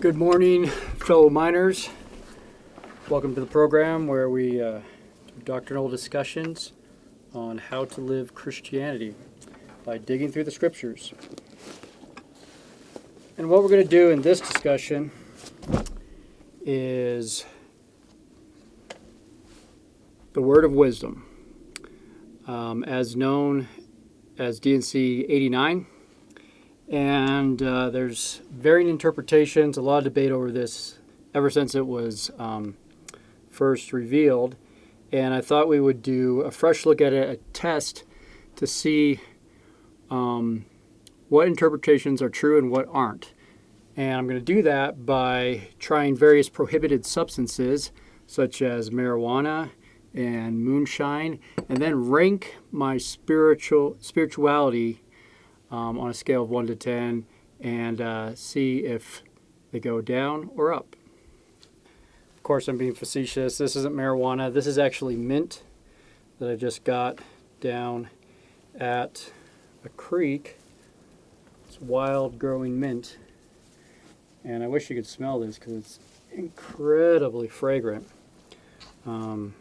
Good morning, fellow miners. Welcome to the program where we do doctrinal discussions on how to live Christianity by digging through the scriptures. And what we're going to do in this discussion is the word of wisdom, as known as D&C 89. And there's varying interpretations, a lot of debate over this ever since it was first revealed. And I thought we would do a fresh look at it, a test to see what interpretations are true and what aren't. And I'm going to do that by trying various prohibited substances, such as marijuana and moonshine, and then rank my spirituality on a scale of 1 to 10 and see if they go down or up. Of course, I'm being facetious. This isn't marijuana. This is actually mint that I just got down at a creek. It's wild growing mint. And I wish you could smell this because it's incredibly fragrant. And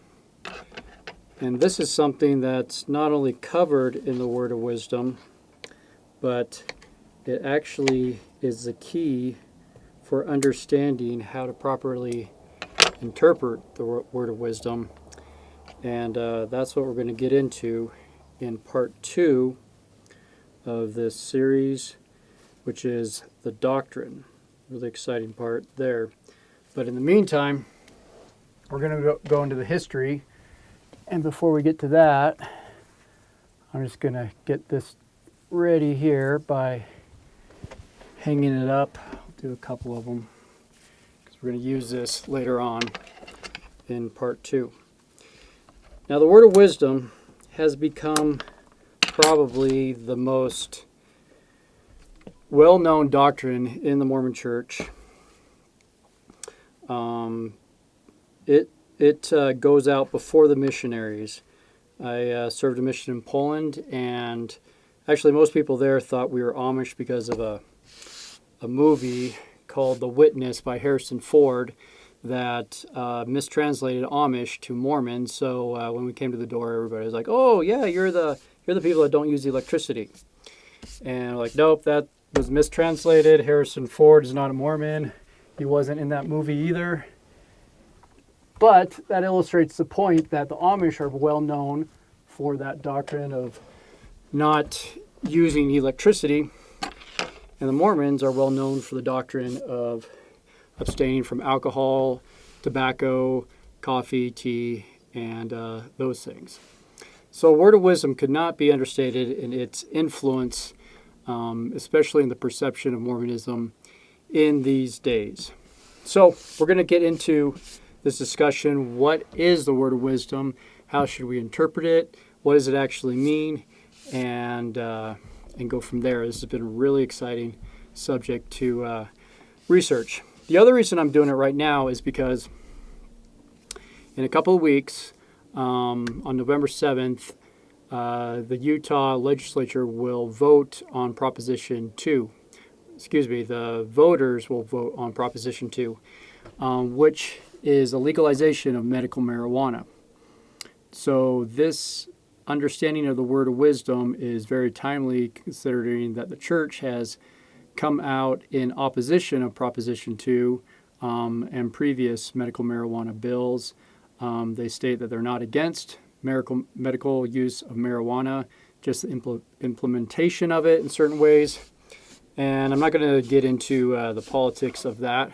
this is something that's not only covered in the Word of Wisdom, but it actually is the key for understanding how to properly interpret the Word of Wisdom. And that's what we're going to get into in part 2 of this series, which is the doctrine. Really exciting part there. But in the meantime, we're going to go into the history. And before we get to that, I'm just going to get this ready here by hanging it up. I'll do a couple of them because we're going to use this later on in part 2. Now, the Word of Wisdom has become probably the most well-known doctrine in the Mormon Church. It goes out before the missionaries. I served a mission in Poland, and actually most people there thought we were Amish because of a movie called The Witness by Harrison Ford that mistranslated Amish to Mormon. So when we came to the door, everybody was like, "Oh yeah, you're the people that don't use electricity." And we're like, nope, that was mistranslated. Harrison Ford is not a Mormon. He wasn't in that movie either. But that illustrates the point that the Amish are well known for that doctrine of not using electricity, and the Mormons are well known for the doctrine of abstaining from alcohol, tobacco, coffee, tea, and those things. So Word of Wisdom could not be understated in its influence, especially in the perception of Mormonism in these days. So we're going to get into this discussion. What is the Word of Wisdom? How should we interpret it? What does it actually mean? And go from there. This has been a really exciting subject to research. The other reason I'm doing it right now is because in a couple of weeks, on November 7th, the Utah legislature will vote on Proposition 2. The voters will vote on Proposition 2, which is a legalization of medical marijuana. So this understanding of the Word of Wisdom is very timely, considering that the church has come out in opposition of Proposition 2 and previous medical marijuana bills. They state that they're not against medical use of marijuana, just the implementation of it in certain ways. And I'm not going to get into the politics of that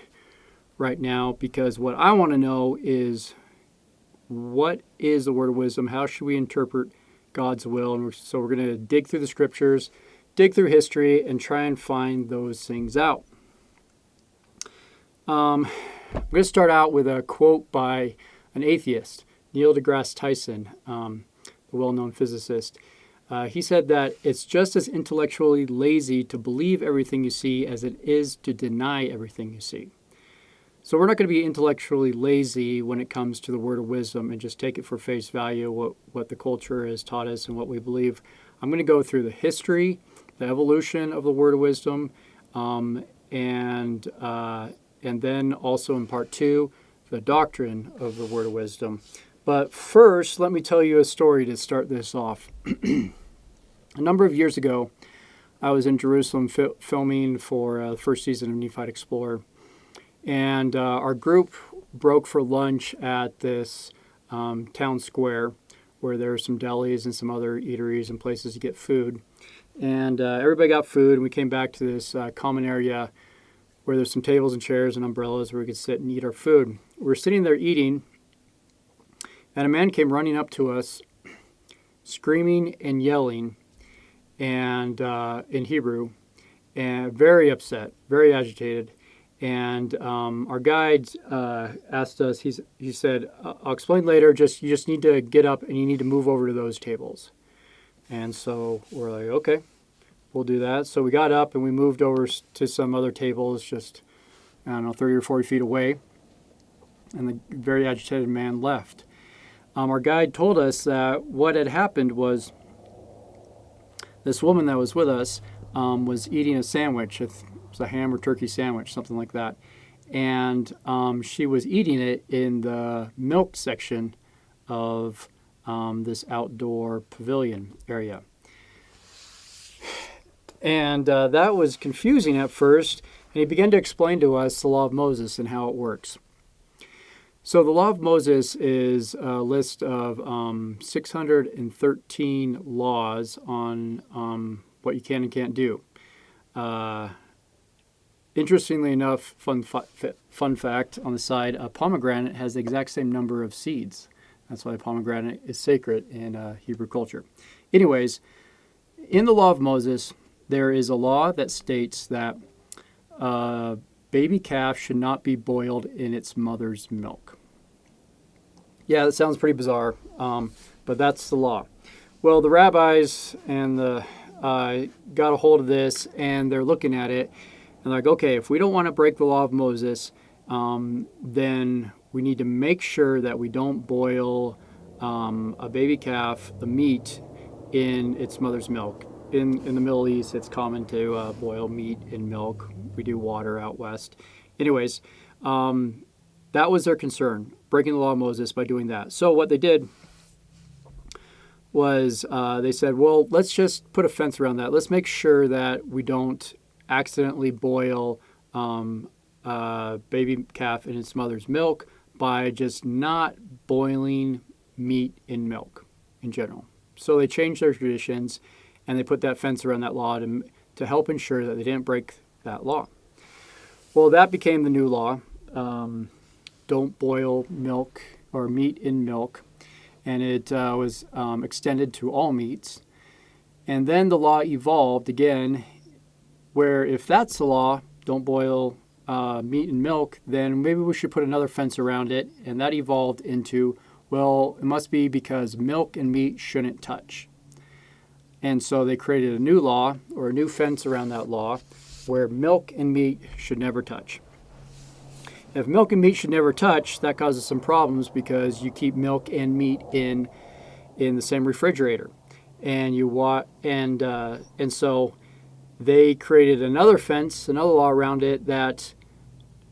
right now, because what I want to know is, what is the Word of Wisdom? How should we interpret God's will? And so we're going to dig through the scriptures, dig through history, and try and find those things out. I'm going to start out with a quote by an atheist, Neil deGrasse Tyson, the well-known physicist. He said that it's just as intellectually lazy to believe everything you see as it is to deny everything you see. So we're not going to be intellectually lazy when it comes to the Word of Wisdom and just take it for face value, what the culture has taught us and what we believe. I'm going to go through the history, the evolution of the Word of Wisdom, and and then also in part 2, the doctrine of the word of wisdom. But first, let me tell you a story to start this off. A number of years ago, I was in Jerusalem filming for the first season of Nephi Explorer, and our group broke for lunch at this town square where there were some delis and some other eateries and places to get food. And everybody got food, and we came back to this common area where there's some tables and chairs and umbrellas where we could sit and eat our food. We were sitting there eating, and a man came running up to us, screaming and yelling, and in Hebrew, and very upset, very agitated. And our guide asked us, he said, I'll explain later, you just need to get up and you need to move over to those tables. And so we're like, okay, we'll do that. So we got up and we moved over to some other tables just, 30 or 40 feet away. And the very agitated man left. Our guide told us that what had happened was this woman that was with us was eating a sandwich. It was a ham or turkey sandwich, something like that. And she was eating it in the milk section of this outdoor pavilion area. And that was confusing at first. And he began to explain to us the law of Moses and how it works. So the law of Moses is a list of 613 laws on what you can and can't do. Interestingly enough, fun fact on the side, a pomegranate has the exact same number of seeds. That's why a pomegranate is sacred in Hebrew culture. Anyways, in the law of Moses, there is a law that states that baby calf should not be boiled in its mother's milk. Yeah, that sounds pretty bizarre, but that's the law. Well, the rabbis and got a hold of this, and they're looking at it, and they're like, okay, if we don't want to break the law of Moses, then we need to make sure that we don't boil a baby calf, the meat, in its mother's milk. In the Middle East, it's common to boil meat in milk. We do water out west. Anyways, that was their concern, breaking the law of Moses by doing that. So what they did was they said, well, let's just put a fence around that. Let's make sure that we don't accidentally boil baby calf in its mother's milk by just not boiling meat in milk in general. So they changed their traditions, and they put that fence around that law to help ensure that they didn't break that law. Well, that became the new law. Don't boil milk or meat in milk. And it was extended to all meats. And then the law evolved again, where if that's the law, don't boil meat in milk, then maybe we should put another fence around it. And that evolved into, well, it must be because milk and meat shouldn't touch. And so they created a new law, or a new fence around that law, where milk and meat should never touch. If milk and meat should never touch, that causes some problems because you keep milk and meat in the same refrigerator, and so they created another fence, another law around it that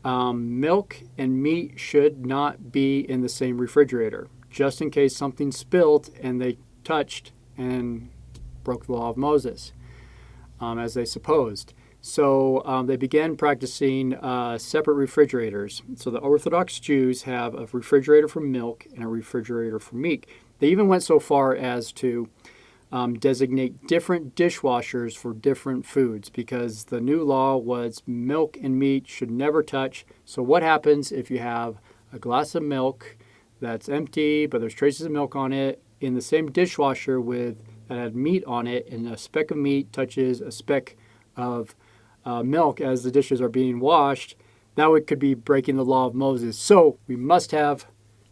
milk and meat should not be in the same refrigerator, just in case something spilled and they touched and broke the law of Moses, as they supposed. So they began practicing separate refrigerators. So the Orthodox Jews have a refrigerator for milk and a refrigerator for meat. They even went so far as to designate different dishwashers for different foods, because the new law was milk and meat should never touch. So what happens if you have a glass of milk that's empty, but there's traces of milk on it, in the same dishwasher that had meat on it, and a speck of meat touches a speck of milk as the dishes are being washed, that could be breaking the law of Moses. So we must have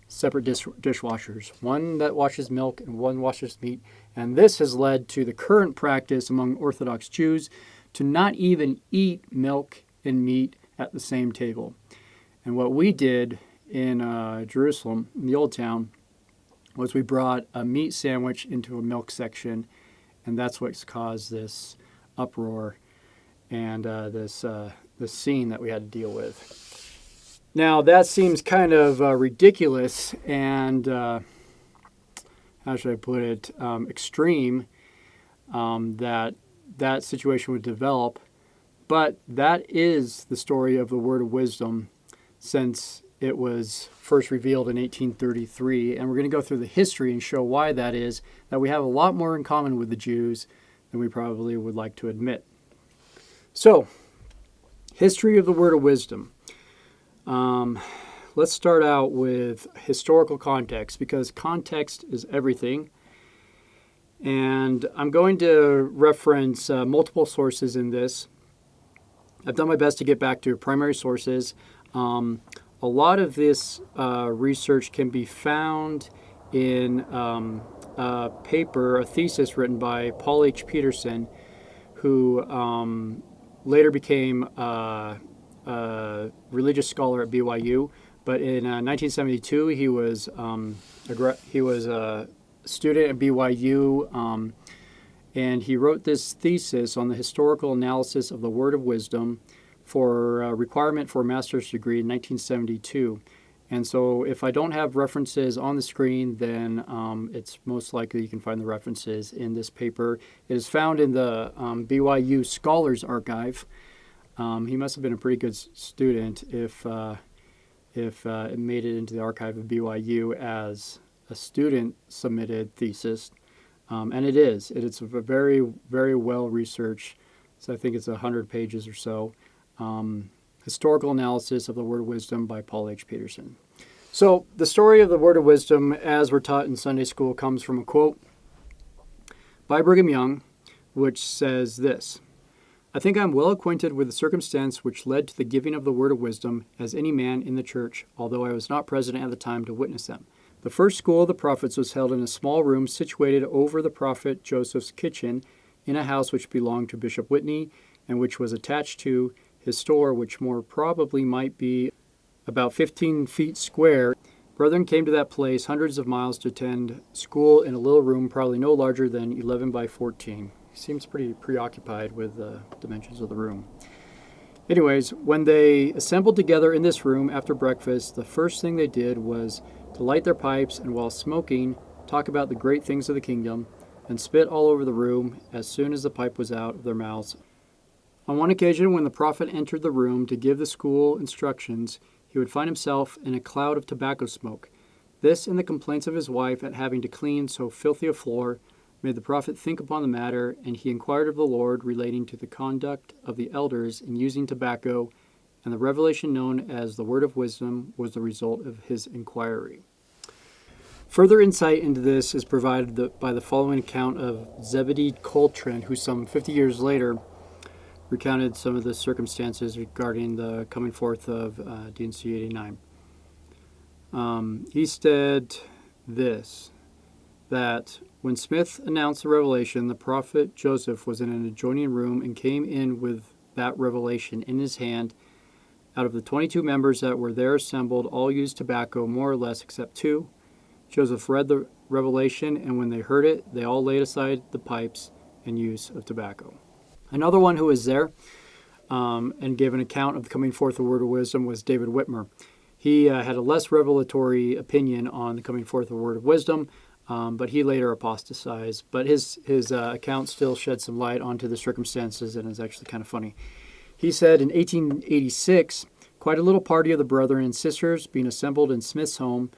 separate dishwashers, one that washes milk and one washes meat. And this has led to the current practice among Orthodox Jews to not even eat milk and meat at the same table. And what we did in Jerusalem, in the Old Town, was we brought a meat sandwich into a milk section, and that's what's caused this uproar and this scene that we had to deal with. Now, that seems kind of ridiculous and, how should I put it, extreme, that situation would develop. But that is the story of the word of wisdom since it was first revealed in 1833. And we're going to go through the history and show why that is, that we have a lot more in common with the Jews than we probably would like to admit. So, history of the word of wisdom. Let's start out with historical context, because context is everything. And I'm going to reference multiple sources in this. I've done my best to get back to primary sources. A lot of this research can be found in a paper, a thesis written by Paul H. Peterson, who later became a religious scholar at BYU. But in 1972, he was a student at BYU, and he wrote this thesis on the historical analysis of the Word of Wisdom for a requirement for a master's degree in 1972. And so if I don't have references on the screen, then it's most likely you can find the references in this paper. It is found in the BYU Scholars Archive. He must have been a pretty good student if it made it into the archive of BYU as a student-submitted thesis. And it is. It's a very, very well-researched, so I think it's 100 pages or so, historical analysis of the Word of Wisdom by Paul H. Peterson. So the story of the Word of Wisdom, as we're taught in Sunday school, comes from a quote by Brigham Young, which says this: "I think I am well acquainted with the circumstance which led to the giving of the Word of Wisdom as any man in the church, although I was not present at the time to witness them. The first school of the prophets was held in a small room situated over the prophet Joseph's kitchen in a house which belonged to Bishop Whitney and which was attached to his store, which more probably might be about 15 feet square. Brethren came to that place hundreds of miles to attend school in a little room probably no larger than 11 by 14. He seems pretty preoccupied with the dimensions of the room. Anyways, when they assembled together in this room after breakfast, the first thing they did was to light their pipes and while smoking, talk about the great things of the kingdom, and spit all over the room as soon as the pipe was out of their mouths. On one occasion, when the prophet entered the room to give the school instructions, he would find himself in a cloud of tobacco smoke. This and the complaints of his wife at having to clean so filthy a floor made the prophet think upon the matter, and he inquired of the Lord relating to the conduct of the elders in using tobacco, and the revelation known as the Word of Wisdom was the result of his inquiry." Further insight into this is provided by the following account of Zebedee Coltrane, who some 50 years later recounted some of the circumstances regarding the coming forth of D&C 89. He said this, that when Smith announced the revelation, the prophet Joseph was in an adjoining room and came in with that revelation in his hand. Out of the 22 members that were there assembled, all used tobacco, more or less, except two. Joseph read the revelation, and when they heard it, they all laid aside the pipes and use of tobacco. Another one who was there and gave an account of the coming forth of the Word of Wisdom was David Whitmer. He had a less revelatory opinion on the coming forth of the Word of Wisdom, but he later apostatized. But his account still shed some light onto the circumstances and is actually kind of funny. He said in 1886, quite a little party of the brethren and sisters being assembled in Smith's home,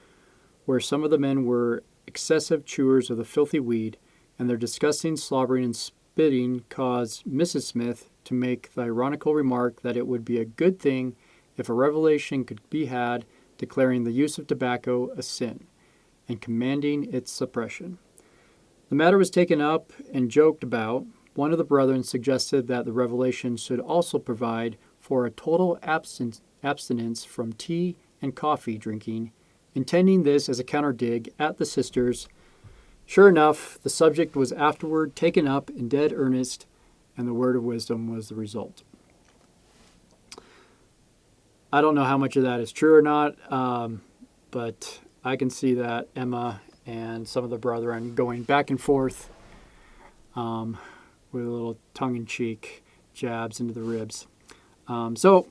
where some of the men were excessive chewers of the filthy weed, and their disgusting slobbering and spitting caused Mrs. Smith to make the ironical remark that it would be a good thing if a revelation could be had declaring the use of tobacco a sin, and commanding its suppression. The matter was taken up and joked about. One of the brethren suggested that the revelation should also provide for a total abstinence from tea and coffee drinking, intending this as a counter-dig at the sisters. Sure enough, the subject was afterward taken up in dead earnest, and the Word of Wisdom was the result. I don't know how much of that is true or not, but I can see that Emma and some of the brethren going back and forth with a little tongue-in-cheek jabs into the ribs. So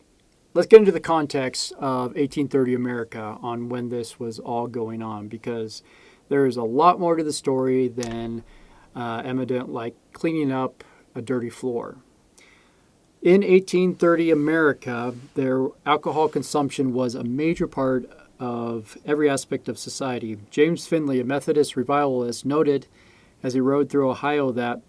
let's get into the context of 1830 America on when this was all going on, because there is a lot more to the story than evident, like cleaning up a dirty floor. In 1830 America, their alcohol consumption was a major part of every aspect of society. James Finley, a Methodist revivalist, noted as he rode through Ohio that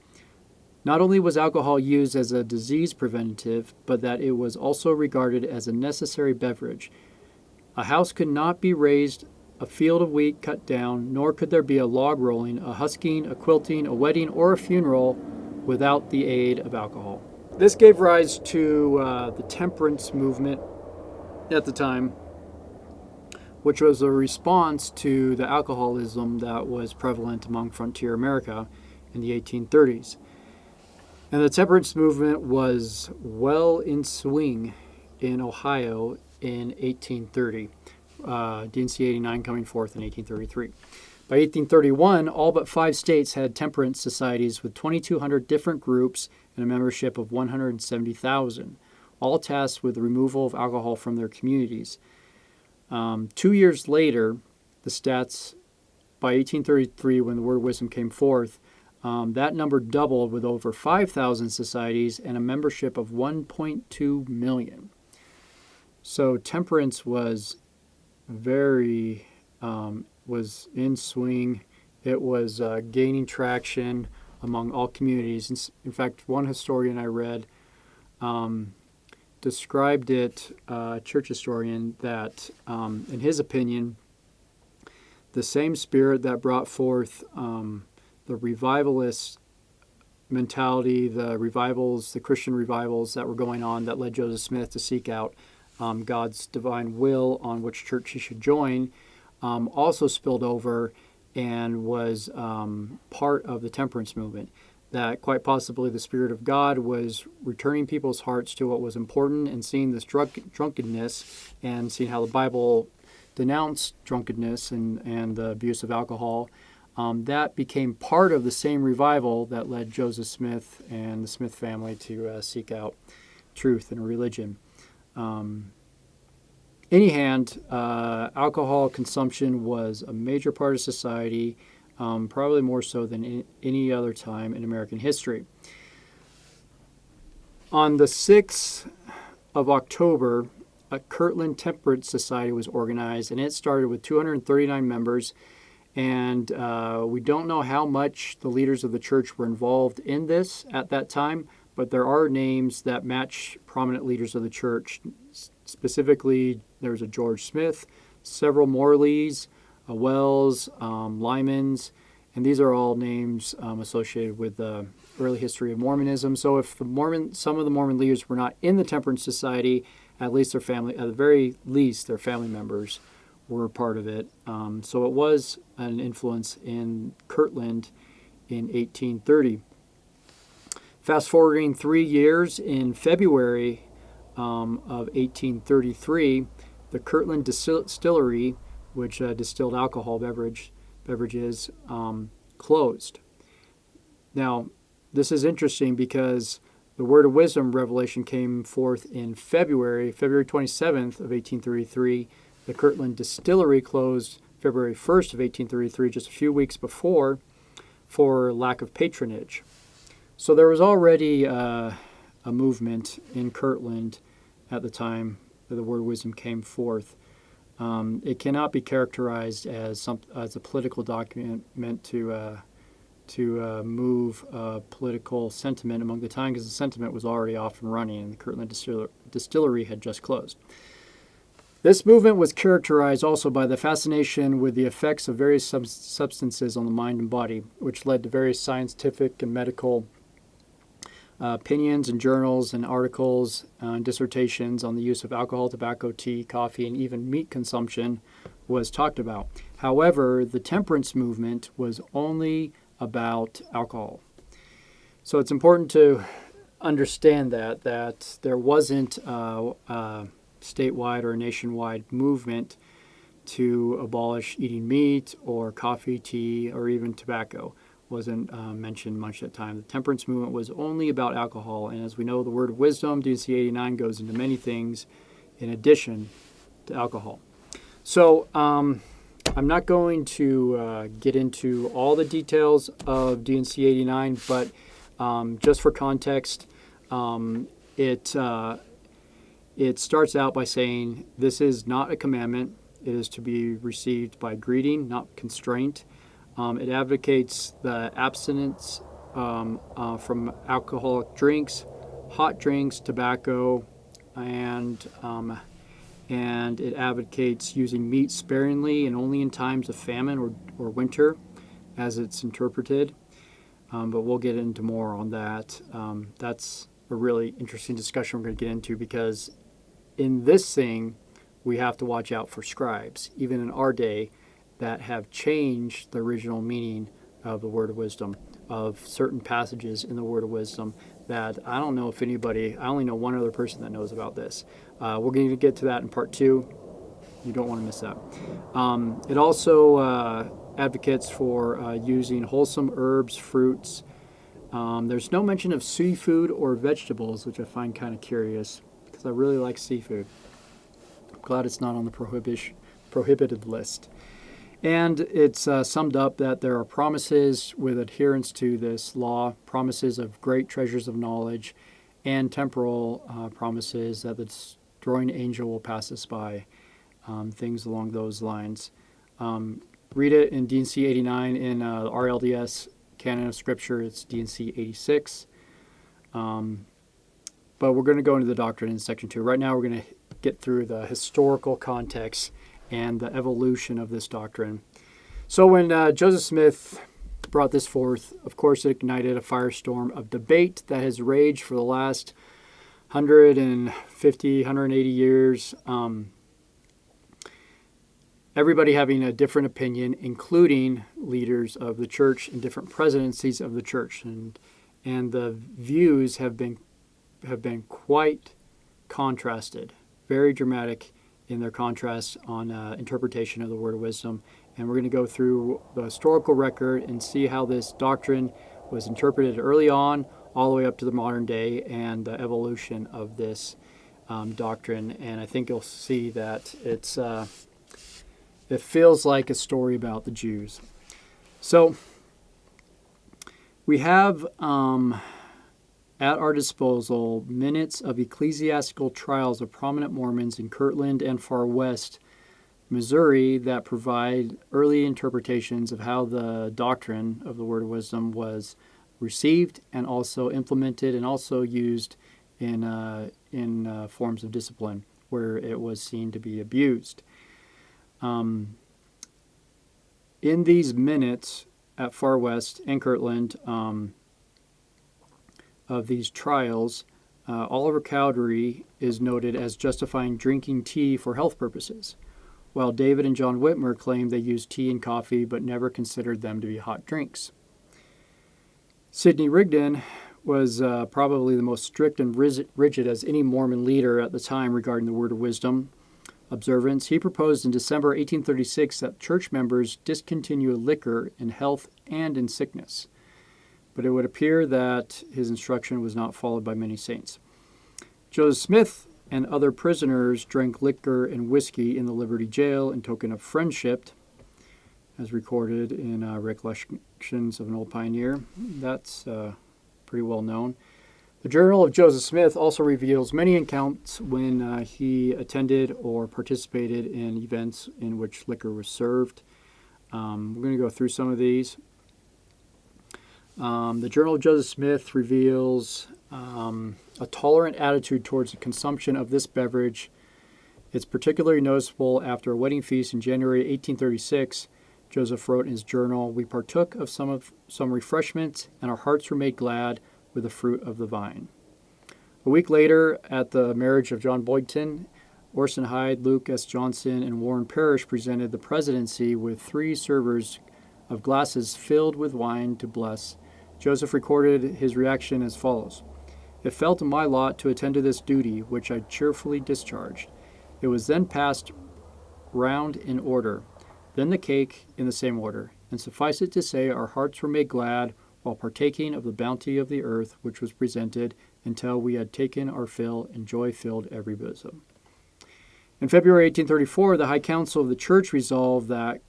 not only was alcohol used as a disease preventative, but that it was also regarded as a necessary beverage. A house could not be raised, a field of wheat cut down, nor could there be a log rolling, a husking, a quilting, a wedding, or a funeral without the aid of alcohol. This gave rise to the Temperance Movement at the time, which was a response to the alcoholism that was prevalent among frontier America in the 1830s. And the Temperance Movement was well in swing in Ohio in 1830, D&C 89 coming forth in 1833. By 1831, all but 5 states had temperance societies with 2,200 different groups and a membership of 170,000, all tasked with the removal of alcohol from their communities. 2 years later, the stats, by 1833, when the word of wisdom came forth, that number doubled with over 5,000 societies and a membership of 1.2 million. So temperance was was in swing. It was gaining traction among all communities. In fact, one historian I read described it, a church historian, that in his opinion, the same spirit that brought forth the revivalist mentality, the revivals, the Christian revivals that were going on that led Joseph Smith to seek out God's divine will on which church he should join, also spilled over and was part of the temperance movement. That quite possibly the Spirit of God was returning people's hearts to what was important and seeing this drunkenness and seeing how the Bible denounced drunkenness and the abuse of alcohol. That became part of the same revival that led Joseph Smith and the Smith family to seek out truth in religion. Alcohol consumption was a major part of society, probably more so than any other time in American history. On the 6th of October, a Kirtland Temperance Society was organized, and it started with 239 members. And we don't know how much the leaders of the church were involved in this at that time, but there are names that match prominent leaders of the church. Specifically, there's a George Smith, several Morleys, Wells, Lymans, and these are all names associated with the early history of Mormonism. So if some of the Mormon leaders were not in the Temperance Society, at the very least, their family members were part of it. So it was an influence in Kirtland in 1830. Fast forwarding 3 years, in February of 1833, the Kirtland Distillery, which distilled alcohol beverages, closed. Now, this is interesting because the Word of Wisdom revelation came forth in February 27th of 1833. The Kirtland Distillery closed February 1st of 1833, just a few weeks before, for lack of patronage. So there was already a movement in Kirtland at the time that the Word of Wisdom came forth. It cannot be characterized as a political document meant to move political sentiment among the time, because the sentiment was already off and running, and the Kirtland Distillery had just closed. This movement was characterized also by the fascination with the effects of various substances on the mind and body, which led to various scientific and medical opinions and journals and articles and dissertations on the use of alcohol, tobacco, tea, coffee, and even meat consumption was talked about. However, the temperance movement was only about alcohol. So it's important to understand that there wasn't statewide or nationwide movement to abolish eating meat or coffee, tea, or even tobacco. Wasn't mentioned much at the time. The temperance movement was only about alcohol, and as we know, the Word of Wisdom, D&C 89, goes into many things in addition to alcohol. So I'm not going to get into all the details of D&C 89, but just for context, it starts out by saying this is not a commandment. It is to be received by greeting, not constraint. It advocates the abstinence from alcoholic drinks, hot drinks, tobacco, and it advocates using meat sparingly and only in times of famine or winter, as it's interpreted. But we'll get into more on that. That's a really interesting discussion we're going to get into, because in this thing, we have to watch out for scribes, even in our day, that have changed the original meaning of the word of wisdom, of certain passages in the word of wisdom that I don't know if anybody, I only know one other person that knows about this. We're going to get to that in part 2. You don't want to miss that. It also advocates for using wholesome herbs, fruits. There's no mention of seafood or vegetables, which I find kind of curious, because I really like seafood. I'm glad it's not on the prohibited list. And it's summed up that there are promises with adherence to this law, promises of great treasures of knowledge, and temporal promises that the destroying angel will pass us by, things along those lines. Read it in D&C 89 in RLDS Canon of Scripture. It's D&C 86. But we're going to go into the doctrine in section 2. Right now we're going to get through the historical context and the evolution of this doctrine. So when Joseph Smith brought this forth, of course it ignited a firestorm of debate that has raged for the last 150, 180 years. Everybody having a different opinion, including leaders of the church and different presidencies of the church. And the views have been quite contrasted, very dramatic in their contrast on interpretation of the word of wisdom. And we're going to go through the historical record and see how this doctrine was interpreted early on, all the way up to the modern day, and the evolution of this doctrine. And I think you'll see that it feels like a story about the Jews. So we have at our disposal minutes of ecclesiastical trials of prominent Mormons in Kirtland and Far West, Missouri, that provide early interpretations of how the doctrine of the word of wisdom was received and also implemented and also used in forms of discipline where it was seen to be abused. In these minutes at Far West and Kirtland, of these trials, Oliver Cowdery is noted as justifying drinking tea for health purposes, while David and John Whitmer claimed they used tea and coffee but never considered them to be hot drinks. Sidney Rigdon was probably the most strict and rigid as any Mormon leader at the time regarding the word of wisdom observance. He proposed in December 1836 that church members discontinue liquor in health and in sickness. But it would appear that his instruction was not followed by many saints. Joseph Smith and other prisoners drank liquor and whiskey in the Liberty Jail in token of friendship, as recorded in Recollections of an Old Pioneer. That's pretty well known. The Journal of Joseph Smith also reveals many accounts when he attended or participated in events in which liquor was served. We're going to go through some of these. The Journal of Joseph Smith reveals a tolerant attitude towards the consumption of this beverage. It's particularly noticeable after a wedding feast in January 1836. Joseph wrote in his journal, "We partook of some refreshments, and our hearts were made glad with the fruit of the vine." A week later, at the marriage of John Boynton, Orson Hyde, Luke S. Johnson, and Warren Parrish presented the presidency with 3 servers of glasses filled with wine to bless. Joseph recorded his reaction as follows: "It fell to my lot to attend to this duty, which I cheerfully discharged. It was then passed round in order, then the cake in the same order, and suffice it to say our hearts were made glad while partaking of the bounty of the earth which was presented, until we had taken our fill, and joy filled every bosom." In February 1834, the High Council of the Church resolved that,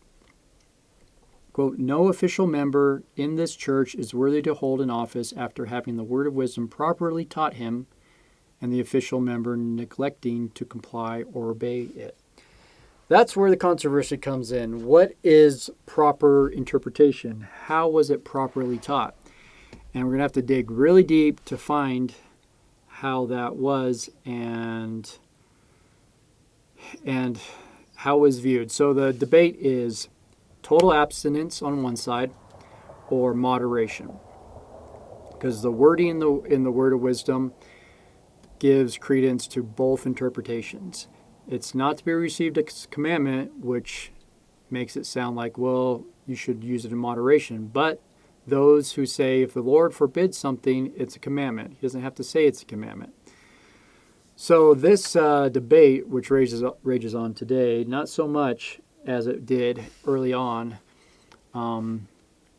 quote, no official member in this church is worthy to hold an office after having the word of wisdom properly taught him and the official member neglecting to comply or obey it. That's where the controversy comes in. What is proper interpretation? How was it properly taught? And we're going to have to dig really deep to find how that was and how it was viewed. So the debate is total abstinence on one side or moderation. Because the wording in the word of wisdom gives credence to both interpretations. It's not to be received as a commandment, which makes it sound like, well, you should use it in moderation. But those who say if the Lord forbids something, it's a commandment. He doesn't have to say it's a commandment. So this debate, which rages on today, not so much as it did early on,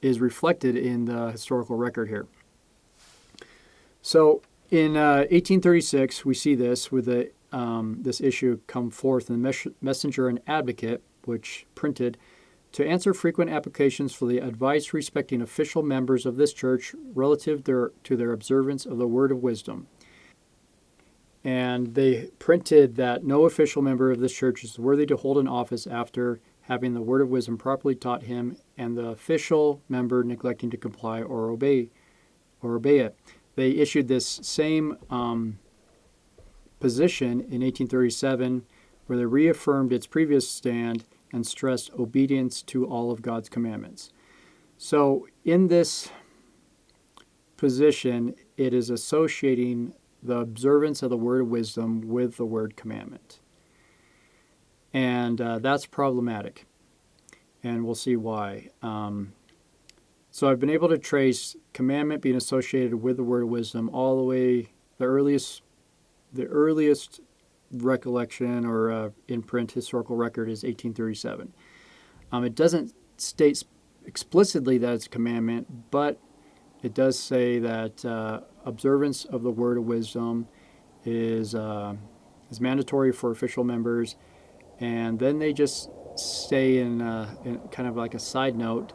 is reflected in the historical record here. So in 1836, we see this with this issue come forth in the Messenger and Advocate, which printed, to answer frequent applications for the advice respecting official members of this church relative to their observance of the word of wisdom. And they printed that no official member of this church is worthy to hold an office after having the word of wisdom properly taught him and the official member neglecting to comply or obey it. They issued this same position in 1837, where they reaffirmed its previous stand and stressed obedience to all of God's commandments. So in this position, it is associating the observance of the word of wisdom with the word commandment. And that's problematic. And we'll see why. So I've been able to trace commandment being associated with the word of wisdom all the way, the earliest recollection or in-print historical record is 1837. It doesn't state explicitly that it's a commandment, but it does say that observance of the word of wisdom is mandatory for official members. And then they just say in kind of like a side note,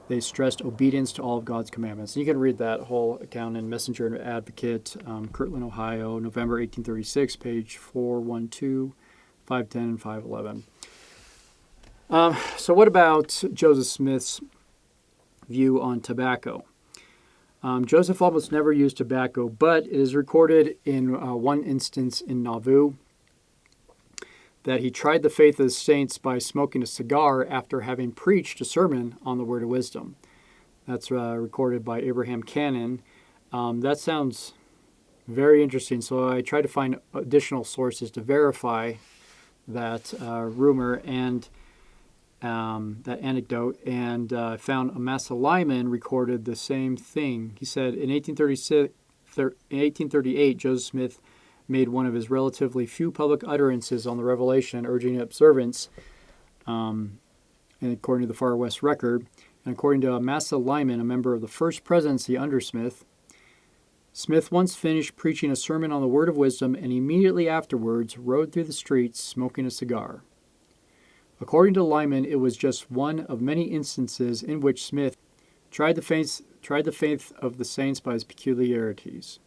they stressed obedience to all of God's commandments. And you can read that whole account in Messenger and Advocate, Kirtland, Ohio, November 1836, page 412, 510, and 511. So what about Joseph Smith's view on tobacco? Joseph almost never used tobacco, but it is recorded in one instance in Nauvoo that he tried the faith of the saints by smoking a cigar after having preached a sermon on the word of wisdom. That's recorded by Abraham Cannon. That sounds very interesting, so I tried to find additional sources to verify that rumor and that anecdote, and found Amasa Lyman recorded the same thing. He said in 1838, Joseph Smith made one of his relatively few public utterances on the revelation urging observance, and according to the Far West Record, and according to Amasa Lyman, a member of the First Presidency under Smith, Smith once finished preaching a sermon on the word of wisdom and immediately afterwards rode through the streets smoking a cigar. According to Lyman, it was just one of many instances in which Smith tried the faith of the saints by his peculiarities.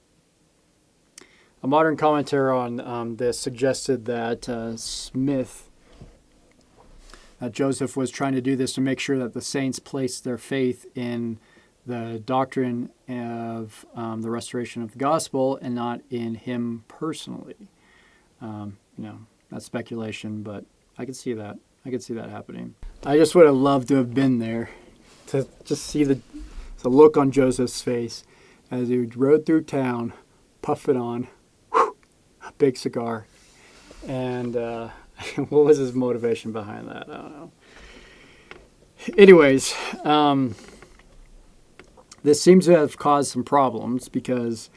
A modern commentator on this suggested that Joseph was trying to do this to make sure that the saints placed their faith in the doctrine of the restoration of the gospel and not in him personally. That's speculation, but I could see that. I could see that happening. I just would have loved to have been there to just see the look on Joseph's face as he rode through town, puffing on a big cigar. And what was his motivation behind that? I don't know. Anyways, this seems to have caused some problems because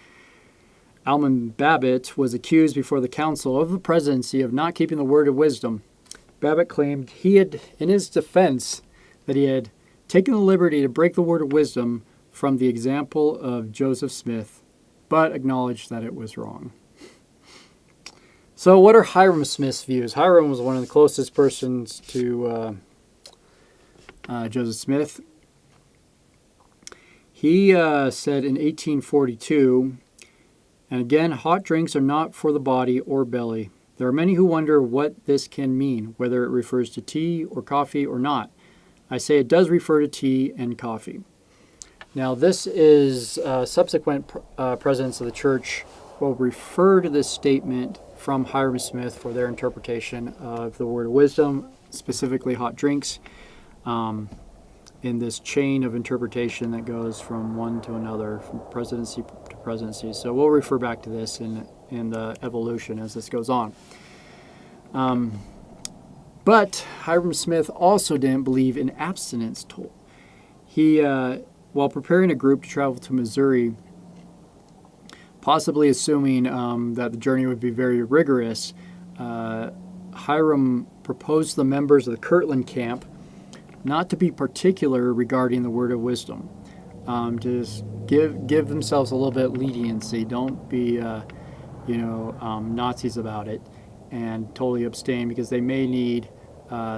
Almon Babbitt was accused before the council of the presidency of not keeping the word of wisdom. Babbitt claimed he had, in his defense, that he had taken the liberty to break the word of wisdom from the example of Joseph Smith, but acknowledged that it was wrong. So what are Hyrum Smith's views? Hyrum was one of the closest persons to Joseph Smith. He said in 1842, and again, hot drinks are not for the body or belly. There are many who wonder what this can mean, whether it refers to tea or coffee or not. I say it does refer to tea and coffee. Now, this is subsequent presidents of the church will refer to this statement from Hyrum Smith for their interpretation of the word of wisdom, specifically hot drinks, in this chain of interpretation that goes from one to another, from presidency to presidency. So we'll refer back to this in the evolution as this goes on. But Hyrum Smith also didn't believe in abstinence toll. He, while preparing a group to travel to Missouri, possibly assuming that the journey would be very rigorous, Hyrum proposed the members of the Kirtland camp not to be particular regarding the word of wisdom, to just give themselves a little bit of leniency. Don't be, Nazis about it, and totally abstain, because they may need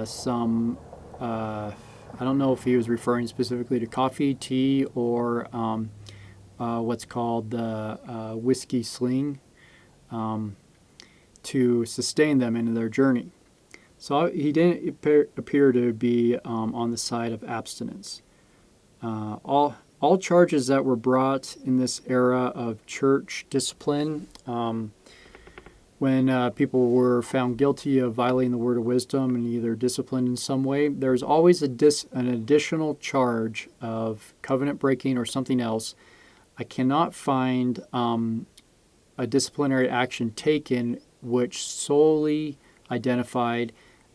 some. I don't know if he was referring specifically to coffee, tea, or what's called the whiskey sling, to sustain them into their journey. So he didn't appear to be on the side of abstinence. All charges that were brought in this era of church discipline, when people were found guilty of violating the word of wisdom and either disciplined in some way, there's always an additional charge of covenant breaking or something else. I cannot find a disciplinary action taken which solely identified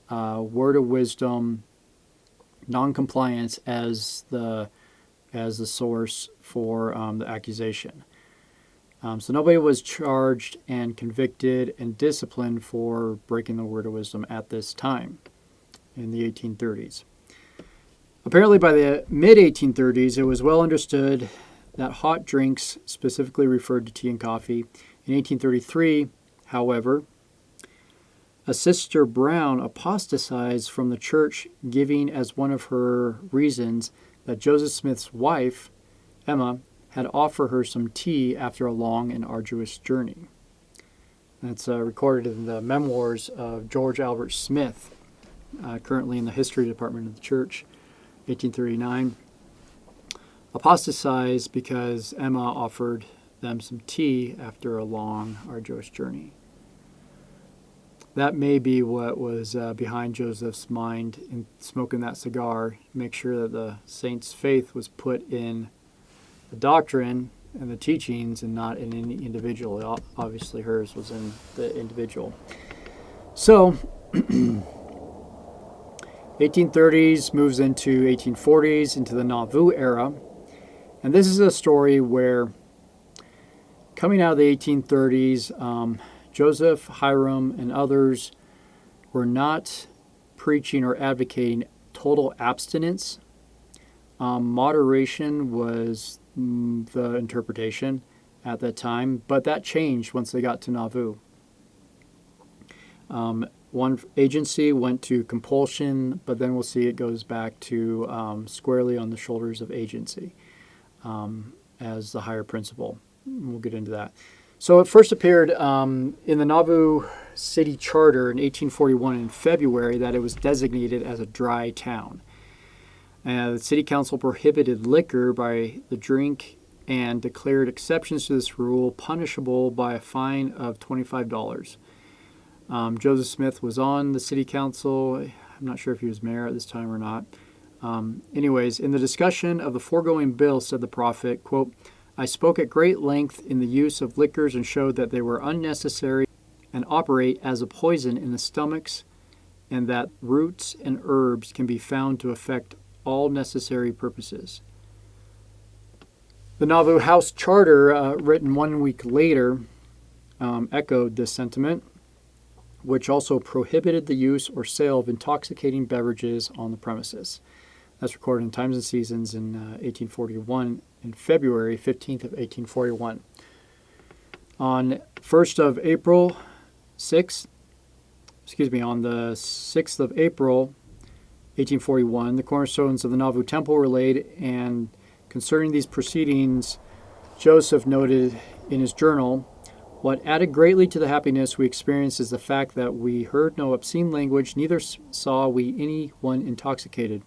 word of wisdom non-compliance as the source for the accusation. So nobody was charged and convicted and disciplined for breaking the word of wisdom at this time in the 1830s. Apparently by the mid-1830s, it was well understood that hot drinks specifically referred to tea and coffee. In 1833, however, a Sister Brown apostatized from the church, giving as one of her reasons that Joseph Smith's wife, Emma, had offered her some tea after a long and arduous journey. That's recorded in the memoirs of George Albert Smith, currently in the history department of the church, 1839. Apostatized because Emma offered them some tea after a long, arduous journey. That may be what was behind Joseph's mind in smoking that cigar, make sure that the saint's faith was put in the doctrine and the teachings and not in any individual. Obviously hers was in the individual. So 1830s moves into 1840s, into the Nauvoo era. And this is a story where, coming out of the 1830s, Joseph, Hyrum, and others were not preaching or advocating total abstinence. Moderation was the interpretation at that time, but that changed once they got to Nauvoo. One agency went to compulsion, but then we'll see it goes back to squarely on the shoulders of agency as the higher principle. We'll get into that. So it first appeared in the Nauvoo City Charter in 1841 in February that it was designated as a dry town. The City Council prohibited liquor by the drink and declared exceptions to this rule punishable by a fine of $25. Joseph Smith was on the City Council. I'm not sure if he was mayor at this time or not. Anyways, in the discussion of the foregoing bill, said the prophet, quote, I spoke at great length in the use of liquors and showed that they were unnecessary and operate as a poison in the stomachs, and that roots and herbs can be found to effect all necessary purposes. The Nauvoo House Charter, written 1 week later, echoed this sentiment, which also prohibited the use or sale of intoxicating beverages on the premises. That's recorded in Times and Seasons in 1841, in February 15th of 1841. On 1st of April on the 6th of April, 1841, the cornerstones of the Nauvoo Temple were laid, and concerning these proceedings, Joseph noted in his journal, "What added greatly to the happiness we experienced is the fact that we heard no obscene language, neither saw we any one intoxicated.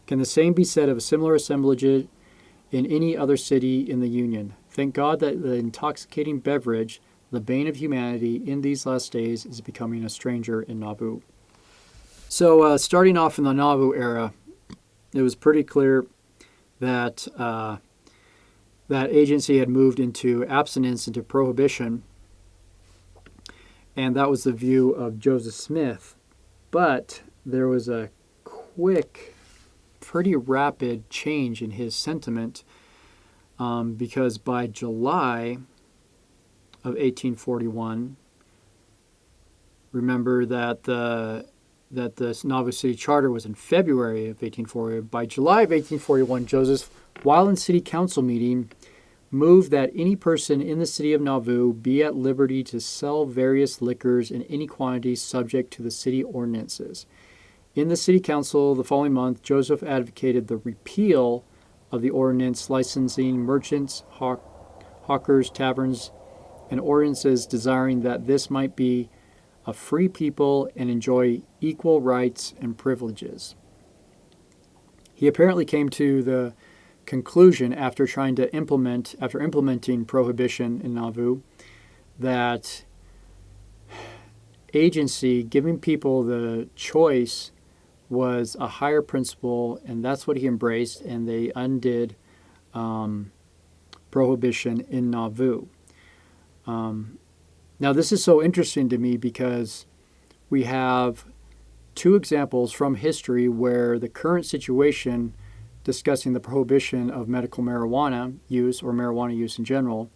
Can the same be said of a similar assemblage in any other city in the Union? Thank God that the intoxicating beverage, the bane of humanity in these last days, is becoming a stranger in Nauvoo." So starting off in the Nauvoo era, it was pretty clear that that agency had moved into abstinence, into prohibition, and that was the view of Joseph Smith. But there was a quick, pretty rapid change in his sentiment, because by July of 1841, remember that the Nauvoo City Charter was in February of 1840. By July of 1841, Joseph, while in city council meeting, moved that any person in the city of Nauvoo be at liberty to sell various liquors in any quantity subject to the city ordinances. In the city council the following month, Joseph advocated the repeal of the ordinance licensing merchants, hawkers, taverns, and ordinances, desiring that this might be a free people and enjoy equal rights and privileges. He apparently came to the conclusion after implementing prohibition in Nauvoo, that agency, giving people the choice, was a higher principle, and that's what he embraced, and they undid prohibition in Nauvoo. Now, this is so interesting to me because we have two examples from history where the current situation discussing the prohibition of medical marijuana use, or marijuana use in general,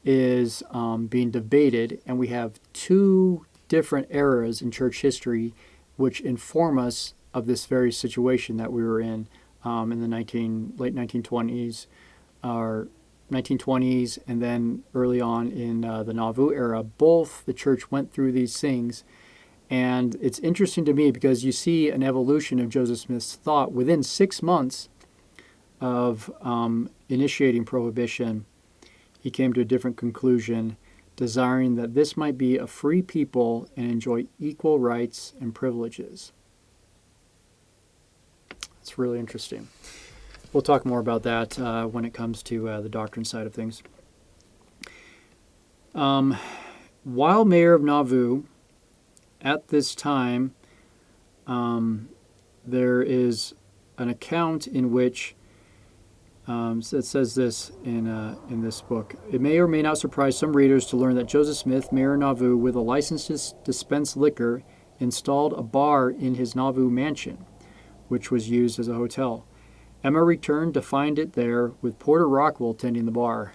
is being debated, and we have two different eras in church history which inform us of this very situation that we were in the late 1920s, or 1920s, and then early on in the Nauvoo era. Both the church went through these things, and it's interesting to me because you see an evolution of Joseph Smith's thought within 6 months of initiating prohibition. He came to a different conclusion, desiring that this might be a free people and enjoy equal rights and privileges. It's really interesting. We'll talk more about that when it comes to the doctrine side of things. While mayor of Nauvoo, at this time, there is an account in which it says this in this book. It may or may not surprise some readers to learn that Joseph Smith, mayor of Nauvoo, with a license to dispense liquor, installed a bar in his Nauvoo mansion, which was used as a hotel. Emma returned to find it there with Porter Rockwell tending the bar.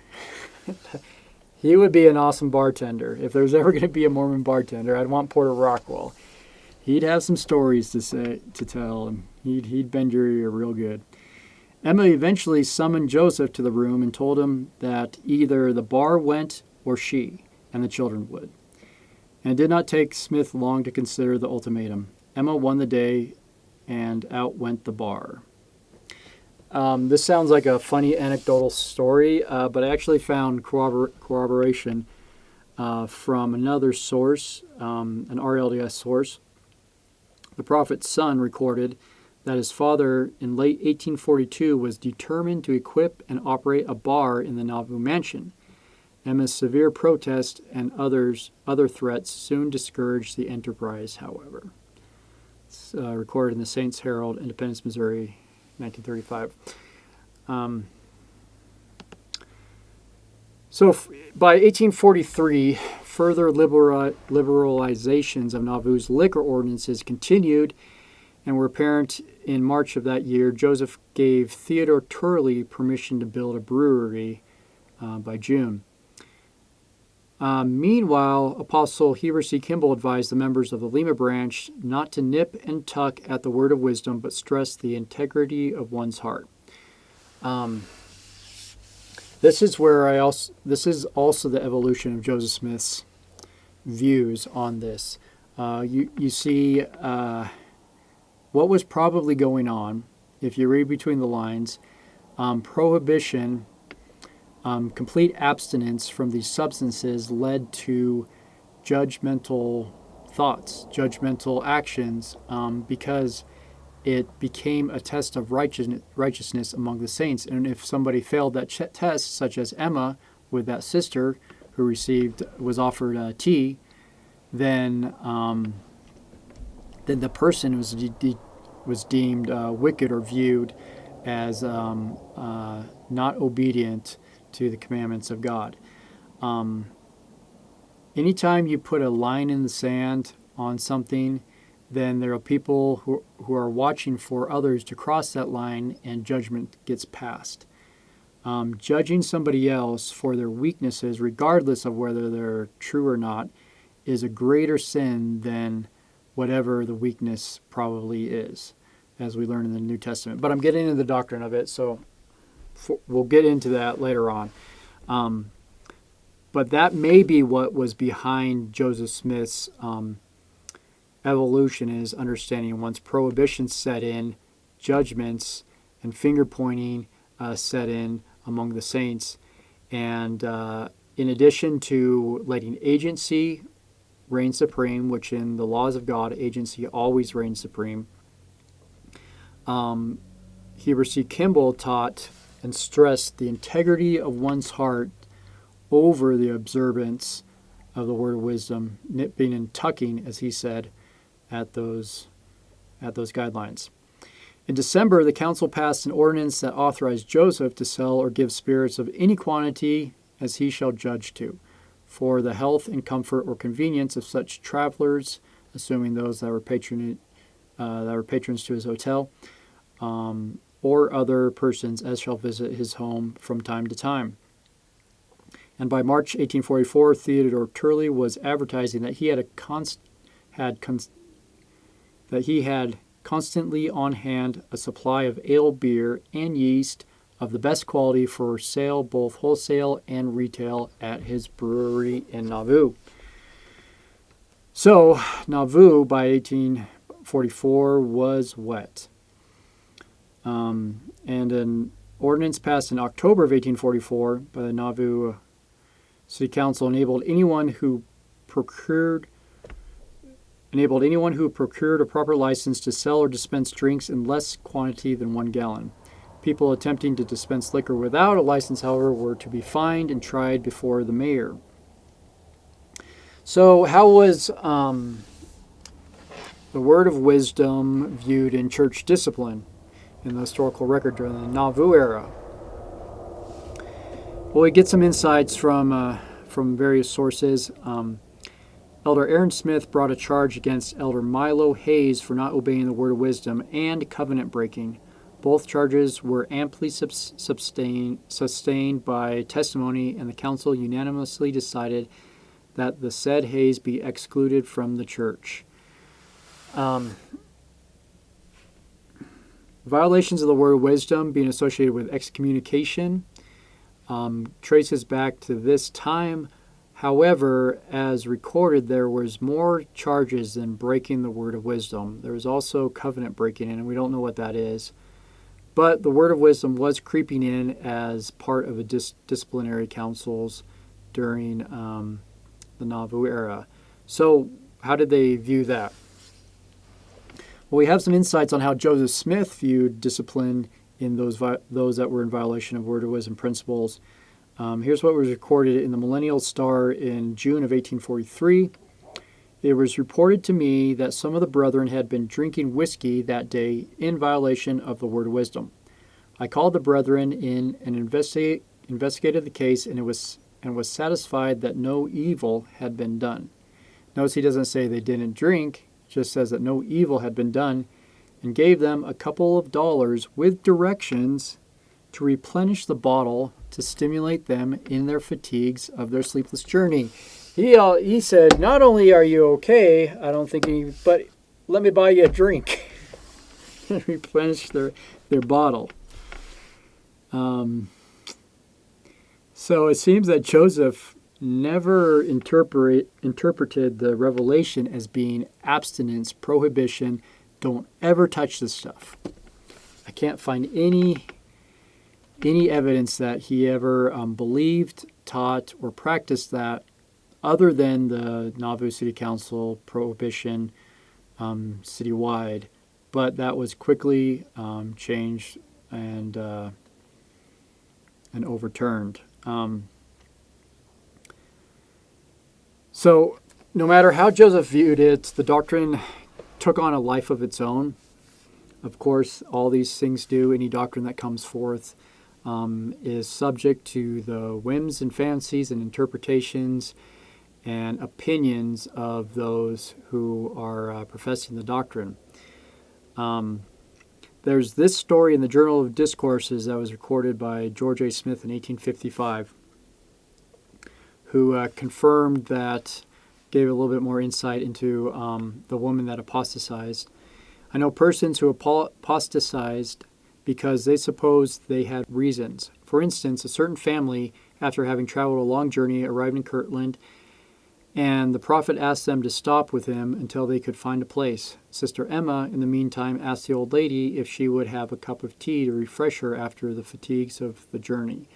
He would be an awesome bartender. If there was ever going to be a Mormon bartender, I'd want Porter Rockwell. He'd have some stories to tell, and he'd bend your ear real good. Emma eventually summoned Joseph to the room and told him that either the bar went or she and the children would. And it did not take Smith long to consider the ultimatum. Emma won the day, and out went the bar. This sounds like a funny anecdotal story, but I actually found corroboration from another source, an RLDS source. The prophet's son recorded that his father in late 1842 was determined to equip and operate a bar in the Nauvoo mansion. Emma's severe protest and other threats soon discouraged the enterprise, however. It's recorded in the Saints Herald, Independence, Missouri, 1935. By 1843, further liberalizations of Nauvoo's liquor ordinances continued and were apparent. In March of that year, Joseph gave Theodore Turley permission to build a brewery by June. Meanwhile, Apostle Heber C. Kimball advised the members of the Lima branch not to nip and tuck at the word of wisdom, but stress the integrity of one's heart. This is also the evolution of Joseph Smith's views on this. You see what was probably going on, if you read between the lines. Prohibition, complete abstinence from these substances led to judgmental thoughts, judgmental actions, because it became a test of righteousness among the saints. And if somebody failed that test, such as Emma with that sister who was offered tea, then the person was deemed wicked or viewed as not obedient to the commandments of God. Anytime you put a line in the sand on something, then there are people who are watching for others to cross that line, and judgment gets passed. Judging somebody else for their weaknesses, regardless of whether they're true or not, is a greater sin than whatever the weakness probably is, as we learn in the New Testament. But I'm getting into the doctrine of it, so we'll get into that later on. But that may be what was behind Joseph Smith's evolution, is understanding once prohibition set in, judgments and finger-pointing set in among the saints. And in addition to letting agency reign supreme, which in the laws of God, agency always reigns supreme, Heber C. Kimball taught and stressed the integrity of one's heart over the observance of the word of wisdom, nipping and tucking, as he said, at those guidelines. In December, the council passed an ordinance that authorized Joseph to sell or give spirits of any quantity as he shall judge to, for the health and comfort or convenience of such travelers, assuming those that were patrons to his hotel, or other persons as shall visit his home from time to time. And by March 1844, Theodore Turley was advertising that he had constantly on hand a supply of ale, beer, and yeast of the best quality for sale, both wholesale and retail, at his brewery in Nauvoo. So, Nauvoo by 1844 was wet. And an ordinance passed in October of 1844 by the Nauvoo City Council enabled anyone who procured a proper license to sell or dispense drinks in less quantity than 1 gallon. People attempting to dispense liquor without a license, however, were to be fined and tried before the mayor. So how was the word of wisdom viewed in church discipline in the historical record during the Nauvoo era? Well, we get some insights from various sources. Elder Aaron Smith brought a charge against Elder Milo Hayes for not obeying the word of wisdom and covenant breaking. Both charges were amply sustained by testimony, and the council unanimously decided that the said Hayes be excluded from the church. Violations of the word of wisdom being associated with excommunication traces back to this time. However, as recorded, there was more charges than breaking the word of wisdom. There was also covenant breaking, and we don't know what that is. But the word of wisdom was creeping in as part of the disciplinary councils during the Nauvoo era. So how did they view that? Well, we have some insights on how Joseph Smith viewed discipline in those that were in violation of word of wisdom principles. Here's what was recorded in the Millennial Star in June of 1843. It was reported to me that some of the brethren had been drinking whiskey that day in violation of the word of wisdom. I called the brethren in and investigated the case, and was satisfied that no evil had been done. Notice he doesn't say they didn't drink, just says that no evil had been done, and gave them a couple of dollars with directions to replenish the bottle to stimulate them in their fatigues of their sleepless journey. He said, not only are you okay, I don't think but let me buy you a drink. Replenish their bottle. So it seems that Joseph never interpreted the revelation as being abstinence, prohibition, don't ever touch this stuff. I can't find any evidence that he ever believed, taught, or practiced that other than the Nauvoo City Council prohibition citywide. But that was quickly changed and overturned. So no matter how Joseph viewed it, the doctrine took on a life of its own. Of course, all these things do. Any doctrine that comes forth is subject to the whims and fancies and interpretations and opinions of those who are professing the doctrine. There's this story in the Journal of Discourses that was recorded by George A. Smith in 1855, who confirmed that, gave a little bit more insight into the woman that apostatized. I know persons who apostatized because they supposed they had reasons. For instance, a certain family, after having traveled a long journey, arrived in Kirtland, and the prophet asked them to stop with him until they could find a place. Sister Emma, in the meantime, asked the old lady if she would have a cup of tea to refresh her after the fatigues of the journey,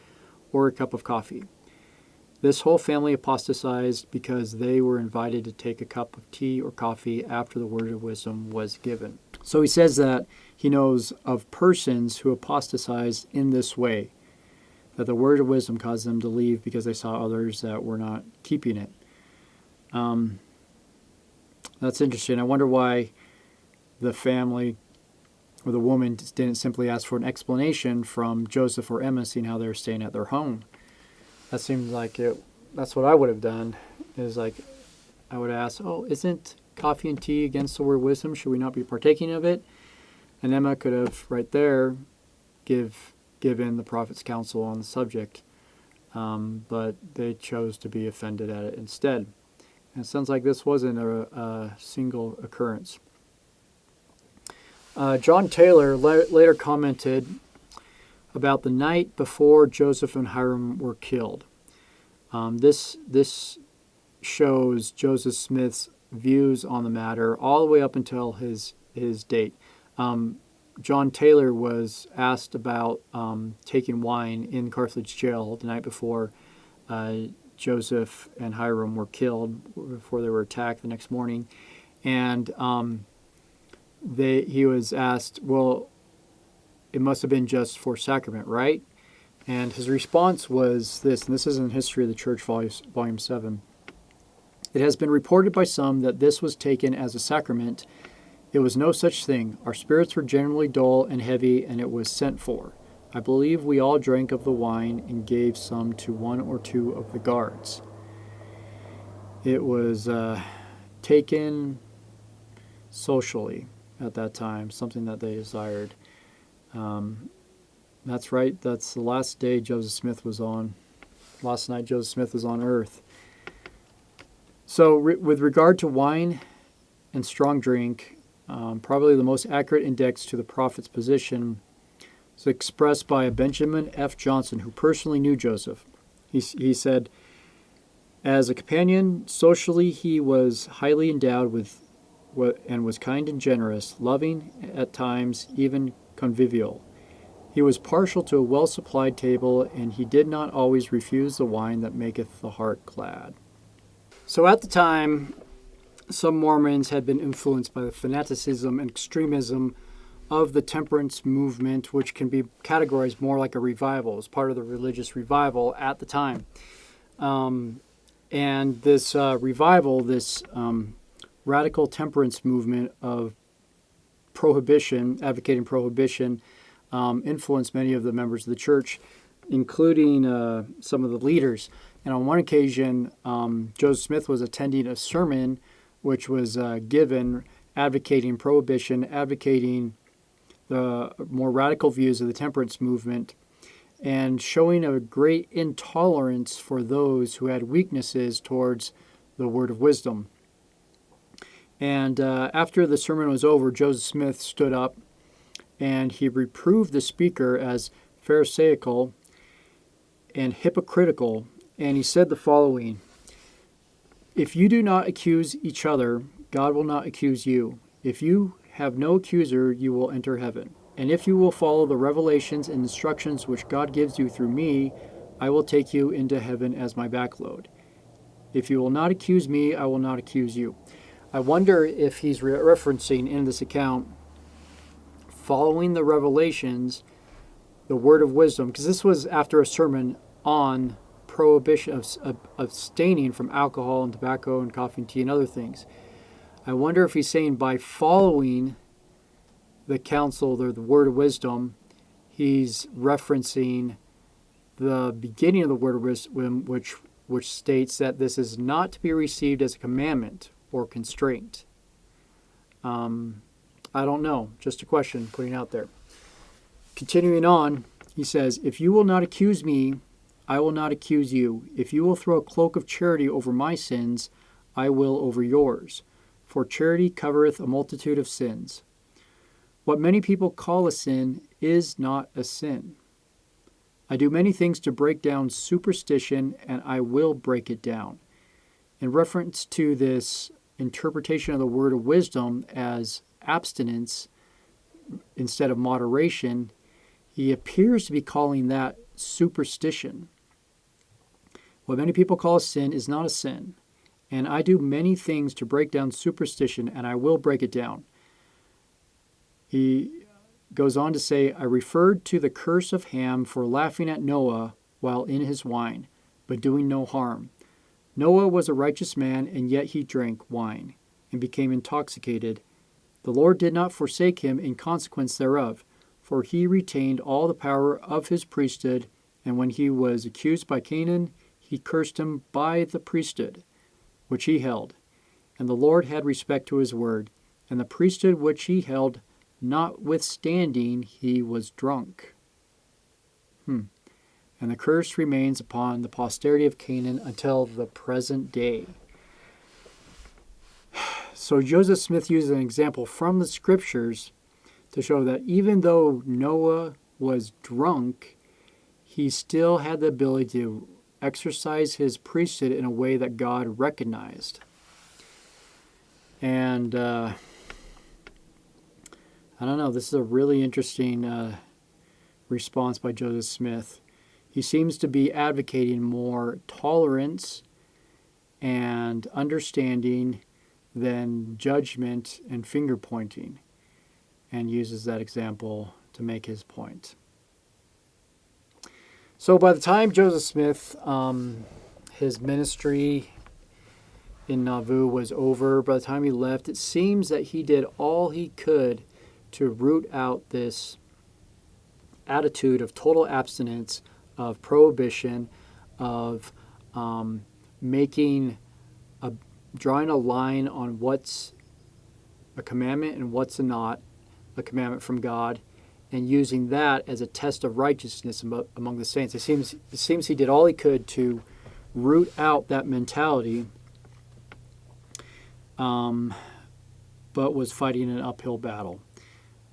or a cup of coffee. This whole family apostatized because they were invited to take a cup of tea or coffee after the word of wisdom was given. So he says that he knows of persons who apostatized in this way, that the word of wisdom caused them to leave because they saw others that were not keeping it. That's interesting. I wonder why the family or the woman didn't simply ask for an explanation from Joseph or Emma, seeing how they were staying at their home. That seems like that's what I would have done, is like I would ask, isn't coffee and tea against the word of wisdom? Should we not be partaking of it? And Emma could have right there given the prophet's counsel on the subject, but they chose to be offended at it instead. And it sounds like this wasn't a single occurrence. John Taylor later commented about the night before Joseph and Hiram were killed. This shows Joseph Smith's views on the matter all the way up until his date. John Taylor was asked about taking wine in Carthage jail the night before Joseph and Hiram were killed, before they were attacked the next morning. And he was asked, well, it must have been just for sacrament, right? And his response was this, and this is in History of the Church, Volume 7. It has been reported by some that this was taken as a sacrament. It was no such thing. Our spirits were generally dull and heavy, and it was sent for. I believe we all drank of the wine and gave some to one or two of the guards. It was taken socially at that time, something that they desired. That's right. That's the last day Joseph Smith was on. Last night Joseph Smith was on earth. So with regard to wine and strong drink, probably the most accurate index to the prophet's position is expressed by a Benjamin F. Johnson, who personally knew Joseph. He said, as a companion, socially he was highly endowed with and was kind and generous, loving at times, even convivial. He was partial to a well-supplied table, and he did not always refuse the wine that maketh the heart glad. So at the time, some Mormons had been influenced by the fanaticism and extremism of the Temperance Movement, which can be categorized more like a revival, as part of the religious revival at the time. And this revival, this radical temperance movement of prohibition, advocating prohibition, influenced many of the members of the church, including some of the leaders. And on one occasion, Joseph Smith was attending a sermon which was given advocating prohibition, advocating the more radical views of the temperance movement, and showing a great intolerance for those who had weaknesses towards the word of wisdom. And after the sermon was over, Joseph Smith stood up and he reproved the speaker as pharisaical and hypocritical, And he said the following: "If you do not accuse each other, God will not accuse you. If you have no accuser, you will enter heaven. And if you will follow the revelations and instructions which God gives you through me, I will take you into heaven as my backload. If you will not accuse me, I will not accuse you." I wonder if he's referencing in this account following the revelations, the word of wisdom, because this was after a sermon on prohibition of abstaining from alcohol and tobacco and coffee and tea and other things. I wonder if he's saying by following the counsel or the word of wisdom, he's referencing the beginning of the word of wisdom, which states that this is not to be received as a commandment or constraint. I don't know. Just a question putting out there. Continuing on, he says, "If you will not accuse me, I will not accuse you. If you will throw a cloak of charity over my sins, I will over yours. For charity covereth a multitude of sins. What many people call a sin is not a sin. I do many things to break down superstition, and I will break it down." In reference to this interpretation of the word of wisdom as abstinence instead of moderation, he appears to be calling that superstition. What many people call a sin is not a sin. And I do many things to break down superstition, and I will break it down. He goes on to say, "I referred to the curse of Ham for laughing at Noah while in his wine, but doing no harm. Noah was a righteous man, and yet he drank wine and became intoxicated. The Lord did not forsake him in consequence thereof, for he retained all the power of his priesthood, and when he was accused by Canaan, he cursed him by the priesthood which he held. And the Lord had respect to his word, and the priesthood which he held, notwithstanding he was drunk. And the curse remains upon the posterity of Canaan until the present day." So Joseph Smith uses an example from the scriptures to show that even though Noah was drunk, he still had the ability to exercise his priesthood in a way that God recognized. And I don't know, this is a really interesting response by Joseph Smith. He seems to be advocating more tolerance and understanding than judgment and finger pointing, and uses that example to make his point. So by the time Joseph Smith, his ministry in Nauvoo was over, by the time he left, it seems that he did all he could to root out this attitude of total abstinence, of prohibition, of drawing a line on what's a commandment and what's not a commandment from God, and using that as a test of righteousness among the saints. It seems he did all he could to root out that mentality, but was fighting an uphill battle.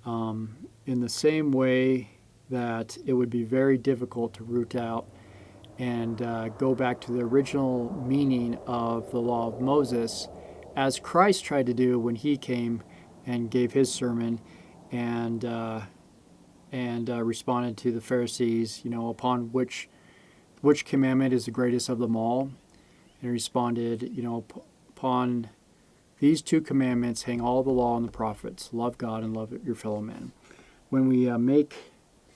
In the same way that it would be very difficult to root out and go back to the original meaning of the law of Moses, as Christ tried to do when he came and gave his sermon and responded to the Pharisees, upon which commandment is the greatest of them all. And he responded, upon these two commandments hang all the law and the prophets: love God and love your fellow man. When we make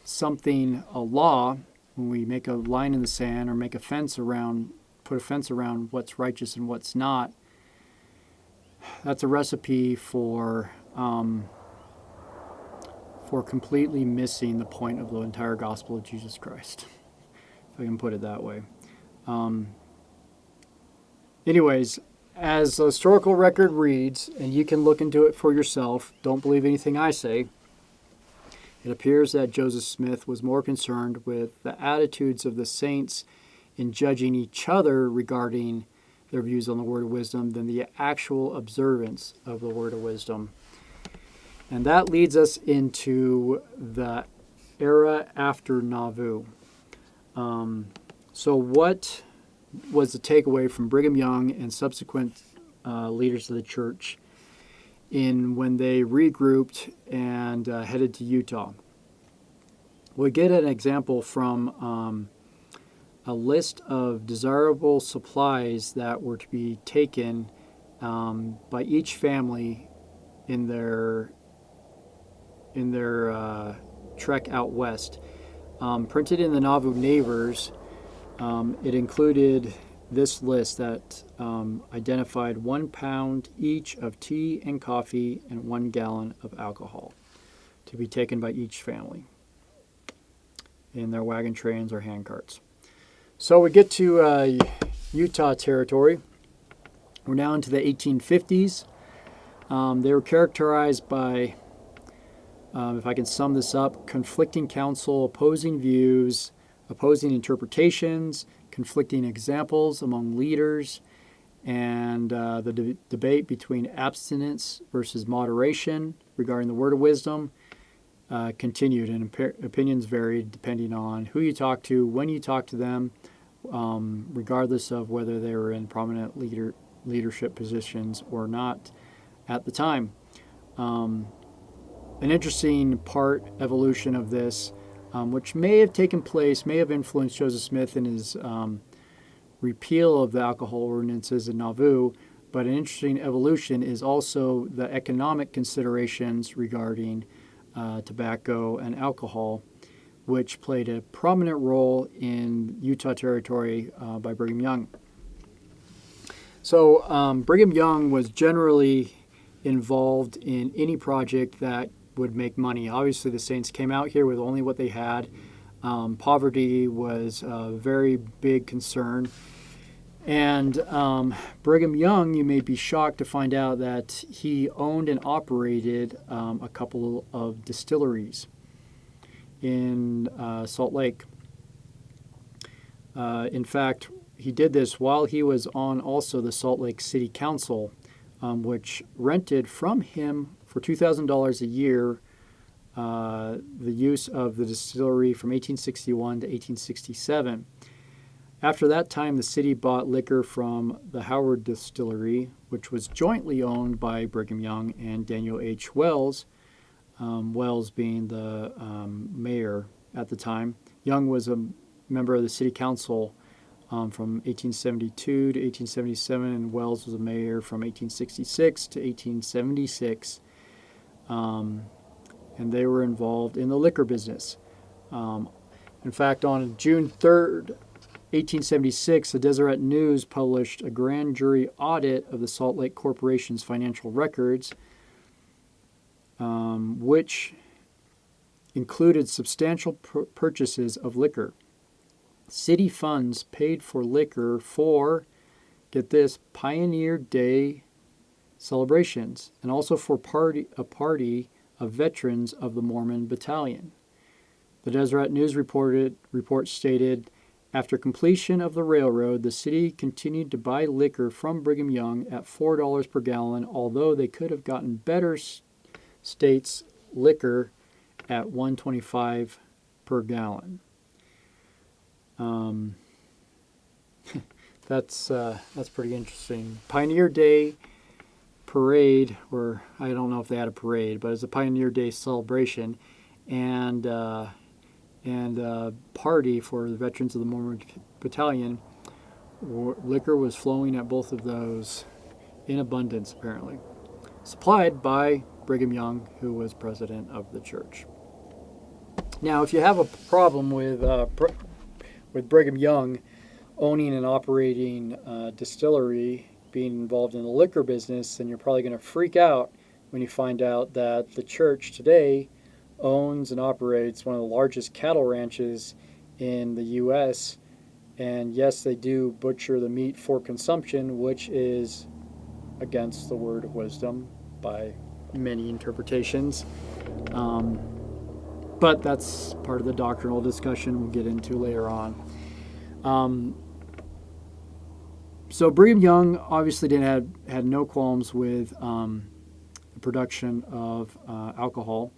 something a law, when we make a line in the sand or put a fence around what's righteous and what's not, that's a recipe for completely missing the point of the entire gospel of Jesus Christ, if I can put it that way. Anyways, as the historical record reads, and you can look into it for yourself, don't believe anything I say, it appears that Joseph Smith was more concerned with the attitudes of the saints in judging each other regarding their views on the word of wisdom than the actual observance of the word of wisdom. And that leads us into the era after Nauvoo. So what was the takeaway from Brigham Young and subsequent leaders of the church when they regrouped and headed to Utah. We get an example from a list of desirable supplies that were to be taken by each family in their trek out west. Printed in the Nauvoo Neighbors, it included this list that identified 1 pound each of tea and coffee and 1 gallon of alcohol to be taken by each family in their wagon trains or hand carts. So we get to Utah territory. We're now into the 1850s. They were characterized by, if I can sum this up, conflicting counsel, opposing views, opposing interpretations, conflicting examples among leaders, and the debate between abstinence versus moderation regarding the word of wisdom continued, and opinions varied depending on who you talk to, when you talk to them, regardless of whether they were in prominent leadership positions or not at the time. An interesting evolution of this, which may have taken place, may have influenced Joseph Smith in his repeal of the alcohol ordinances in Nauvoo, but an interesting evolution is also the economic considerations regarding tobacco and alcohol, which played a prominent role in Utah territory by Brigham Young. So Brigham Young was generally involved in any project that would make money. Obviously, the Saints came out here with only what they had. Poverty was a very big concern. And Brigham Young, you may be shocked to find out that he owned and operated a couple of distilleries in Salt Lake. In fact, he did this while he was on also the Salt Lake City Council, which rented from him for $2,000 a year the use of the distillery from 1861 to 1867. After that time, the city bought liquor from the Howard Distillery, which was jointly owned by Brigham Young and Daniel H. Wells, Wells being the mayor at the time. Young was a member of the city council from 1872 to 1877, and Wells was a mayor from 1866 to 1876. And they were involved in the liquor business. In fact, on June 3rd, 1876, the Deseret News published a grand jury audit of the Salt Lake Corporation's financial records, which included substantial purchases of liquor. City funds paid for liquor for, get this, Pioneer Day celebrations, and also for a party of veterans of the Mormon Battalion. The Deseret News report stated, after completion of the railroad, the city continued to buy liquor from Brigham Young at $4 per gallon, although they could have gotten better states liquor at $1.25 per gallon. That's pretty interesting. Pioneer Day parade, or I don't know if they had a parade, but it's a Pioneer Day celebration, and party for the veterans of the Mormon Battalion. Liquor was flowing at both of those in abundance, apparently. Supplied by Brigham Young, who was president of the church. Now, if you have a problem with Brigham Young owning and operating a distillery, being involved in the liquor business, then you're probably going to freak out when you find out that the church today owns and operates one of the largest cattle ranches in the U.S. And yes, they do butcher the meat for consumption, which is against the word of wisdom by many interpretations. But that's part of the doctrinal discussion we'll get into later on. So Brigham Young obviously had no qualms with the production of alcohol.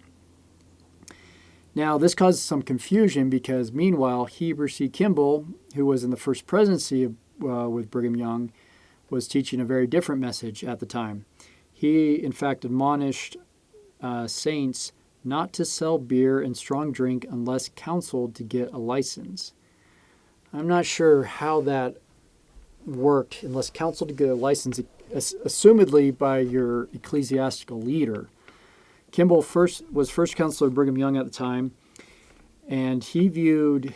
Now, this caused some confusion because, meanwhile, Heber C. Kimball, who was in the first presidency with Brigham Young was teaching a very different message at the time. He, in fact, admonished saints not to sell beer and strong drink unless counseled to get a license. I'm not sure how that worked, unless counseled to get a license, assumedly by your ecclesiastical leader. Kimball was first counselor of Brigham Young at the time, and he viewed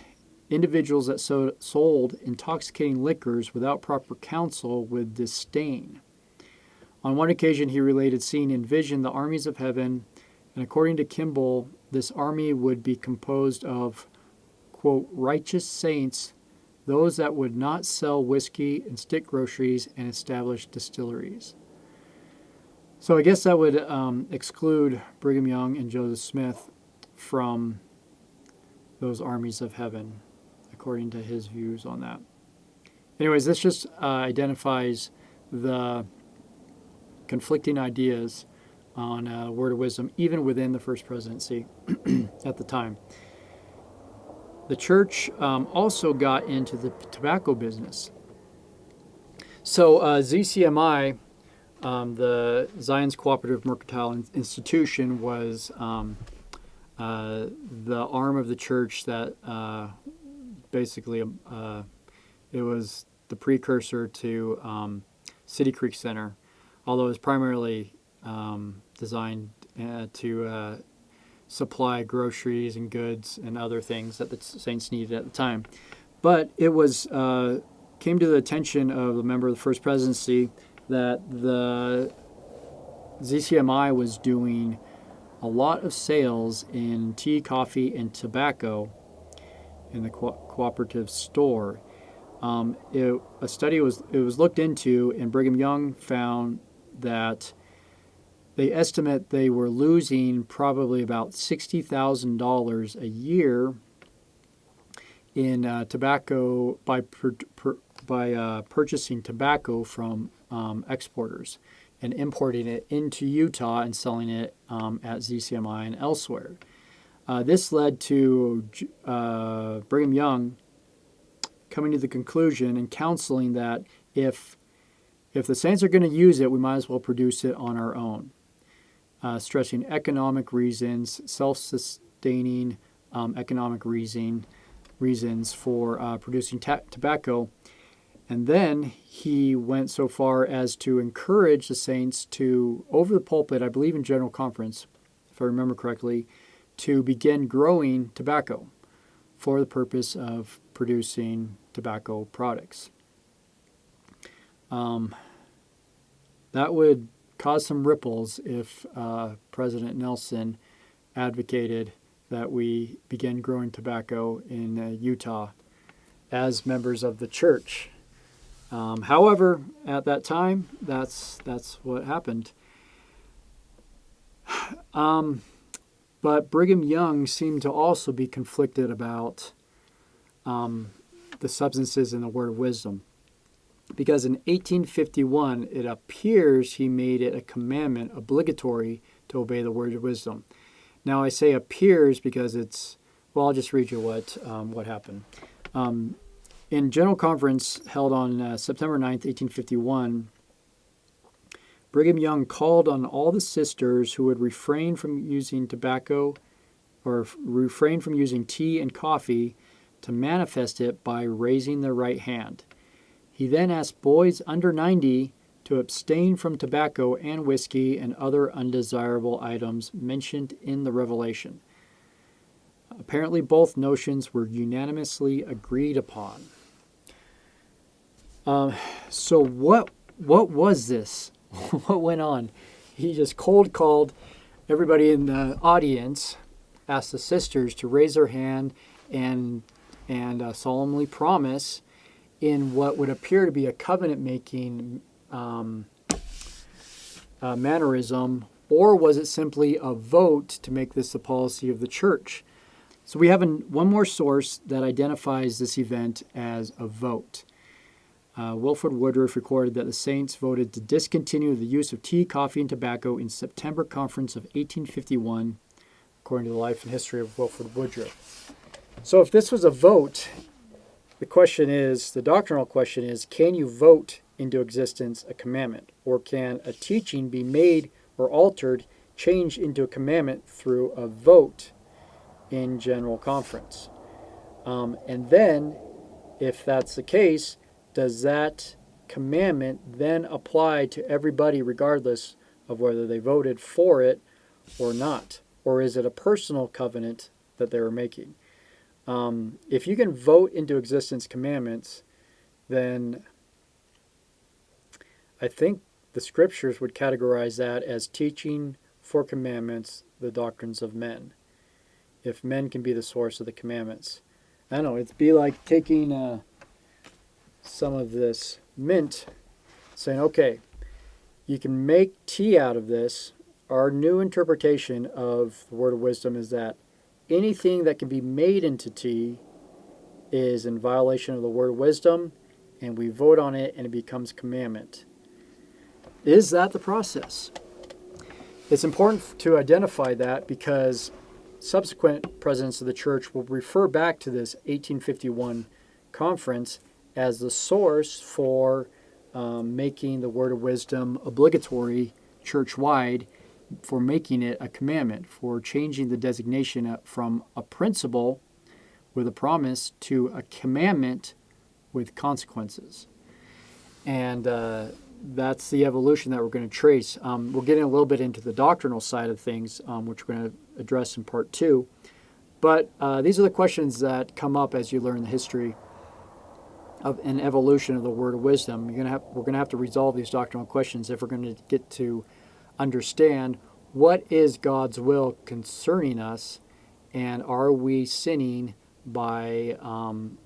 individuals that sold intoxicating liquors without proper counsel with disdain. On one occasion, he related seeing in vision the armies of heaven, and according to Kimball, this army would be composed of, quote, righteous saints, those that would not sell whiskey and stick groceries and establish distilleries. So I guess that would exclude Brigham Young and Joseph Smith from those armies of heaven, according to his views on that. Anyways, this just identifies the conflicting ideas on word of wisdom, even within the First Presidency at the time. The church also got into the tobacco business. So ZCMI, the Zion's Cooperative Mercantile Institution, was the arm of the church that basically it was the precursor to City Creek Center, although it was primarily designed to supply groceries and goods and other things that the saints needed at the time. But it was came to the attention of a member of the First Presidency that the ZCMI was doing a lot of sales in tea, coffee, and tobacco in the cooperative store. A study was looked into, and Brigham Young found that they estimate they were losing probably about $60,000 a year in tobacco by purchasing tobacco from exporters and importing it into Utah and selling it at ZCMI and elsewhere. This led to Brigham Young coming to the conclusion and counseling that if the saints are going to use it, we might as well produce it on our own, stressing economic reasons, self-sustaining economic reasons for producing tobacco. And then he went so far as to encourage the saints to, over the pulpit, I believe in General Conference, if I remember correctly, to begin growing tobacco for the purpose of producing tobacco products. That would cause some ripples if President Nelson advocated that we begin growing tobacco in Utah as members of the church. However, at that time, that's what happened. But Brigham Young seemed to also be conflicted about the substances in the Word of Wisdom. Because in 1851, it appears he made it a commandment obligatory to obey the Word of Wisdom. Now, I say appears because I'll just read you what happened. In General Conference held on September 9th, 1851, Brigham Young called on all the sisters who would refrain from using tobacco or refrain from using tea and coffee to manifest it by raising their right hand. He then asked boys under 90 to abstain from tobacco and whiskey and other undesirable items mentioned in the Revelation. Apparently, both notions were unanimously agreed upon. So what was this? What went on? He just cold called everybody in the audience, asked the sisters to raise their hand and solemnly promise in what would appear to be a covenant-making mannerism, or was it simply a vote to make this the policy of the church? So we have one more source that identifies this event as a vote. Wilford Woodruff recorded that the saints voted to discontinue the use of tea, coffee, and tobacco in September Conference of 1851, according to the life and history of Wilford Woodruff. So if this was a vote, the the doctrinal question is, can you vote into existence a commandment? Or can a teaching be made or altered, changed into a commandment through a vote in general conference? And then, if that's the case, does that commandment then apply to everybody regardless of whether they voted for it or not? Or is it a personal covenant that they were making? If you can vote into existence commandments, then I think the scriptures would categorize that as teaching for commandments the doctrines of men. If men can be the source of the commandments. I don't know, it'd be like taking some of this mint, saying, okay, you can make tea out of this. Our new interpretation of the word of wisdom is that anything that can be made into tea is in violation of the word of wisdom, and we vote on it and it becomes commandment. Is that the process? It's important to identify that because subsequent presidents of the church will refer back to this 1851 conference as the source for making the word of wisdom obligatory church-wide, for making it a commandment, for changing the designation from a principle with a promise to a commandment with consequences. And that's the evolution that we're going to trace. We're getting a little bit into the doctrinal side of things, which we're going to address in part 2. But these are the questions that come up as you learn the history of an evolution of the word of wisdom. We're going to have to resolve these doctrinal questions if we're going to get to understand what is God's will concerning us, and are we sinning by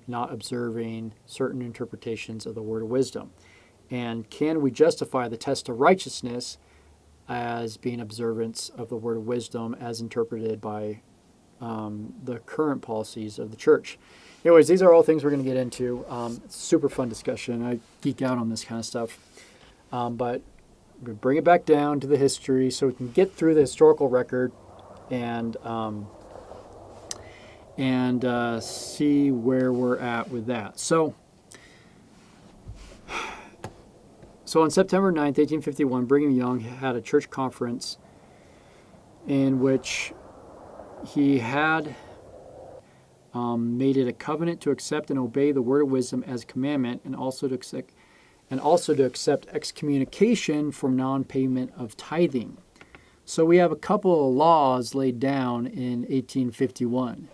not observing certain interpretations of the word of wisdom. And can we justify the test of righteousness as being observance of the word of wisdom as interpreted by the current policies of the church? Anyways, these are all things we're going to get into. It's a super fun discussion. I geek out on this kind of stuff. But we're going to bring it back down to the history so we can get through the historical record and see where we're at with that. So on September 9th, 1851, Brigham Young had a church conference in which he had made it a covenant to accept and obey the word of wisdom as a commandment, and also to accept excommunication from non-payment of tithing. So we have a couple of laws laid down in 1851.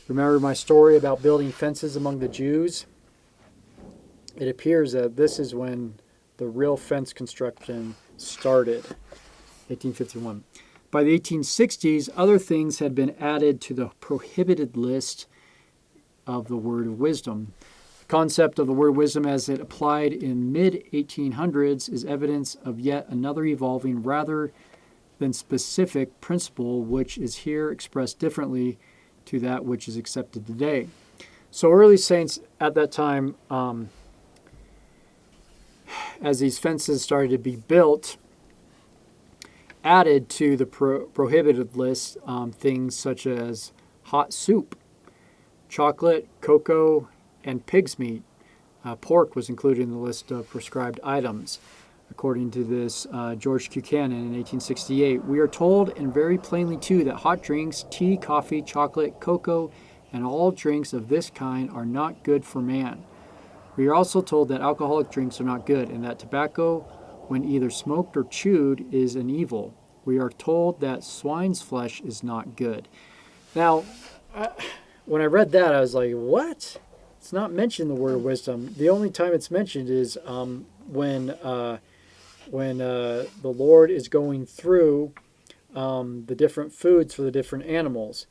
Remember my story about building fences among the Jews? It appears that this is when the real fence construction started, 1851. By the 1860s, other things had been added to the prohibited list of the word of wisdom. The concept of the word of wisdom as it applied in mid-1800s is evidence of yet another evolving rather than specific principle, which is here expressed differently to that which is accepted today. So early saints at that time, as these fences started to be built, added to the prohibited list things such as hot soup, chocolate, cocoa, and pig's meat. Pork was included in the list of prescribed items. According to this George Buchanan in 1868, we are told, and very plainly too, that hot drinks, tea, coffee, chocolate, cocoa, and all drinks of this kind are not good for man. We are also told that alcoholic drinks are not good, and that tobacco, when either smoked or chewed, is an evil. We are told that swine's flesh is not good. Now, when I read that, I was like, what? It's not mentioned in the word of wisdom. The only time it's mentioned is when the Lord is going through the different foods for the different animals.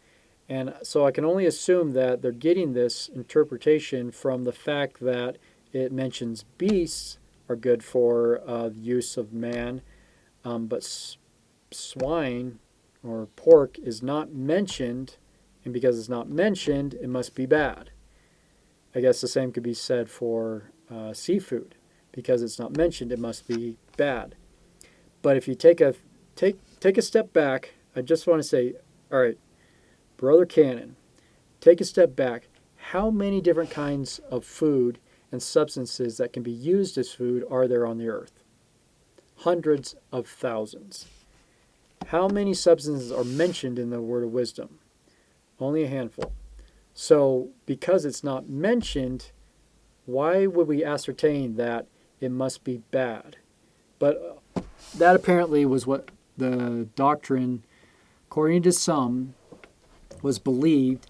And so I can only assume that they're getting this interpretation from the fact that it mentions beasts are good for the use of man, but swine or pork is not mentioned, and because it's not mentioned, it must be bad. I guess the same could be said for seafood. Because it's not mentioned, it must be bad. But if you take a step back, I just want to say, all right, Brother Cannon, take a step back. how many different kinds of food and substances that can be used as food are there on the earth? Hundreds of thousands. How many substances are mentioned in the word of wisdom? Only a handful. So, because it's not mentioned, why would we ascertain that it must be bad? But that apparently was what the doctrine, according to some, was believed,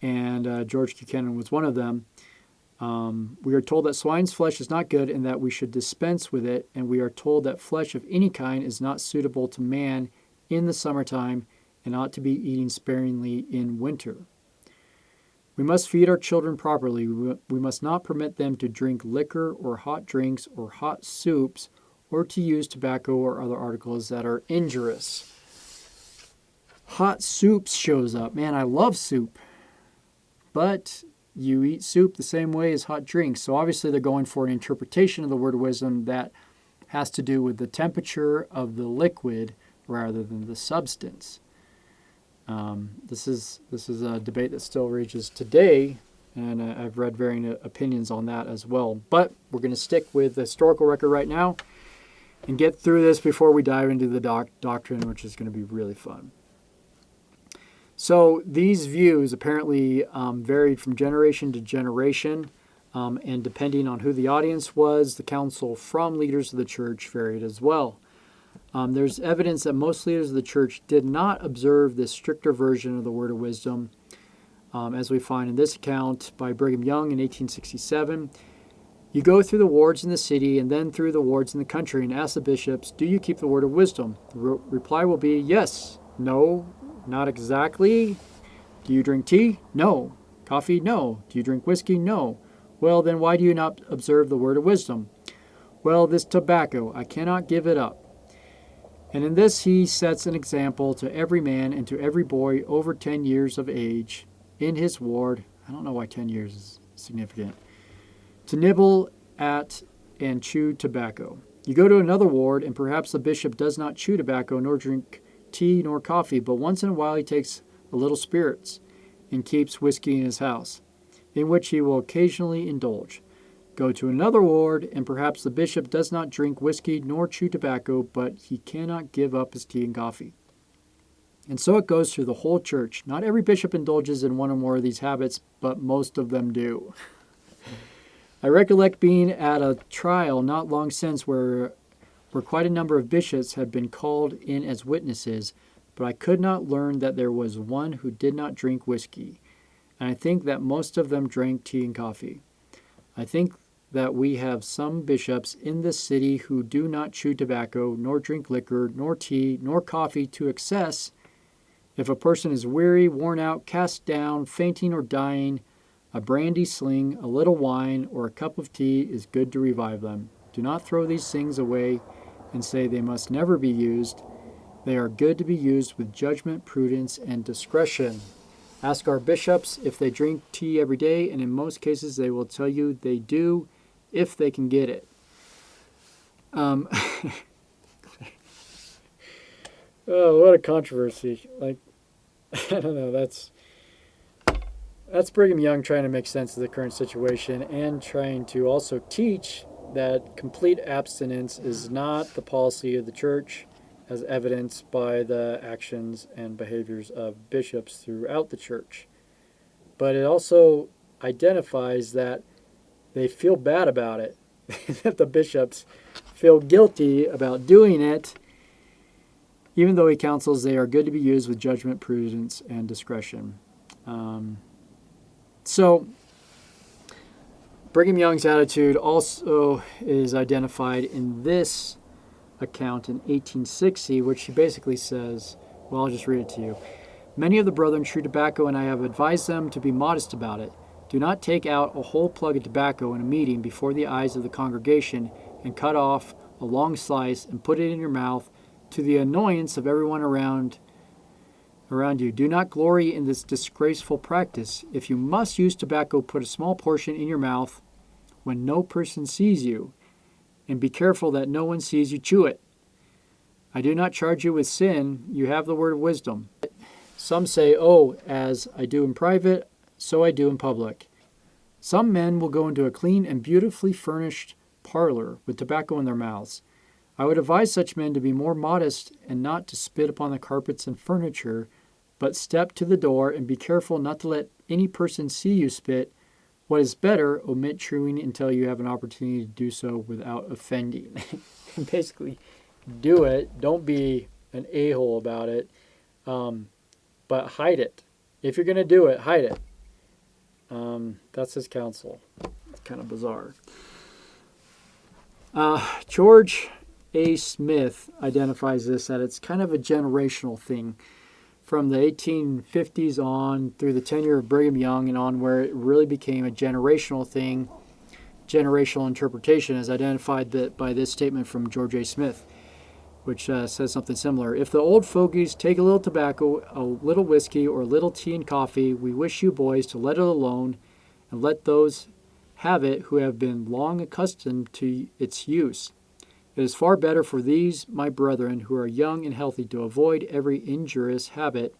and George Buchanan was one of them. We are told that swine's flesh is not good and that we should dispense with it, and we are told that flesh of any kind is not suitable to man in the summertime and ought to be eaten sparingly in winter. We must feed our children properly. We must not permit them to drink liquor or hot drinks or hot soups or to use tobacco or other articles that are injurious. Hot soups shows up. Man, I love soup. But you eat soup the same way as hot drinks. So obviously they're going for an interpretation of the word of wisdom that has to do with the temperature of the liquid rather than the substance. This is a debate that still rages today, and I've read varying opinions on that as well. But we're going to stick with the historical record right now and get through this before we dive into the doctrine, which is going to be really fun. So these views apparently varied from generation to generation, and depending on who the audience was, the counsel from leaders of the church varied as well. There's evidence that most leaders of the church did not observe this stricter version of the word of wisdom, as we find in this account by Brigham Young in 1867. You go through the wards in the city and then through the wards in the country and ask the bishops, do you keep the word of wisdom? The reply will be yes, no, not exactly. Do you drink tea? No. Coffee? No. Do you drink whiskey? No. Well, then why do you not observe the word of wisdom? Well, this tobacco, I cannot give it up. And in this he sets an example to every man and to every boy over 10 years of age in his ward. I don't know why 10 years is significant. To nibble at and chew tobacco. You go to another ward, and perhaps the bishop does not chew tobacco nor drink tea nor coffee, but once in a while he takes a little spirits and keeps whiskey in his house, in which he will occasionally indulge. Go to another ward, and perhaps the bishop does not drink whiskey nor chew tobacco, but he cannot give up his tea and coffee. And so it goes through the whole church. Not every bishop indulges in one or more of these habits, but most of them do. I recollect being at a trial not long since where quite a number of bishops had been called in as witnesses, but I could not learn that there was one who did not drink whiskey, and I think that most of them drank tea and coffee. I think that we have some bishops in this city who do not chew tobacco, nor drink liquor, nor tea, nor coffee to excess. If a person is weary, worn out, cast down, fainting, or dying, a brandy sling, a little wine, or a cup of tea is good to revive them. Do not throw these things away and say they must never be used. They are good to be used with judgment, prudence, and discretion. Ask our bishops if they drink tea every day, and in most cases they will tell you they do if they can get it. Oh, what a controversy. Like, I don't know, that's Brigham Young trying to make sense of the current situation and trying to also teach that complete abstinence is not the policy of the church, as evidenced by the actions and behaviors of bishops throughout the church. But it also identifies that they feel bad about it, that the bishops feel guilty about doing it, even though he counsels they are good to be used with judgment, prudence, and discretion. So Brigham Young's attitude also is identified in this account in 1860, which he basically says, well, I'll just read it to you. Many of the brethren chew tobacco, and I have advised them to be modest about it. Do not take out a whole plug of tobacco in a meeting before the eyes of the congregation and cut off a long slice and put it in your mouth to the annoyance of everyone around you. Do not glory in this disgraceful practice. If you must use tobacco, put a small portion in your mouth when no person sees you, and be careful that no one sees you chew it. I do not charge you with sin. You have the word of wisdom. Some say, oh, as I do in private, so I do in public. Some men will go into a clean and beautifully furnished parlor with tobacco in their mouths. I would advise such men to be more modest and not to spit upon the carpets and furniture, but step to the door and be careful not to let any person see you spit. What is better, omit chewing until you have an opportunity to do so without offending. Basically, do it. Don't be an a-hole about it, but hide it. If you're going to do it, hide it. That's his counsel. It's kind of bizarre. George A. Smith identifies this that it's kind of a generational thing from the 1850s on through the tenure of Brigham Young and on, where it really became a generational thing, generational interpretation, as identified by this statement from George A. Smith, which says something similar. If the old fogies take a little tobacco, a little whiskey, or a little tea and coffee, we wish you boys to let it alone and let those have it who have been long accustomed to its use. It is far better for these, my brethren, who are young and healthy, to avoid every injurious habit.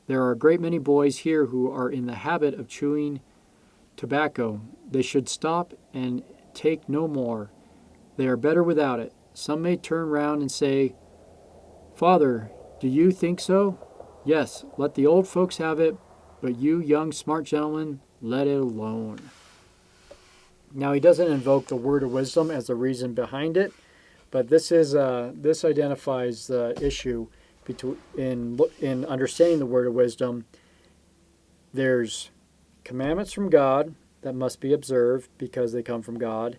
There are a great many boys here who are in the habit of chewing tobacco. They should stop and take no more. They are better without it. Some may turn round and say, Father, do you think so? Yes, let the old folks have it, but you young smart gentlemen, let it alone. Now, he doesn't invoke the word of wisdom as the reason behind it, but this identifies the issue in understanding the word of wisdom. There's commandments from God that must be observed because they come from God.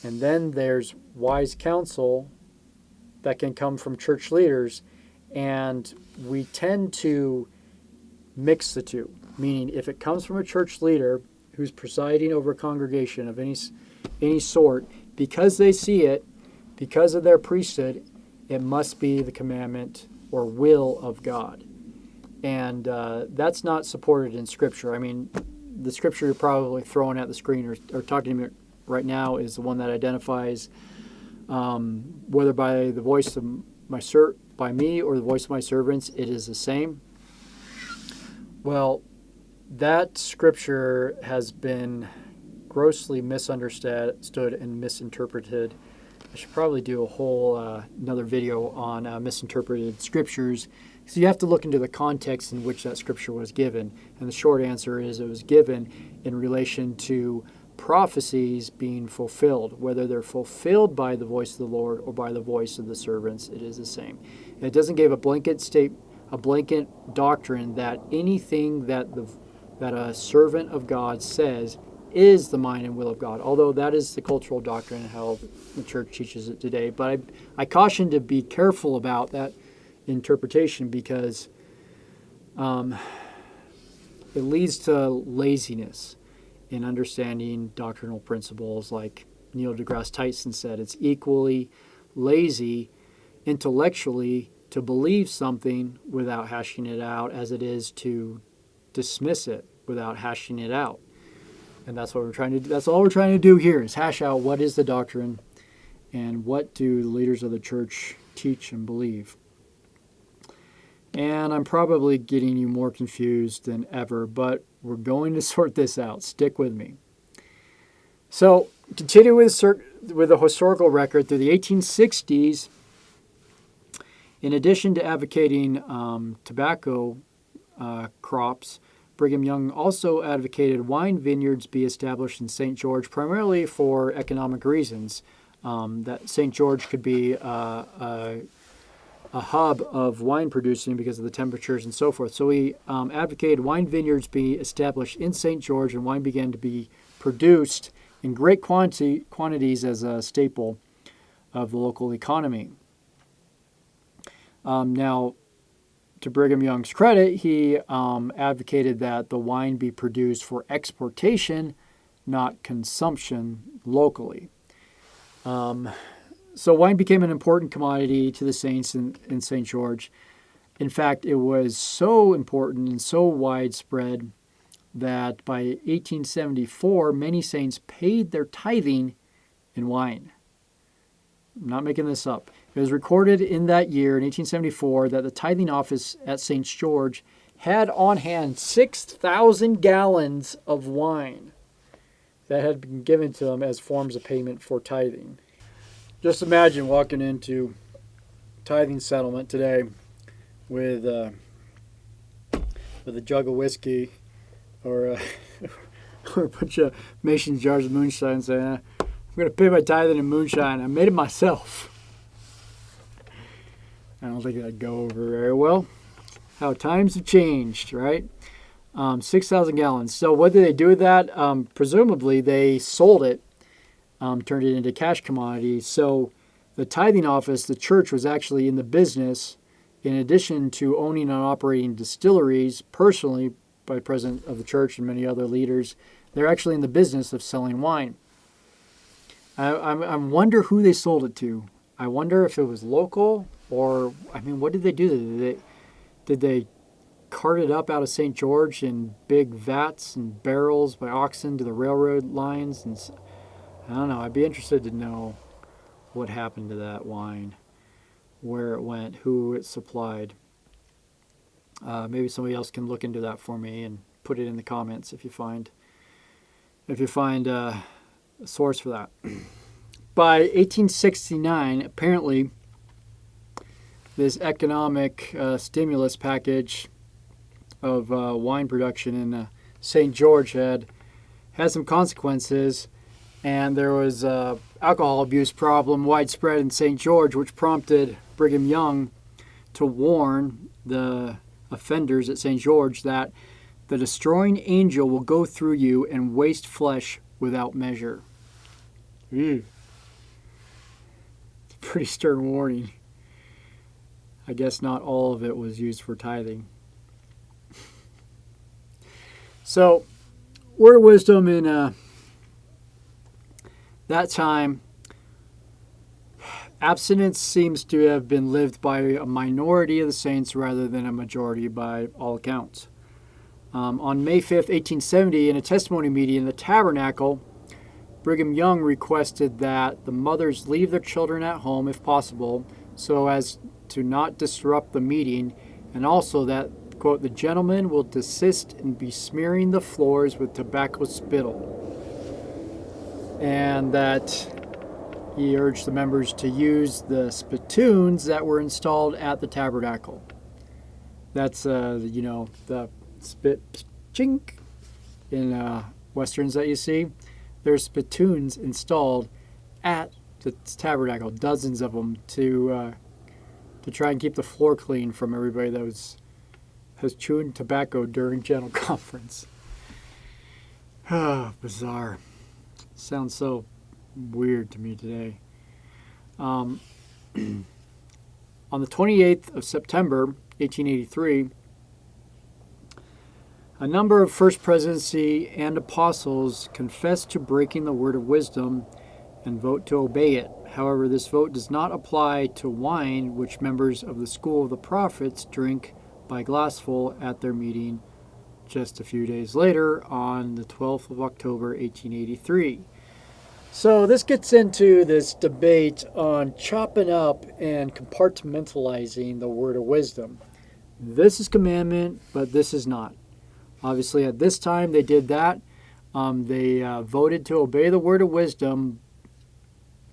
And then there's wise counsel that can come from church leaders. And we tend to mix the two. Meaning, if it comes from a church leader who's presiding over a congregation of any sort, because they see it, because of their priesthood, it must be the commandment or will of God. And that's not supported in Scripture. I mean, the Scripture you're probably throwing at the screen or talking to me right now is the one that identifies whether by the voice of by me or the voice of my servants, it is the same. Well, that Scripture has been grossly misunderstood and misinterpreted. I should probably do a whole another video on misinterpreted scriptures. So you have to look into the context in which that scripture was given. And the short answer is it was given in relation to prophecies being fulfilled. Whether they're fulfilled by the voice of the Lord or by the voice of the servants, it is the same. And it doesn't give a blanket doctrine that anything that a servant of God says is the mind and will of God, although that is the cultural doctrine and how the church teaches it today. But I caution to be careful about that interpretation because it leads to laziness in understanding doctrinal principles. Like Neil deGrasse Tyson said, it's equally lazy intellectually to believe something without hashing it out as it is to dismiss it without hashing it out. And that's what we're trying to do. That's all we're trying to do here is hash out what is the doctrine and what do the leaders of the church teach and believe. And I'm probably getting you more confused than ever, but we're going to sort this out. Stick with me. So, continue with the historical record through the 1860s. In addition to advocating tobacco crops, Brigham Young also advocated wine vineyards be established in St. George, primarily for economic reasons. That St. George could be a hub of wine producing because of the temperatures and so forth. So he advocated wine vineyards be established in St. George, and wine began to be produced in great quantities as a staple of the local economy. Now, to Brigham Young's credit, he advocated that the wine be produced for exportation, not consumption locally. So wine became an important commodity to the saints in St. George. In fact, it was so important and so widespread that by 1874, many saints paid their tithing in wine. I'm not making this up. It was recorded in that year, in 1874, that the tithing office at St. George had on hand 6,000 gallons of wine. that had been given to them as forms of payment for tithing. Just imagine walking into tithing settlement today with a jug of whiskey or or a bunch of mason jars of moonshine and saying, I'm going to pay my tithing in moonshine. I made it myself. I don't think that'd go over very well. How times have changed, right? 6,000 gallons. So what did they do with that? Presumably they sold it, turned it into cash commodity. So the tithing office, the church, was actually in the business, in addition to owning and operating distilleries personally by the president of the church and many other leaders. They're actually in the business of selling wine. I wonder who they sold it to. I wonder if it was local or, I mean, what did they do? Did they cart it up out of St. George in big vats and barrels by oxen to the railroad lines? And I don't know. I'd be interested to know what happened to that wine, where it went, who it supplied. Maybe somebody else can look into that for me and put it in the comments if you find a source for that. By 1869, apparently, this economic stimulus package of wine production in St. George had some consequences, and there was alcohol abuse problem widespread in St. George, which prompted Brigham Young to warn the offenders at St. George that the destroying angel will go through you and waste flesh without measure. It's a pretty stern warning. I guess not all of it was used for tithing. So, word of wisdom in that time, abstinence seems to have been lived by a minority of the saints rather than a majority by all accounts. On May 5th, 1870, in a testimony meeting in the Tabernacle, Brigham Young requested that the mothers leave their children at home if possible so as to not disrupt the meeting, and also that, quote, the gentlemen will desist in besmearing the floors with tobacco spittle, and that he urged the members to use the spittoons that were installed at the Tabernacle. That's, the spit chink in westerns that you see. There's spittoons installed at the Tabernacle, dozens of them, to try and keep the floor clean from everybody that was chewing tobacco during General Conference. Bizarre. Sounds so weird to me today. On the 28th of September, 1883, a number of First Presidency and apostles confessed to breaking the word of wisdom and vote to obey it. However, this vote does not apply to wine, which members of the School of the Prophets drink by glassful at their meeting just a few days later on the 12th of October, 1883. So this gets into this debate on chopping up and compartmentalizing the word of wisdom. This is commandment, but this is not. Obviously, at this time, they did that. They voted to obey the word of wisdom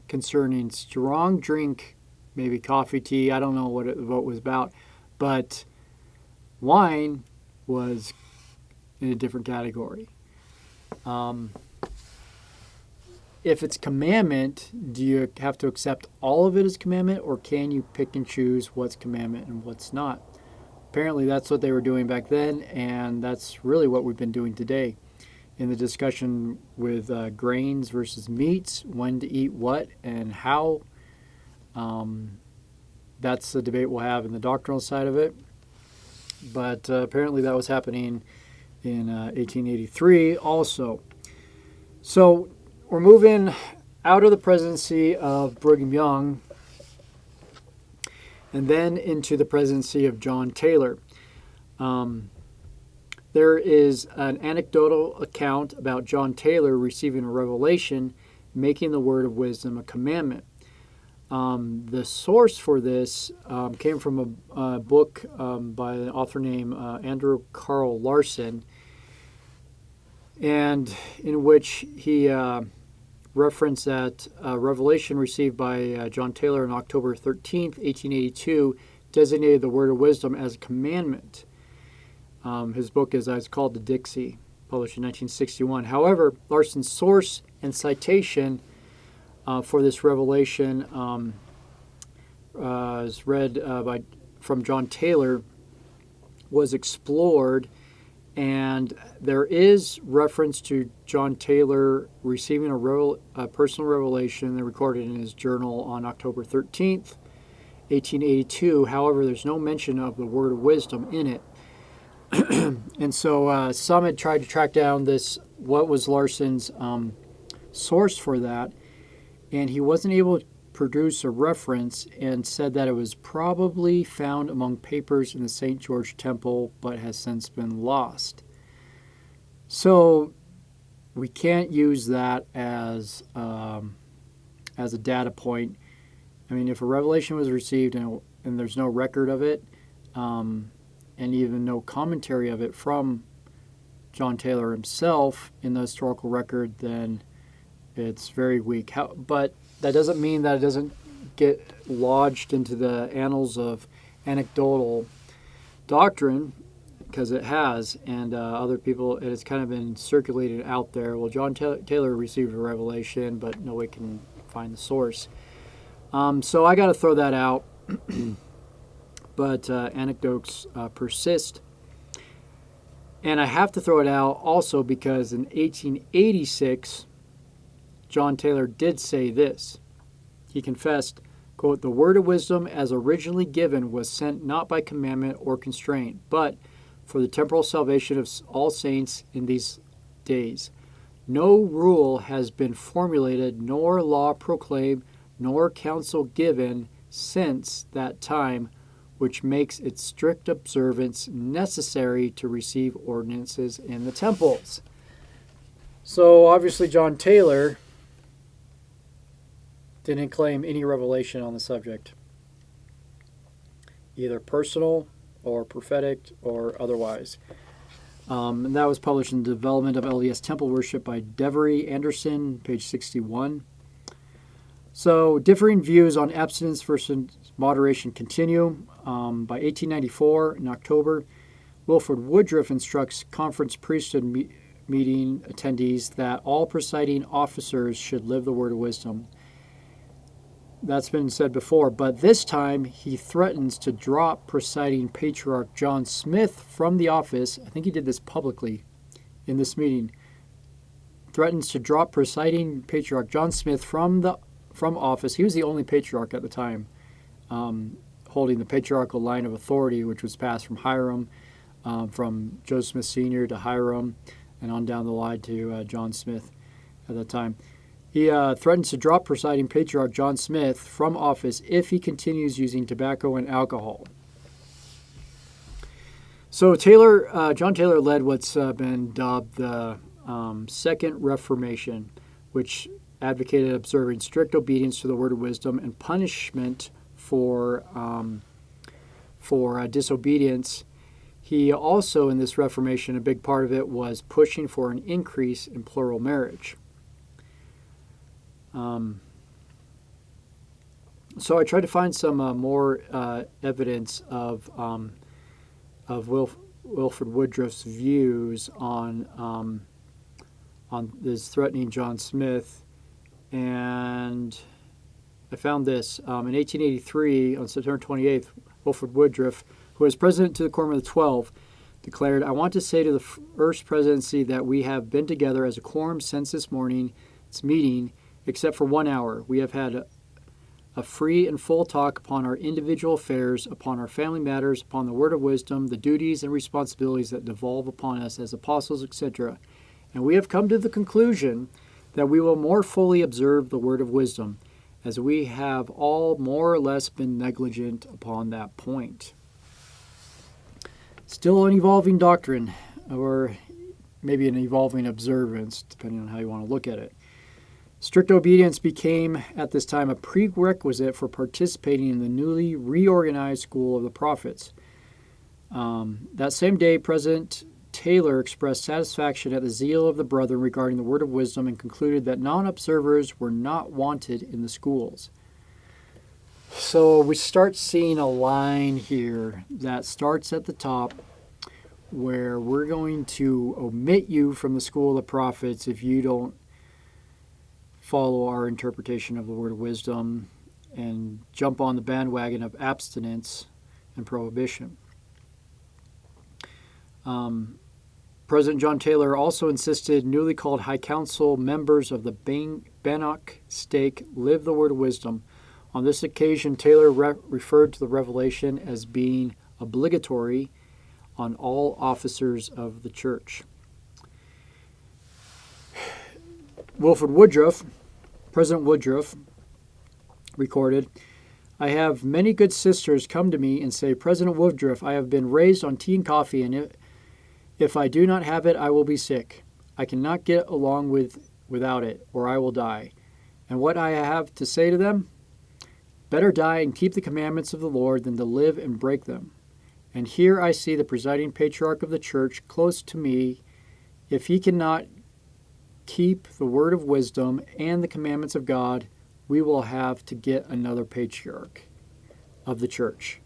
concerning strong drink, maybe coffee, tea. I don't know what the vote was about. But wine was in a different category. If it's commandment, do you have to accept all of it as commandment, or can you pick and choose what's commandment and what's not? Apparently that's what they were doing back then, and that's really what we've been doing today. In the discussion with grains versus meats, when to eat what and how, that's the debate we'll have in the doctrinal side of it. But apparently that was happening in 1883 also. So we're moving out of the presidency of Brigham Young and then into the presidency of John Taylor. There is an anecdotal account about John Taylor receiving a revelation, making the word of wisdom a commandment. The source for this came from a book by an author named Andrew Carl Larson. and in which he referenced that revelation received by John Taylor on October 13th, 1882, designated the word of wisdom as a commandment. His book is called The Dixie, published in 1961. However, Larson's source and citation for this revelation is read from John Taylor, was explored, and there is reference to John Taylor receiving a personal revelation that recorded in his journal on October 13th, 1882. However, there's no mention of the word of wisdom in it. And so some had tried to track down what was Larson's source for that, and he wasn't able to produce a reference, and said that it was probably found among papers in the St. George Temple but has since been lost. So we can't use that as a data point. I mean, if a revelation was received and there's no record of it, and even no commentary of it from John Taylor himself in the historical record, then it's very weak. But that doesn't mean that it doesn't get lodged into the annals of anecdotal doctrine, because it has, and other people, it has kind of been circulated out there. Well, John Taylor received a revelation, but nobody can find the source. So I got to throw that out, but anecdotes persist. And I have to throw it out also because in 1886, John Taylor did say this. He confessed, quote, "The word of wisdom as originally given was sent not by commandment or constraint, but for the temporal salvation of all saints in these days. No rule has been formulated, nor law proclaimed, nor counsel given since that time, which makes its strict observance necessary to receive ordinances in the temples." So obviously John Taylor didn't claim any revelation on the subject, either personal or prophetic or otherwise. And that was published in Development of LDS Temple Worship by Devery Anderson, page 61. So differing views on abstinence versus moderation continue. By 1894, in October, Wilford Woodruff instructs conference priesthood meeting attendees that all presiding officers should live the word of wisdom. That's been said before, but this time he threatens to drop presiding patriarch John Smith from the office. I think he did this publicly in this meeting. Threatens to drop presiding patriarch John Smith from office. He was the only patriarch at the time, holding the patriarchal line of authority, which was passed from Hiram, from Joseph Smith Sr. to Hiram, and on down the line to John Smith at that time. He threatens to drop presiding patriarch John Smith from office if he continues using tobacco and alcohol. So John Taylor led what's been dubbed the Second Reformation, which advocated observing strict obedience to the word of wisdom and punishment for disobedience. He also, in this Reformation, a big part of it was pushing for an increase in plural marriage. So I tried to find some more evidence of Wilford Woodruff's views on this threatening John Smith, and I found this. In 1883, on September 28th, Wilford Woodruff, who was president to the Quorum of the 12, declared, "I want to say to the First Presidency that we have been together as a quorum since this morning's meeting, except for 1 hour. We have had a free and full talk upon our individual affairs, upon our family matters, upon the word of wisdom, the duties and responsibilities that devolve upon us as apostles, etc. And we have come to the conclusion that we will more fully observe the word of wisdom, as we have all more or less been negligent upon that point." Still an evolving doctrine, or maybe an evolving observance, depending on how you want to look at it. Strict obedience became, at this time, a prerequisite for participating in the newly reorganized School of the Prophets. That same day, President Taylor expressed satisfaction at the zeal of the brethren regarding the word of wisdom and concluded that non-observers were not wanted in the schools. So we start seeing a line here that starts at the top where we're going to omit you from the school of the prophets if you don't follow our interpretation of the word of wisdom and jump on the bandwagon of abstinence and prohibition. President John Taylor also insisted newly called High Council members of the Bannock stake live the word of wisdom. On this occasion, Taylor referred to the revelation as being obligatory on all officers of the church. Wilford Woodruff, President Woodruff, recorded, "I have many good sisters come to me and say, 'President Woodruff, I have been raised on tea and coffee, and if I do not have it, I will be sick. I cannot get along without it, or I will die.' And what I have to say to them? Better die and keep the commandments of the Lord than to live and break them. And here I see the presiding patriarch of the church close to me. If he cannot keep the word of wisdom and the commandments of God, we will have to get another patriarch of the church.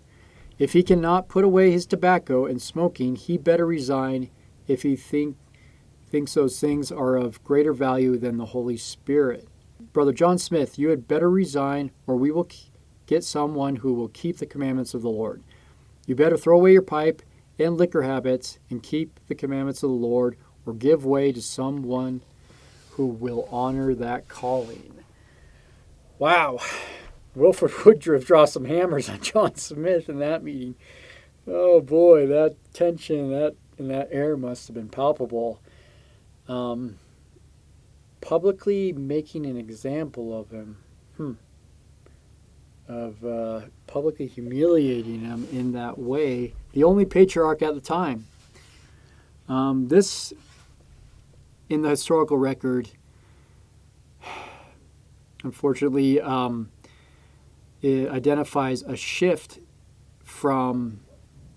If he cannot put away his tobacco and smoking, he better resign if he thinks those things are of greater value than the Holy Spirit. Brother John Smith, you had better resign, or we will get someone who will keep the commandments of the Lord. You better throw away your pipe and liquor habits and keep the commandments of the Lord, or give way to someone who will honor that calling." Wow. Wilford Woodruff draws some hammers on John Smith in that meeting. Oh boy, that tension in that air must have been palpable. Publicly making an example of him. Of publicly humiliating him in that way. The only patriarch at the time. This, in the historical record, unfortunately, it identifies a shift from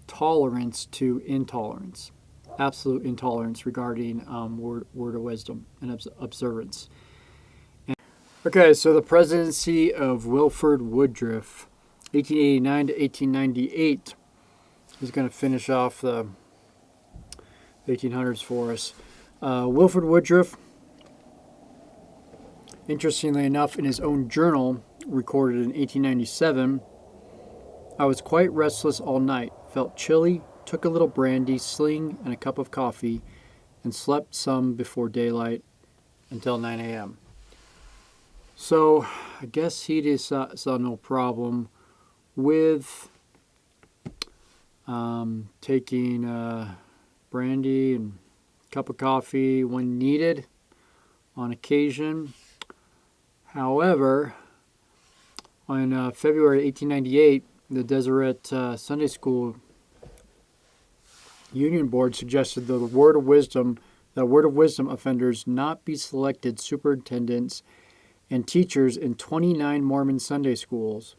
tolerance to intolerance, absolute intolerance regarding word of wisdom and observance. Okay, so the presidency of Wilford Woodruff, 1889 to 1898. He's going to finish off the 1800s for us. Wilford Woodruff, interestingly enough, in his own journal, recorded in 1897, "I was quite restless all night, felt chilly, took a little brandy, sling, and a cup of coffee, and slept some before daylight until 9 a.m. So I guess he just saw no problem with taking brandy and a cup of coffee when needed on occasion. However, on February 1898, the Deseret Sunday School Union Board suggested that word of wisdom offenders not be selected superintendents and teachers in 29 Mormon Sunday schools.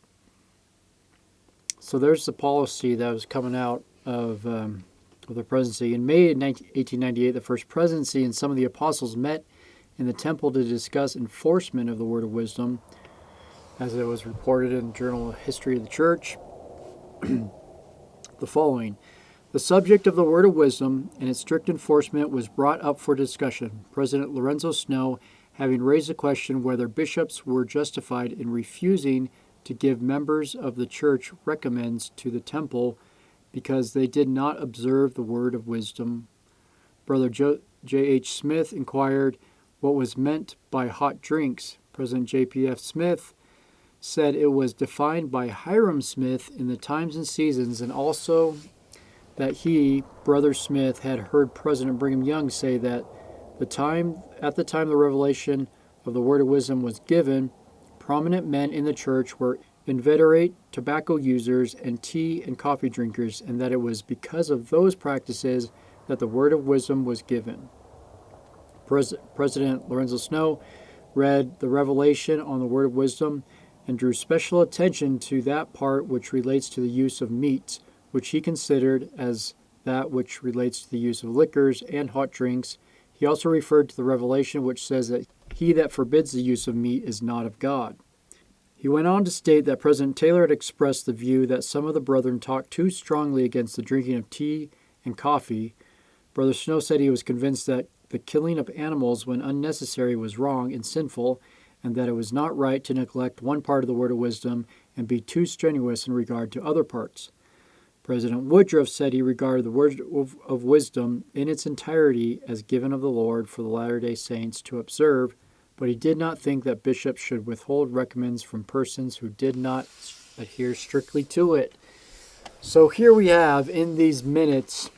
So there's the policy that was coming out of the presidency. In May 1898, the First Presidency and some of the apostles met in the temple to discuss enforcement of the word of wisdom, as it was reported in the Journal of History of the Church. The following: "The subject of the word of wisdom and its strict enforcement was brought up for discussion. President Lorenzo Snow, having raised the question whether bishops were justified in refusing to give members of the church recommends to the temple because they did not observe the word of wisdom. Brother J.H. Smith inquired what was meant by hot drinks. President J.P.F. Smith said it was defined by Hiram Smith in the Times and Seasons, and also that he, Brother Smith, had heard President Brigham Young say that at the time the revelation of the word of wisdom was given, prominent men in the church were inveterate tobacco users and tea and coffee drinkers, and that it was because of those practices that the word of wisdom was given. President Lorenzo Snow read the revelation on the word of wisdom and drew special attention to that part which relates to the use of meats, which he considered as that which relates to the use of liquors and hot drinks. He also referred to the revelation which says that he that forbids the use of meat is not of God. He went on to state that President Taylor had expressed the view that some of the brethren talked too strongly against the drinking of tea and coffee. Brother Snow said he was convinced that the killing of animals when unnecessary was wrong and sinful, and that it was not right to neglect one part of the word of wisdom and be too strenuous in regard to other parts. President Woodruff said he regarded the word of wisdom in its entirety as given of the Lord for the Latter-day Saints to observe, but he did not think that bishops should withhold recommends from persons who did not adhere strictly to it. So here we have in these minutes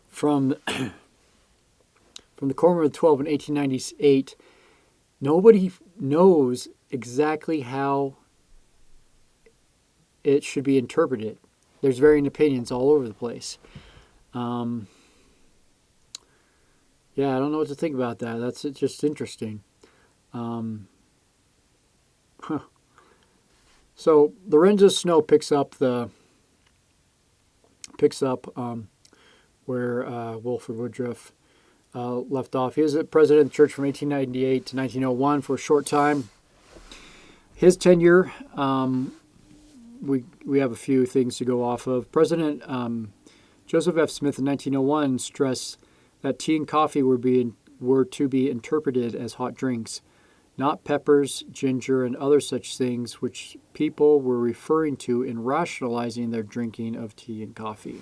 from the Quorum of the 12 in 1898, nobody knows exactly how it should be interpreted. There's varying opinions all over the place. Yeah, I don't know what to think about that. That's just interesting. So Lorenzo Snow picks up where Wilford Woodruff left off. He was the president of the church from 1898 to 1901 for a short time. His tenure, we have a few things to go off of. President Joseph F. Smith in 1901 stressed that tea and coffee were to be interpreted as hot drinks, not peppers, ginger, and other such things which people were referring to in rationalizing their drinking of tea and coffee.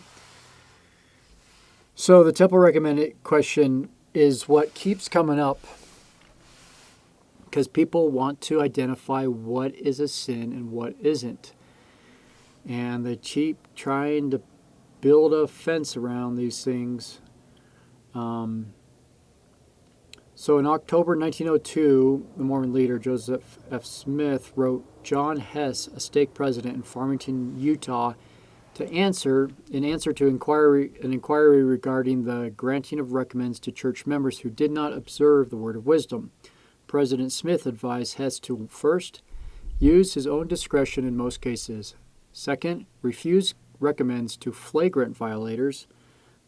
So the temple recommended question is what keeps coming up because people want to identify what is a sin and what isn't. And they keep trying to build a fence around these things. So in October 1902, the Mormon leader Joseph F. Smith wrote John Hess, a stake president in Farmington, Utah, in answer to an inquiry regarding the granting of recommends to church members who did not observe the word of wisdom. President Smith advised Hess to first, use his own discretion in most cases. Second, refuse recommends to flagrant violators.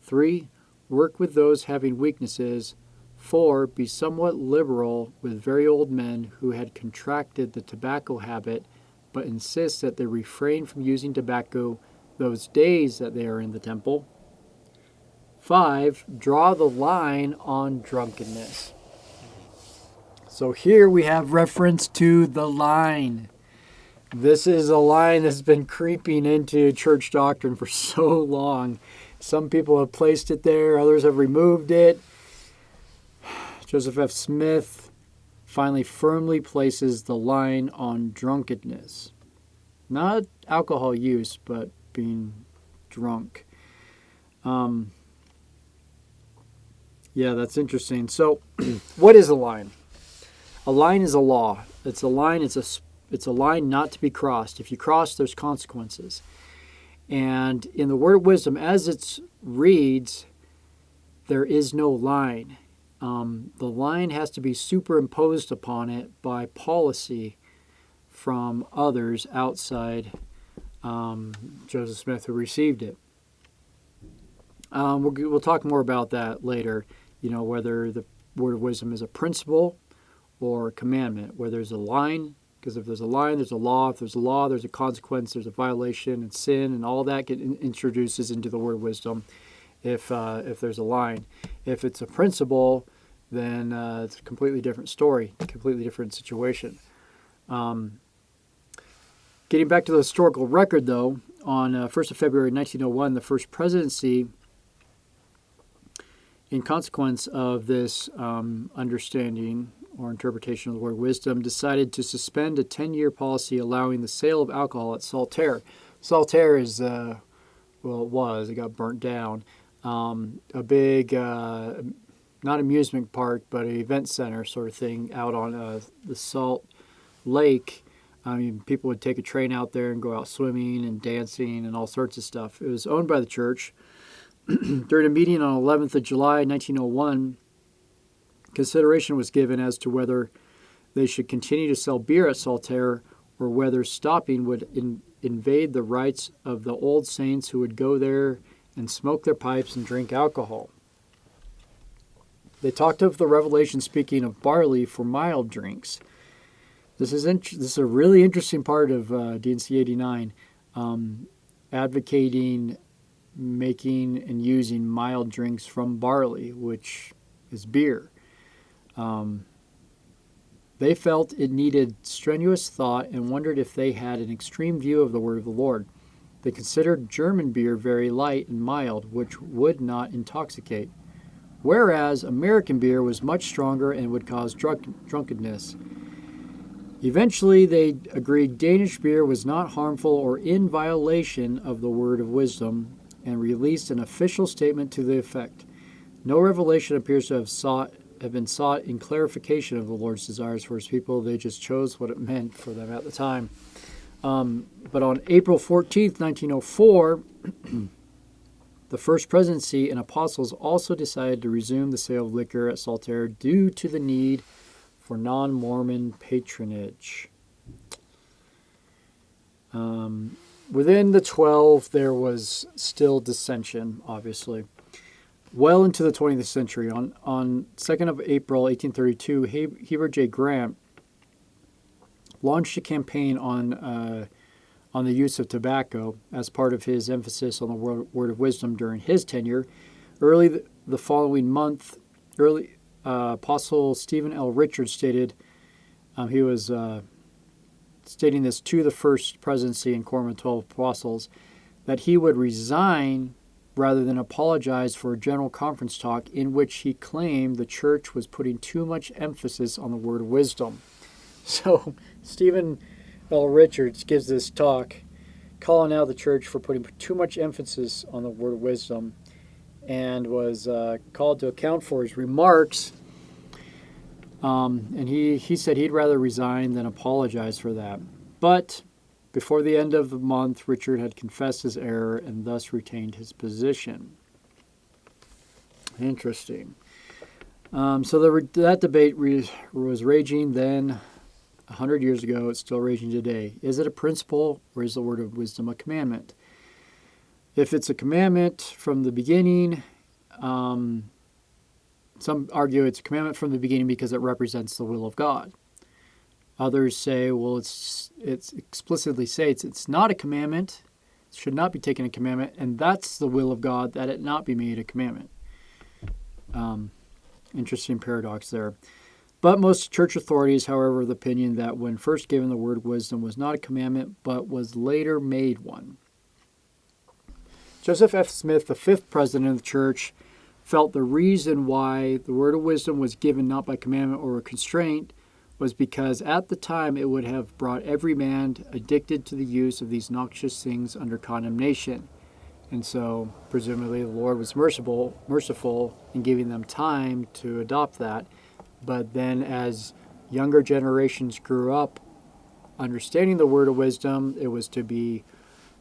3, work with those having weaknesses. 4, be somewhat liberal with very old men who had contracted the tobacco habit, but insist that they refrain from using tobacco those days that they are in the temple. 5, draw the line on drunkenness. So here we have reference to the line. This is a line that's been creeping into church doctrine for so long. Some people have placed it there, others have removed it. Joseph F. Smith finally firmly places the line on drunkenness. Not alcohol use, but being drunk. Yeah, that's interesting. So, what is a line? A line is a law. It's a line. It's a line not to be crossed. If you cross, there's consequences. And in the word of wisdom, as it reads, there is no line. The line has to be superimposed upon it by policy from others outside Joseph Smith who received it. We'll talk more about that later, whether the word of wisdom is a principle or a commandment, where there's a line, because if there's a line, there's a law. If there's a law, there's a consequence, there's a violation and sin, and all that introduces into the word of wisdom if there's a line. If it's a principle, then it's a completely different story, a completely different situation. Getting back to the historical record, though, on 1st of February 1901, the First Presidency, in consequence of this understanding or interpretation of the word wisdom, decided to suspend a 10-year policy allowing the sale of alcohol at Saltaire. Saltaire is, it got burnt down, a big, not amusement park, but an event center sort of thing out on the Salt Lake. I mean, people would take a train out there and go out swimming and dancing and all sorts of stuff. It was owned by the church. During a meeting on 11th of July, 1901, consideration was given as to whether they should continue to sell beer at Saltaire or whether stopping would invade the rights of the old saints who would go there and smoke their pipes and drink alcohol. They talked of the revelation speaking of barley for mild drinks. This is a really interesting part of D&C 89, advocating making and using mild drinks from barley, which is beer. They felt it needed strenuous thought and wondered if they had an extreme view of the word of the Lord. They considered German beer very light and mild, which would not intoxicate, whereas American beer was much stronger and would cause drunkenness. Eventually, they agreed Danish beer was not harmful or in violation of the word of wisdom, and released an official statement to the effect. No revelation appears to have been sought in clarification of the Lord's desires for his people. They just chose what it meant for them at the time. But on April 14th, 1904, the First Presidency and Apostles also decided to resume the sale of liquor at Saltaire due to the need for non-Mormon patronage. Within the 12, there was still dissension, obviously. Well into the 20th century, on 2nd of April, 1832, Heber J. Grant launched a campaign on the use of tobacco as part of his emphasis on the word of wisdom during his tenure. Early the following month, Apostle Stephen L. Richards stated, he was stating this to the First Presidency and Quorum of 12 Apostles, that he would resign rather than apologize for a general conference talk in which he claimed the church was putting too much emphasis on the word of wisdom. So Stephen L. Richards gives this talk calling out the church for putting too much emphasis on the word of wisdom, and was called to account for his remarks. And he said he'd rather resign than apologize for that. But before the end of the month, Richard had confessed his error and thus retained his position. Interesting. So that debate was raging then 100 years ago. It's still raging today. Is it a principle, or is the word of wisdom a commandment? If it's a commandment from the beginning, some argue it's a commandment from the beginning because it represents the will of God. Others say, well, it's explicitly states it's not a commandment, it should not be taken a commandment, and that's the will of God, that it not be made a commandment. Interesting paradox there. But most church authorities, however, are of the opinion that when first given, the word wisdom was not a commandment, but was later made one. Joseph F. Smith, the fifth president of the church, felt the reason why the word of wisdom was given not by commandment or a constraint was because at the time it would have brought every man addicted to the use of these noxious things under condemnation. And so, presumably, the Lord was merciful in giving them time to adopt that. But then as younger generations grew up, understanding the word of wisdom, it was to be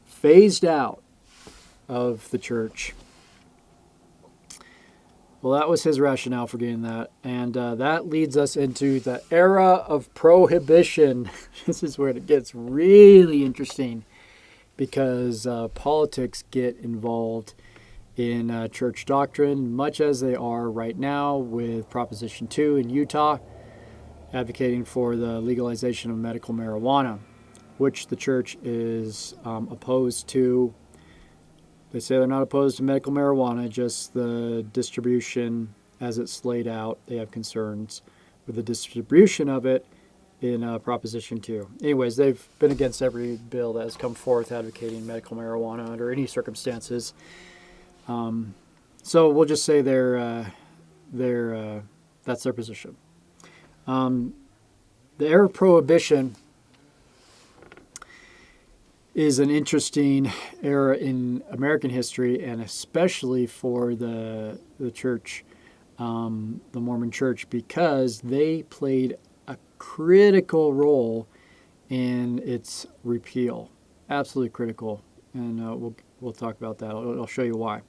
phased out of the church. Well, that was his rationale for getting that. And that leads us into the era of Prohibition. This is where it gets really interesting, because politics get involved in church doctrine, much as they are right now with Proposition 2 in Utah, advocating for the legalization of medical marijuana, which the church is opposed to. They say they're not opposed to medical marijuana, just the distribution as it's laid out. They have concerns with the distribution of it in Proposition 2. Anyways, they've been against every bill that has come forth advocating medical marijuana under any circumstances. So we'll just say that's their position. The era of Prohibition is an interesting era in American history, and especially for the church, the Mormon Church, because they played a critical role in its repeal. Absolutely critical, and we'll talk about that. I'll show you why.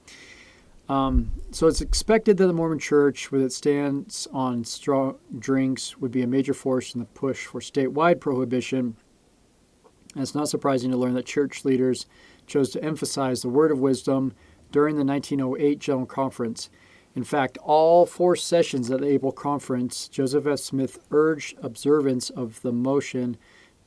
So it's expected that the Mormon Church, with its stance on strong drinks, would be a major force in the push for statewide prohibition And it's not surprising to learn that church leaders chose to emphasize the word of wisdom during the 1908 General Conference. In fact, all 4 sessions at the April Conference, Joseph F. Smith urged observance of the motion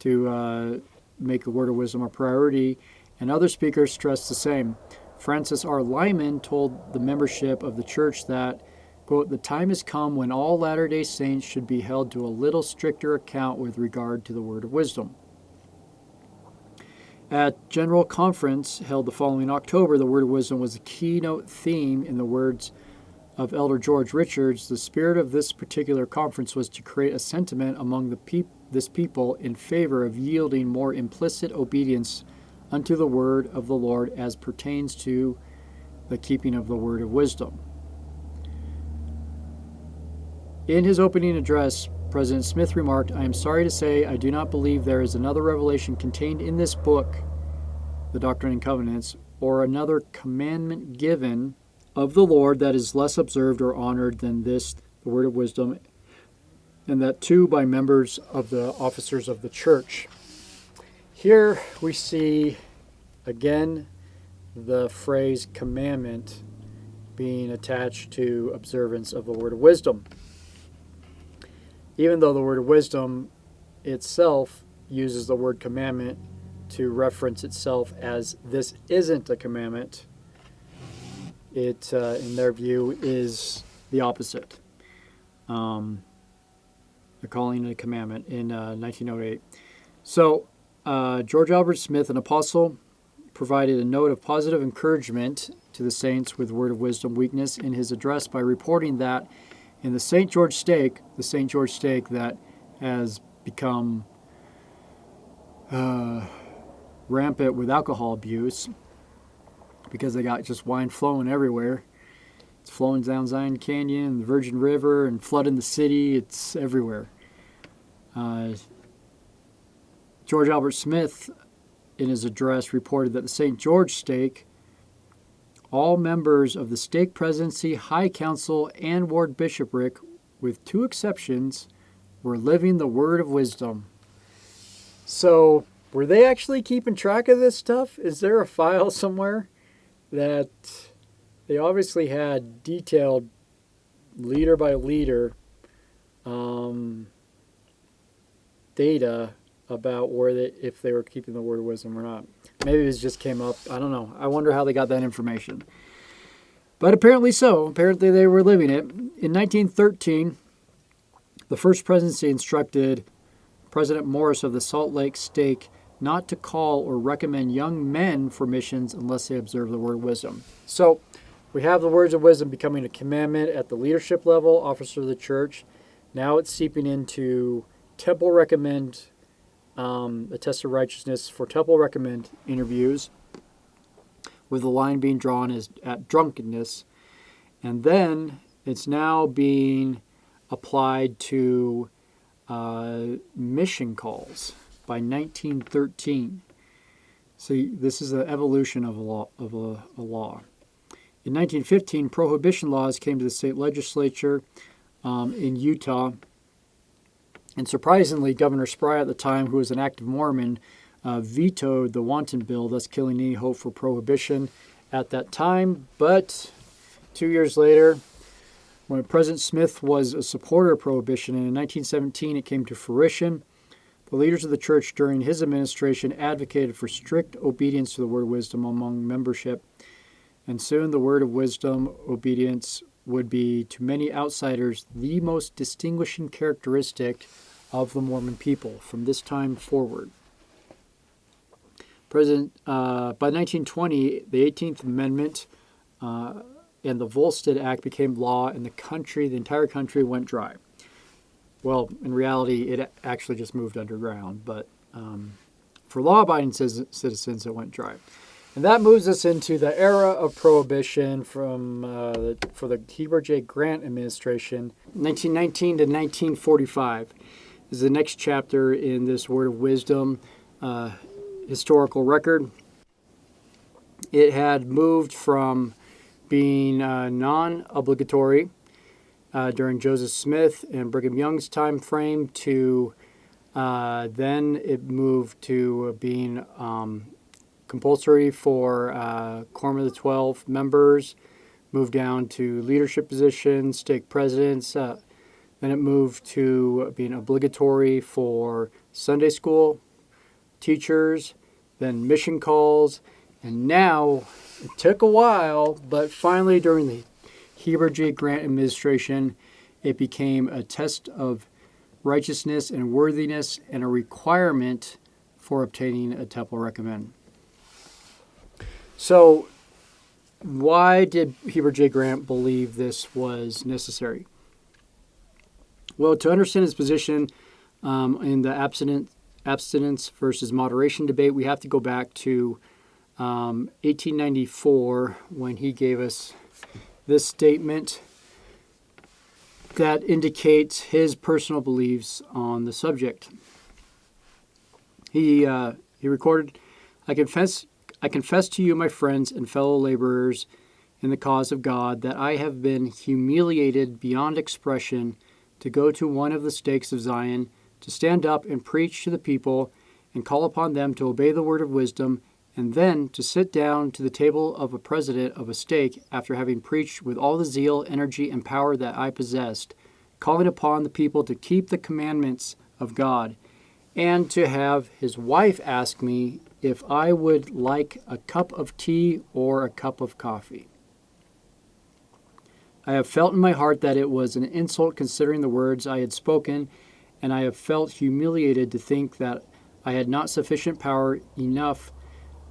to make the word of wisdom a priority, and other speakers stressed the same. Francis R. Lyman told the membership of the church that, quote, "The time has come when all Latter-day Saints should be held to a little stricter account with regard to the word of wisdom." At General Conference held the following October, the word of wisdom was a keynote theme. In the words of Elder George Richards, the spirit of this particular conference was to create a sentiment among this people in favor of yielding more implicit obedience unto the word of the Lord as pertains to the keeping of the word of wisdom. In his opening address, President Smith remarked, "I am sorry to say I do not believe there is another revelation contained in this book, the Doctrine and Covenants, or another commandment given of the Lord that is less observed or honored than this, the word of wisdom, and that too by members of the officers of the church." Here we see again the phrase commandment being attached to observance of the word of wisdom. Even though the word of wisdom itself uses the word commandment to reference itself as this isn't a commandment, it, in their view, is the opposite. They're calling it a commandment in 1908. So George Albert Smith, an apostle, provided a note of positive encouragement to the saints with word of wisdom weakness in his address by reporting that in the St. George stake that has become rampant with alcohol abuse because they got just wine flowing everywhere. It's flowing down Zion Canyon, the Virgin River, and flooding the city. It's everywhere. George Albert Smith, in his address, reported that the St. George stake, all members of the stake presidency, high council, and ward bishopric, with 2 exceptions, were living the word of wisdom. So, were they actually keeping track of this stuff? Is there a file somewhere that they obviously had detailed, leader by leader, data about if they were keeping the word of wisdom or not? Maybe it just came up. I don't know. I wonder how they got that information. But apparently so. Apparently they were living it. In 1913, the First Presidency instructed President Morris of the Salt Lake Stake not to call or recommend young men for missions unless they observe the word of wisdom. So we have the words of wisdom becoming a commandment at the leadership level, officer of the church. Now it's seeping into temple recommend, a test of righteousness for temple recommend interviews, with the line being drawn as at drunkenness. And then it's now being applied to mission calls by 1913. See, this is an evolution of a law. In 1915, prohibition laws came to the state legislature in Utah. And surprisingly, Governor Spry at the time, who was an active Mormon, vetoed the Wanton Bill, thus killing any hope for prohibition at that time. But 2 years later, when President Smith was a supporter of prohibition, and in 1917 it came to fruition, the leaders of the church during his administration advocated for strict obedience to the word of wisdom among membership. And soon the word of wisdom obedience would be, to many outsiders, the most distinguishing characteristic of the Mormon people from this time forward. By 1920, the 18th Amendment and the Volstead Act became law, and the entire country went dry. Well, in reality, it actually just moved underground, but for law-abiding citizens, it went dry. And that moves us into the era of prohibition for the Heber J. Grant administration, 1919 to 1945. This is the next chapter in this Word of Wisdom historical record. It had moved from being non-obligatory during Joseph Smith and Brigham Young's time frame to Then it moved to being compulsory for Quorum of the 12 members, moved down to leadership positions, stake presidents. Then it moved to being obligatory for Sunday school teachers, then mission calls, and now it took a while, but finally during the Heber J. Grant administration, it became a test of righteousness and worthiness and a requirement for obtaining a temple recommend. So, why did Heber J. Grant believe this was necessary? Well, to understand his position in the abstinence versus moderation debate, we have to go back to 1894 when he gave us this statement that indicates his personal beliefs on the subject. He recorded, I confess to you, my friends and fellow laborers in the cause of God, that I have been humiliated beyond expression to go to one of the stakes of Zion, to stand up and preach to the people and call upon them to obey the word of wisdom, and then to sit down to the table of a president of a stake after having preached with all the zeal, energy, and power that I possessed, calling upon the people to keep the commandments of God, and to have his wife ask me if I would like a cup of tea or a cup of coffee. I have felt in my heart that it was an insult considering the words I had spoken, and I have felt humiliated to think that I had not sufficient power enough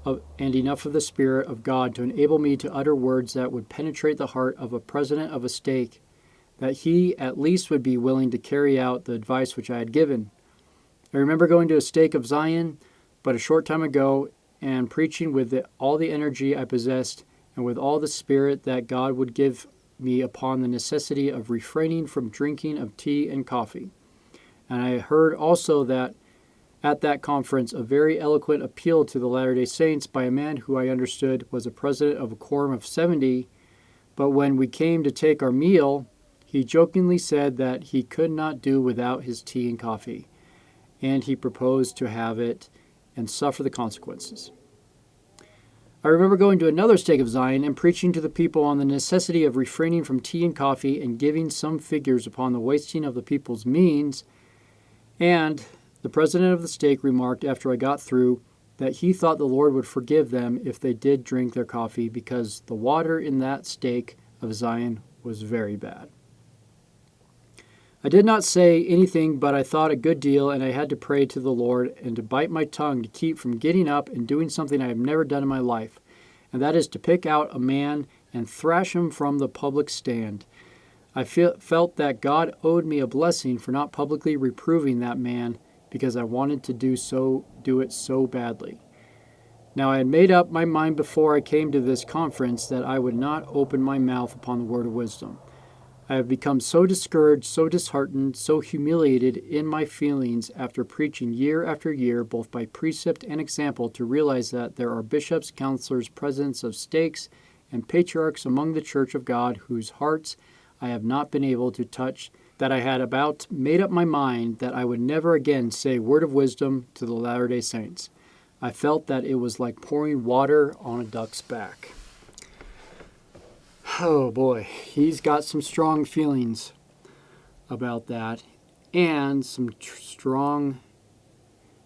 of the Spirit of God to enable me to utter words that would penetrate the heart of a president of a stake, that he at least would be willing to carry out the advice which I had given. I remember going to a stake of Zion but a short time ago and preaching with all the energy I possessed and with all the spirit that God would give me upon the necessity of refraining from drinking of tea and coffee. And I heard also that at that conference a very eloquent appeal to the Latter-day Saints by a man who I understood was a president of a quorum of 70, but when we came to take our meal, he jokingly said that he could not do without his tea and coffee, and he proposed to have it and suffer the consequences. I remember going to another stake of Zion and preaching to the people on the necessity of refraining from tea and coffee and giving some figures upon the wasting of the people's means, and the president of the stake remarked after I got through that he thought the Lord would forgive them if they did drink their coffee because the water in that stake of Zion was very bad. I did not say anything, but I thought a good deal, and I had to pray to the Lord and to bite my tongue to keep from getting up and doing something I have never done in my life, and that is to pick out a man and thrash him from the public stand. I felt that God owed me a blessing for not publicly reproving that man because I wanted to do it so badly. Now I had made up my mind before I came to this conference that I would not open my mouth upon the word of wisdom. I have become so discouraged, so disheartened, so humiliated in my feelings after preaching year after year, both by precept and example, to realize that there are bishops, counselors, presidents of stakes, and patriarchs among the Church of God whose hearts I have not been able to touch, that I had about made up my mind that I would never again say word of wisdom to the Latter-day Saints. I felt that it was like pouring water on a duck's back. Oh boy, he's got some strong feelings about that and some strong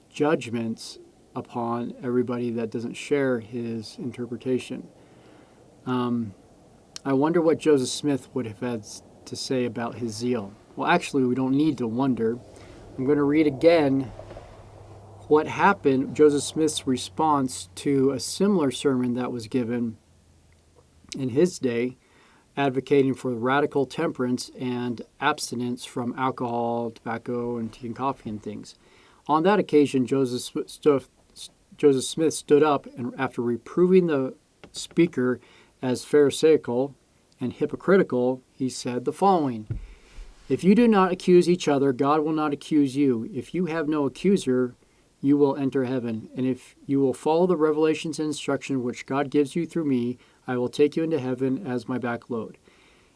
judgments upon everybody that doesn't share his interpretation. I wonder what Joseph Smith would have had to say about his zeal. Well, actually, we don't need to wonder. I'm going to read again what happened, Joseph Smith's response to a similar sermon that was given in his day, advocating for radical temperance and abstinence from alcohol, tobacco, and tea and coffee and things. On that occasion, Joseph Smith stood up and, after reproving the speaker as pharisaical and hypocritical, he said the following: "If you do not accuse each other, God will not accuse you. If you have no accuser, you will enter heaven. And if you will follow the revelations and instruction which God gives you through me, I will take you into heaven as my back load.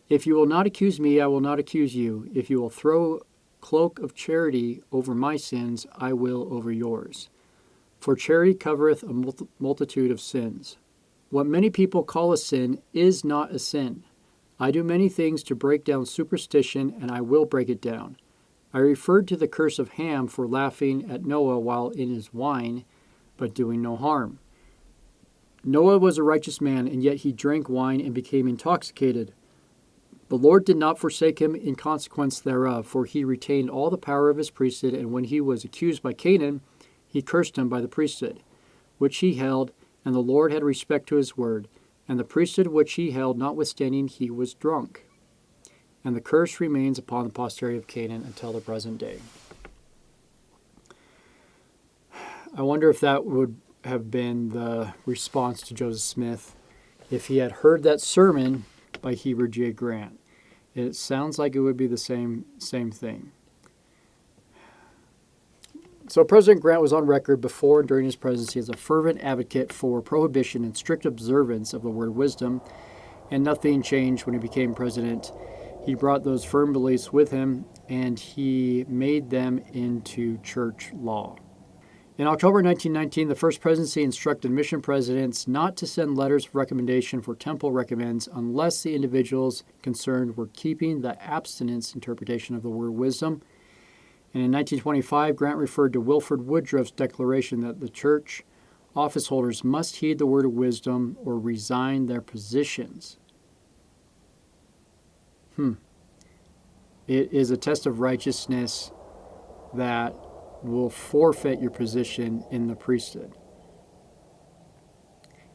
If you will not accuse me, I will not accuse you. If you will throw cloak of charity over my sins, I will over yours. For charity covereth a multitude of sins. What many people call a sin is not a sin. I do many things to break down superstition, and I will break it down. I referred to the curse of Ham for laughing at Noah while in his wine, but doing no harm. Noah was a righteous man, and yet he drank wine and became intoxicated. The Lord did not forsake him in consequence thereof, for he retained all the power of his priesthood, and when he was accused by Canaan, he cursed him by the priesthood, which he held, and the Lord had respect to his word, and the priesthood which he held, notwithstanding he was drunk. And the curse remains upon the posterity of Canaan until the present day. I wonder if that would have been the response to Joseph Smith if he had heard that sermon by Heber J. Grant. It sounds like it would be the same thing. So President Grant was on record before and during his presidency as a fervent advocate for prohibition and strict observance of the word wisdom, and nothing changed when he became president. He brought those firm beliefs with him, and he made them into church law. In October 1919, the First Presidency instructed mission presidents not to send letters of recommendation for temple recommends unless the individuals concerned were keeping the abstinence interpretation of the word wisdom. And in 1925, Grant referred to Wilford Woodruff's declaration that the church office holders must heed the word of wisdom or resign their positions. It is a test of righteousness that will forfeit your position in the priesthood.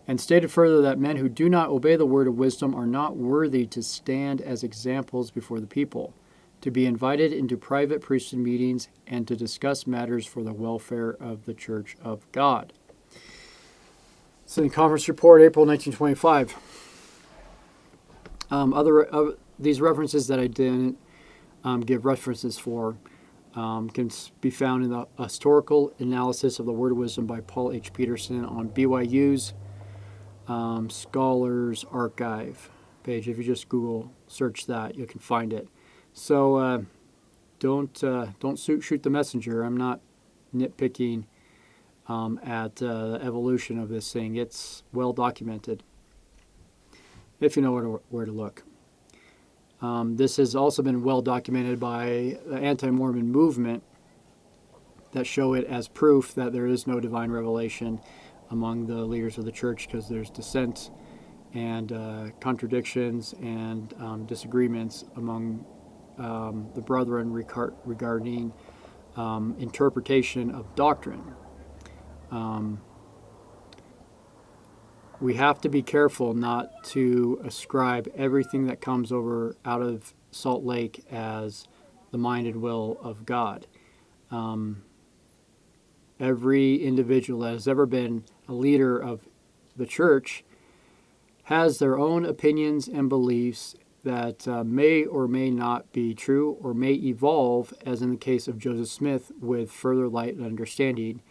And stated further that men who do not obey the word of wisdom are not worthy to stand as examples before the people, to be invited into private priesthood meetings, and to discuss matters for the welfare of the Church of God. Synod Conference Report, April 1925. These references that I didn't give references for can be found in the Historical Analysis of the Word of Wisdom by Paul H. Peterson on BYU's Scholars Archive page. If you just Google search that, you can find it. So don't shoot the messenger. I'm not nitpicking at the evolution of this thing. It's well documented, if you know where to look. This has also been well documented by the anti-Mormon movement that show it as proof that there is no divine revelation among the leaders of the church, because there's dissent and contradictions and disagreements among the brethren regarding interpretation of doctrine. We have to be careful not to ascribe everything that comes out of Salt Lake as the mind and will of God. Every individual that has ever been a leader of the church has their own opinions and beliefs that may or may not be true or may evolve, as in the case of Joseph Smith, with further light and understanding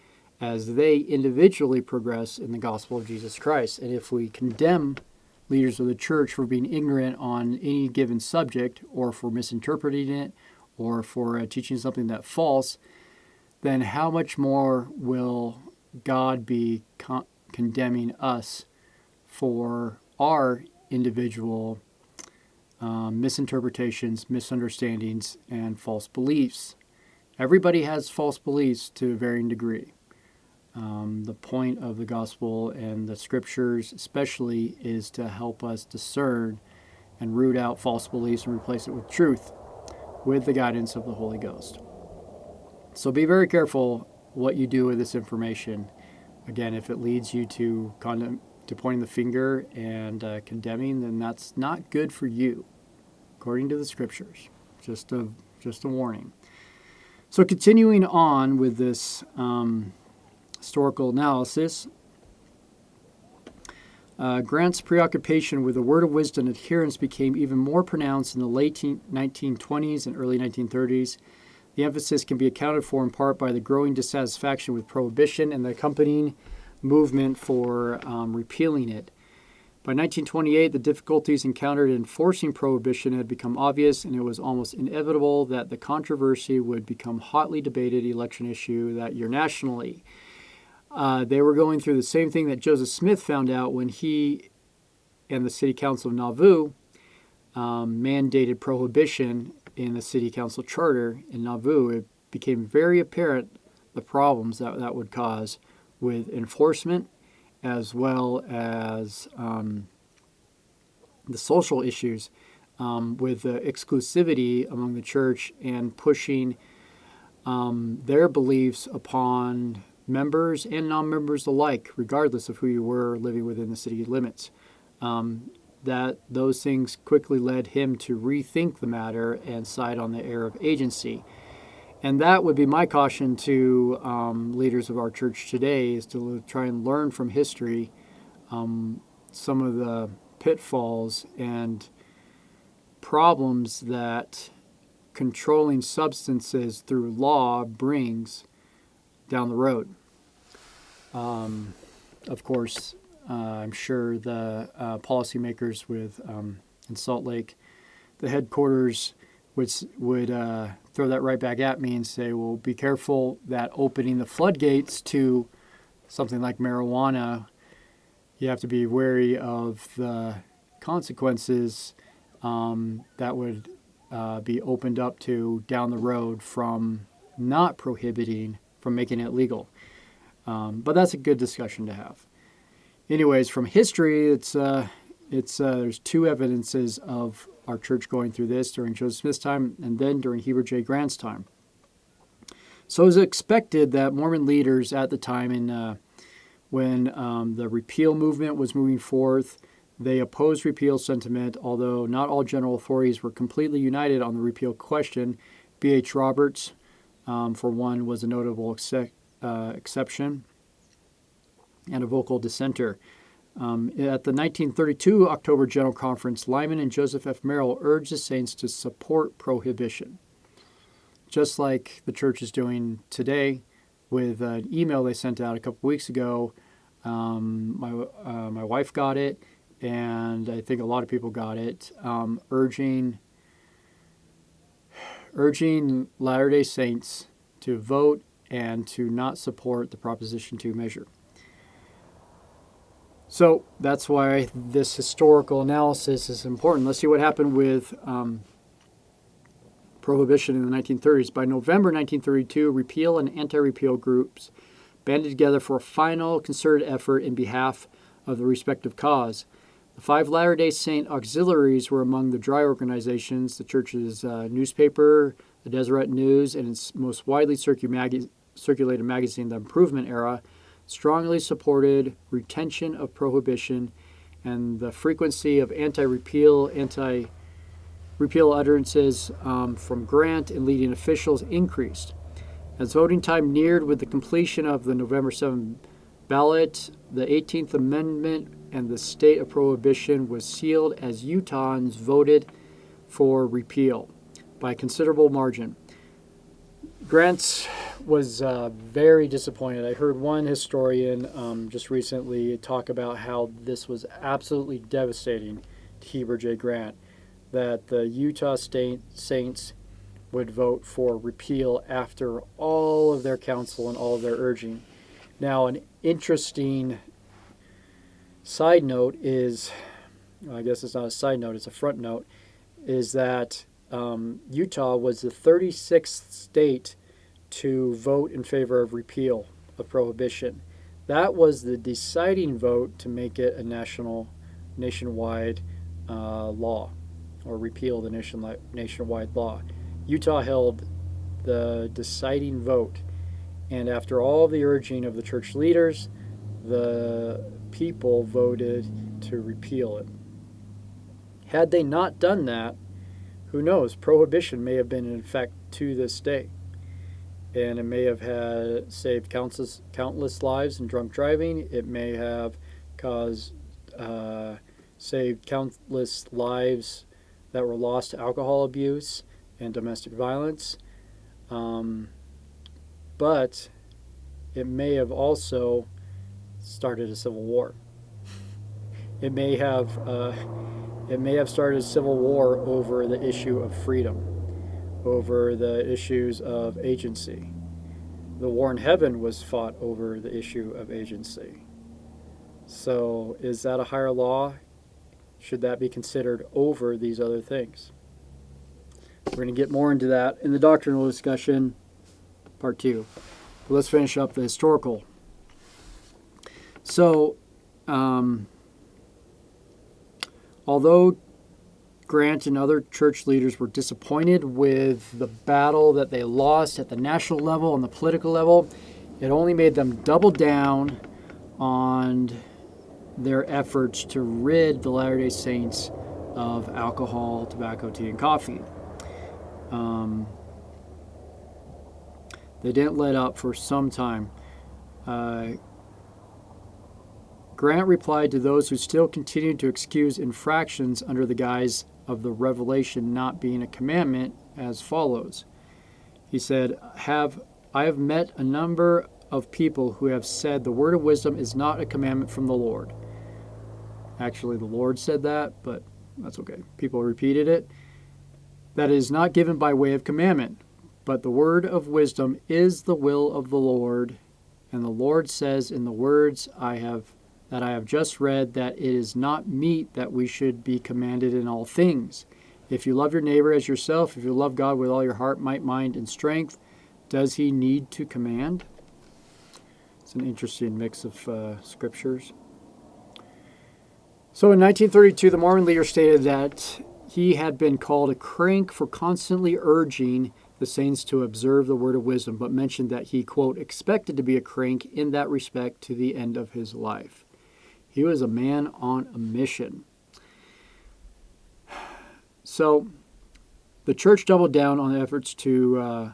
as they individually progress in the gospel of Jesus Christ. And if we condemn leaders of the church for being ignorant on any given subject, or for misinterpreting it, or for teaching something that's false, then how much more will God be condemning us for our individual misinterpretations, misunderstandings, and false beliefs? Everybody has false beliefs to a varying degree. The point of the gospel and the scriptures especially is to help us discern and root out false beliefs and replace it with truth, with the guidance of the Holy Ghost. So be very careful what you do with this information. Again, if it leads you to pointing the finger and condemning, then that's not good for you, according to the scriptures. Just a warning. So continuing on with this historical analysis, Grant's preoccupation with the word of wisdom adherence became even more pronounced in the late 1920s and early 1930s. The emphasis can be accounted for in part by the growing dissatisfaction with prohibition and the accompanying movement for repealing it. By 1928, the difficulties encountered in enforcing prohibition had become obvious, and it was almost inevitable that the controversy would become hotly debated election issue that year nationally. They were going through the same thing that Joseph Smith found out when he and the City Council of Nauvoo mandated prohibition in the City Council Charter in Nauvoo. It became very apparent the problems that would cause with enforcement, as well as the social issues with the exclusivity among the church and pushing their beliefs upon members and non-members alike, regardless of who you were living within the city limits. That those things quickly led him to rethink the matter and side on the air of agency. And that would be my caution to leaders of our church today, is to try and learn from history some of the pitfalls and problems that controlling substances through law brings down the road. Of course, I'm sure the policymakers in Salt Lake, the headquarters, would throw that right back at me and say, well, be careful that opening the floodgates to something like marijuana, you have to be wary of the consequences that would be opened up to down the road from not prohibiting, from making it legal. But that's a good discussion to have. Anyways, from history, there's two evidences of our church going through this during Joseph Smith's time and then during Heber J. Grant's time. So it was expected that Mormon leaders at the time, when the repeal movement was moving forth, they opposed repeal sentiment, although not all general authorities were completely united on the repeal question. B.H. Roberts, for one, was a notable exception and a vocal dissenter. At the 1932 October General Conference, Lyman and Joseph F. Merrill urged the saints to support prohibition, just like the church is doing today with an email they sent out a couple weeks ago. My wife got it, and I think a lot of people got it, urging Latter-day Saints to vote and to not support the Proposition 2 measure. So that's why this historical analysis is important. Let's see what happened with prohibition in the 1930s. By November 1932, repeal and anti-repeal groups banded together for a final concerted effort in behalf of the respective cause. The 5 Latter-day Saint auxiliaries were among the dry organizations. The church's newspaper, the Deseret News, and its most widely circulated magazine, The Improvement Era, strongly supported retention of prohibition, and the frequency of anti-repeal utterances from Grant and leading officials increased. As voting time neared with the completion of the November 7 ballot, the 18th Amendment and the state of prohibition was sealed as Utahns voted for repeal by a considerable margin. Grant was very disappointed. I heard one historian just recently talk about how this was absolutely devastating to Heber J. Grant, that the Utah State Saints would vote for repeal after all of their counsel and all of their urging. Now, an interesting side note is, I guess it's not a side note, it's a front note, is that Utah was the 36th state to vote in favor of repeal of prohibition. That was the deciding vote to make it a nationwide law, or repeal the nationwide law. Utah held the deciding vote, and after all the urging of the church leaders, the people voted to repeal it. Had they not done that, who knows, prohibition may have been in effect to this day. And it may have saved countless lives in drunk driving. It may have saved countless lives that were lost to alcohol abuse and domestic violence. But it may have also started a civil war. It may have started a civil war over the issue of freedom, over the issues of agency. The war in heaven was fought over the issue of agency. So is that a higher law? Should that be considered over these other things? We're going to get more into that in the doctrinal discussion, part 2. But let's finish up the historical. So, although Grant and other church leaders were disappointed with the battle that they lost at the national level and the political level, it only made them double down on their efforts to rid the Latter-day Saints of alcohol, tobacco, tea, and coffee. They didn't let up for some time. Grant replied to those who still continued to excuse infractions under the guise of the revelation not being a commandment as follows. He said, I have met a number of people who have said the word of wisdom is not a commandment from the Lord. Actually, the Lord said that, but that's okay. People repeated it. That is not given by way of commandment, but the word of wisdom is the will of the Lord. And the Lord says in the words I have just read that it is not meet that we should be commanded in all things. If you love your neighbor as yourself, if you love God with all your heart, might, mind, and strength, does he need to command? It's an interesting mix of scriptures. So in 1932, the Mormon leader stated that he had been called a crank for constantly urging the saints to observe the word of wisdom, but mentioned that he, quote, expected to be a crank in that respect to the end of his life. He was a man on a mission. So the church doubled down on efforts to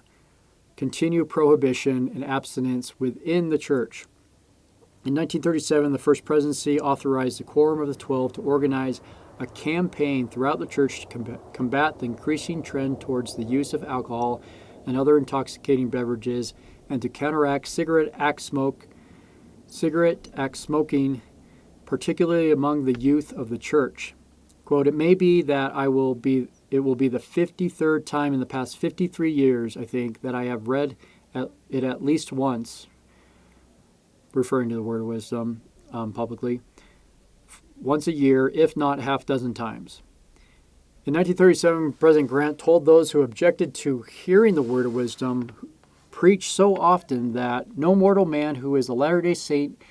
continue prohibition and abstinence within the church. In 1937, the First Presidency authorized the Quorum of the 12 to organize a campaign throughout the church to combat the increasing trend towards the use of alcohol and other intoxicating beverages and to counteract cigarette act smoking, particularly among the youth of the church. Quote, it may be that it will be the 53rd time in the past 53 years, I think, that I have read it at least once, referring to the word of wisdom publicly, once a year, if not half dozen times. In 1937, President Grant told those who objected to hearing the word of wisdom preach so often that no mortal man who is a Latter-day Saint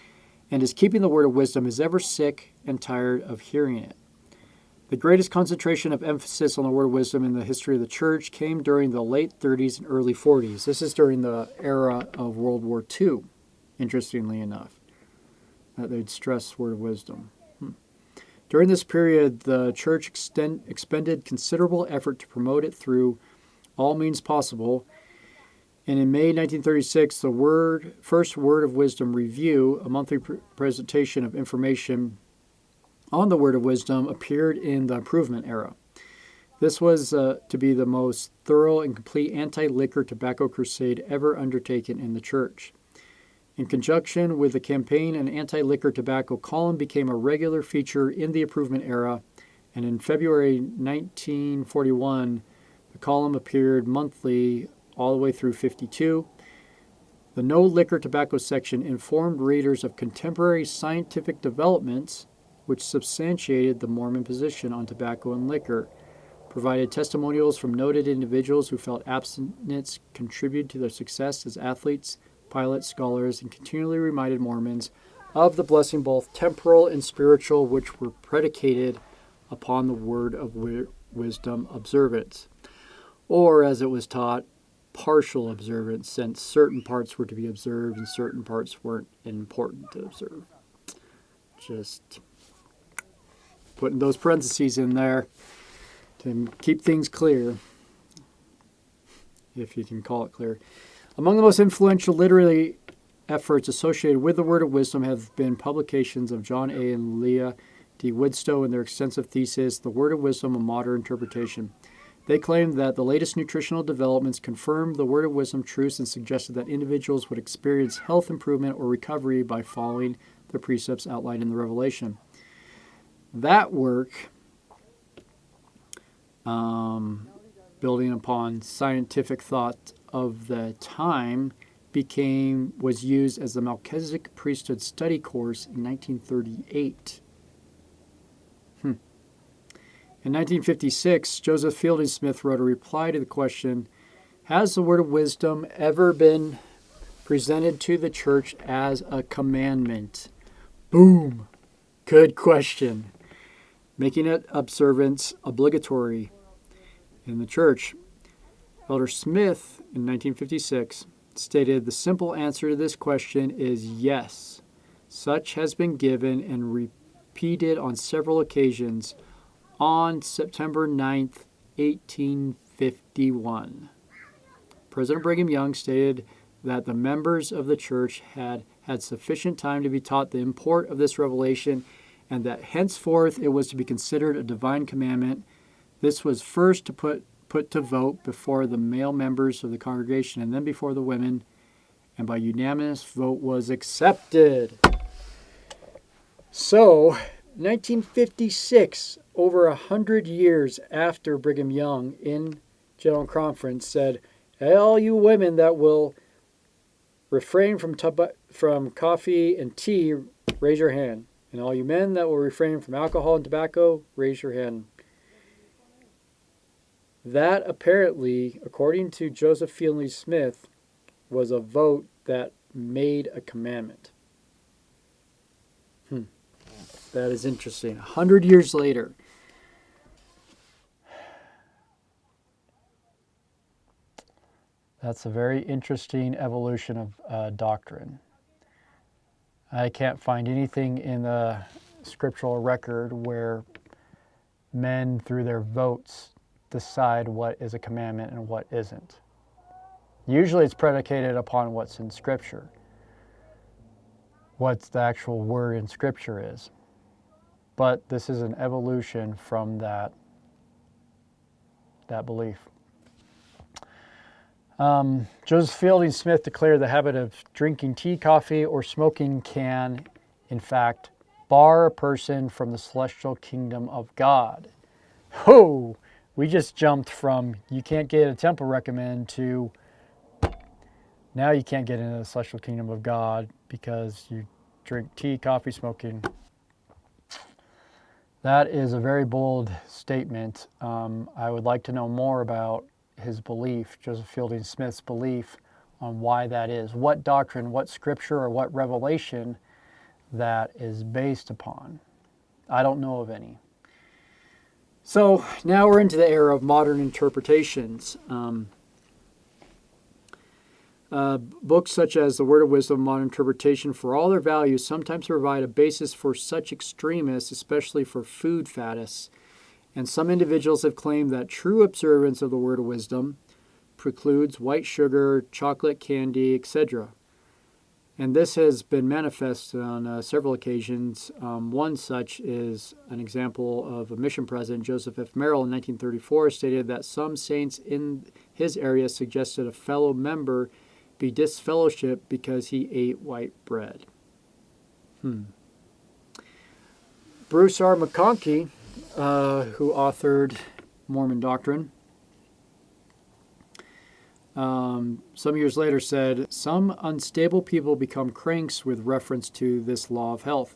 and is keeping the word of wisdom is ever sick and tired of hearing it. The greatest concentration of emphasis on the word of wisdom in the history of the church came during the late 30s and early 40s. This is during the era of World War II, interestingly enough, that they'd stress word of wisdom. During this period, the church expended considerable effort to promote it through all means possible. And in May 1936, the first Word of Wisdom Review, a monthly presentation of information on the Word of Wisdom, appeared in the Improvement era. This was to be the most thorough and complete anti-liquor tobacco crusade ever undertaken in the church. In conjunction with the campaign, an anti-liquor tobacco column became a regular feature in the Improvement era, and in February 1941, the column appeared monthly all the way through 52. The No Liquor Tobacco section informed readers of contemporary scientific developments which substantiated the Mormon position on tobacco and liquor, provided testimonials from noted individuals who felt abstinence contributed to their success as athletes, pilots, scholars, and continually reminded Mormons of the blessing both temporal and spiritual which were predicated upon the word of wisdom observance, or as it was taught, partial observance, since certain parts were to be observed and certain parts weren't important to observe. Just putting those parentheses in there to keep things clear, if you can call it clear. Among the most influential literary efforts associated with the Word of Wisdom have been publications of John A. and Leah D. Woodstow and their extensive thesis, The Word of Wisdom, A Modern Interpretation. They claimed that the latest nutritional developments confirmed the Word of Wisdom truths and suggested that individuals would experience health improvement or recovery by following the precepts outlined in the Revelation. That work, building upon scientific thought of the time, was used as the Melchizedek priesthood study course in 1938. In 1956, Joseph Fielding Smith wrote a reply to the question, "Has the word of wisdom ever been presented to the church as a commandment?" Boom! Good question. Making it observance obligatory in the church. Elder Smith, in 1956, stated the simple answer to this question is yes. Such has been given and repeated on several occasions on September 9th, 1851. President Brigham Young stated that the members of the church had had sufficient time to be taught the import of this revelation and that henceforth it was to be considered a divine commandment. This was first to put to vote before the male members of the congregation and then before the women, and by unanimous vote was accepted. So, 1956, over 100 years after Brigham Young in General Conference said, "Hey, all you women that will refrain from coffee and tea, raise your hand. And all you men that will refrain from alcohol and tobacco, raise your hand." That apparently, according to Joseph Fielding Smith, was a vote that made a commandment. That is interesting. 100 years later. That's a very interesting evolution of doctrine. I can't find anything in the scriptural record where men, through their votes, decide what is a commandment and what isn't. Usually it's predicated upon what's in Scripture, what the actual word in Scripture is. But this is an evolution from that belief. Joseph Fielding Smith declared the habit of drinking tea, coffee, or smoking can, in fact, bar a person from the celestial kingdom of God. Oh, we just jumped from you can't get a temple recommend to now you can't get into the celestial kingdom of God because you drink tea, coffee, smoking. That is a very bold statement. I would like to know more about his belief, Joseph Fielding Smith's belief, on why that is. What doctrine, what scripture, or what revelation that is based upon. I don't know of any. So now we're into the era of modern interpretations. Books such as The Word of Wisdom, Modern Interpretation, for all their values, sometimes provide a basis for such extremists, especially for food faddists. And some individuals have claimed that true observance of the Word of Wisdom precludes white sugar, chocolate candy, etc. And this has been manifested on several occasions. One such is an example of a mission president, Joseph F. Merrill, in 1934, stated that some saints in his area suggested a fellow member be disfellowshipped because he ate white bread. Bruce R. McConkie, who authored Mormon Doctrine, some years later said, "Some unstable people become cranks with reference to this law of health.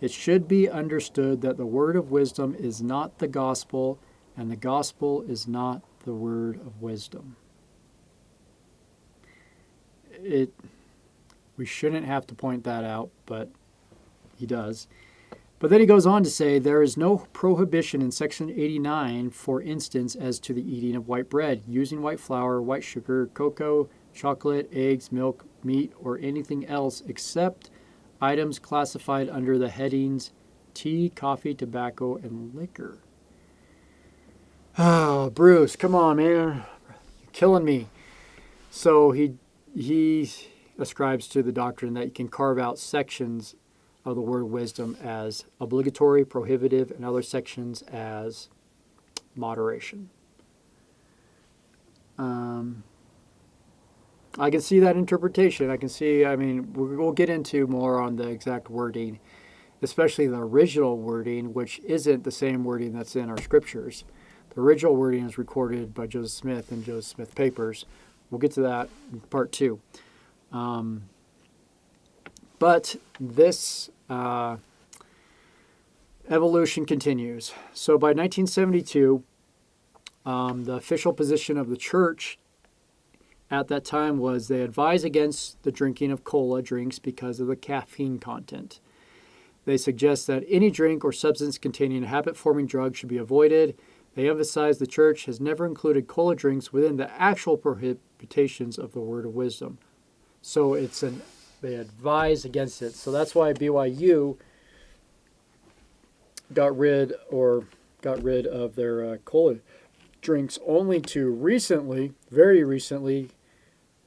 It should be understood that the word of wisdom is not the gospel, and the gospel is not the word of wisdom." We shouldn't have to point that out, but he does. But then he goes on to say, there is no prohibition in Section 89, for instance, as to the eating of white bread, using white flour, white sugar, cocoa, chocolate, eggs, milk, meat, or anything else except items classified under the headings tea, coffee, tobacco, and liquor. Oh, Bruce, come on, man. You're killing me. So he ascribes to the doctrine that you can carve out sections of the word wisdom as obligatory, prohibitive, and other sections as moderation. I can see that interpretation. We'll get into more on the exact wording especially the original wording, which isn't the same wording that's in our scriptures. The original wording is recorded by Joseph Smith in Joseph Smith Papers. We'll get to that in part 2. But this evolution continues. So by 1972, the official position of the church at that time was they advise against the drinking of cola drinks because of the caffeine content. They suggest that any drink or substance containing a habit-forming drug should be avoided. They emphasize the church has never included cola drinks within the actual prohibitions of the Word of Wisdom. So they advise against it. So that's why BYU got rid of their cola drinks, only to recently, very recently,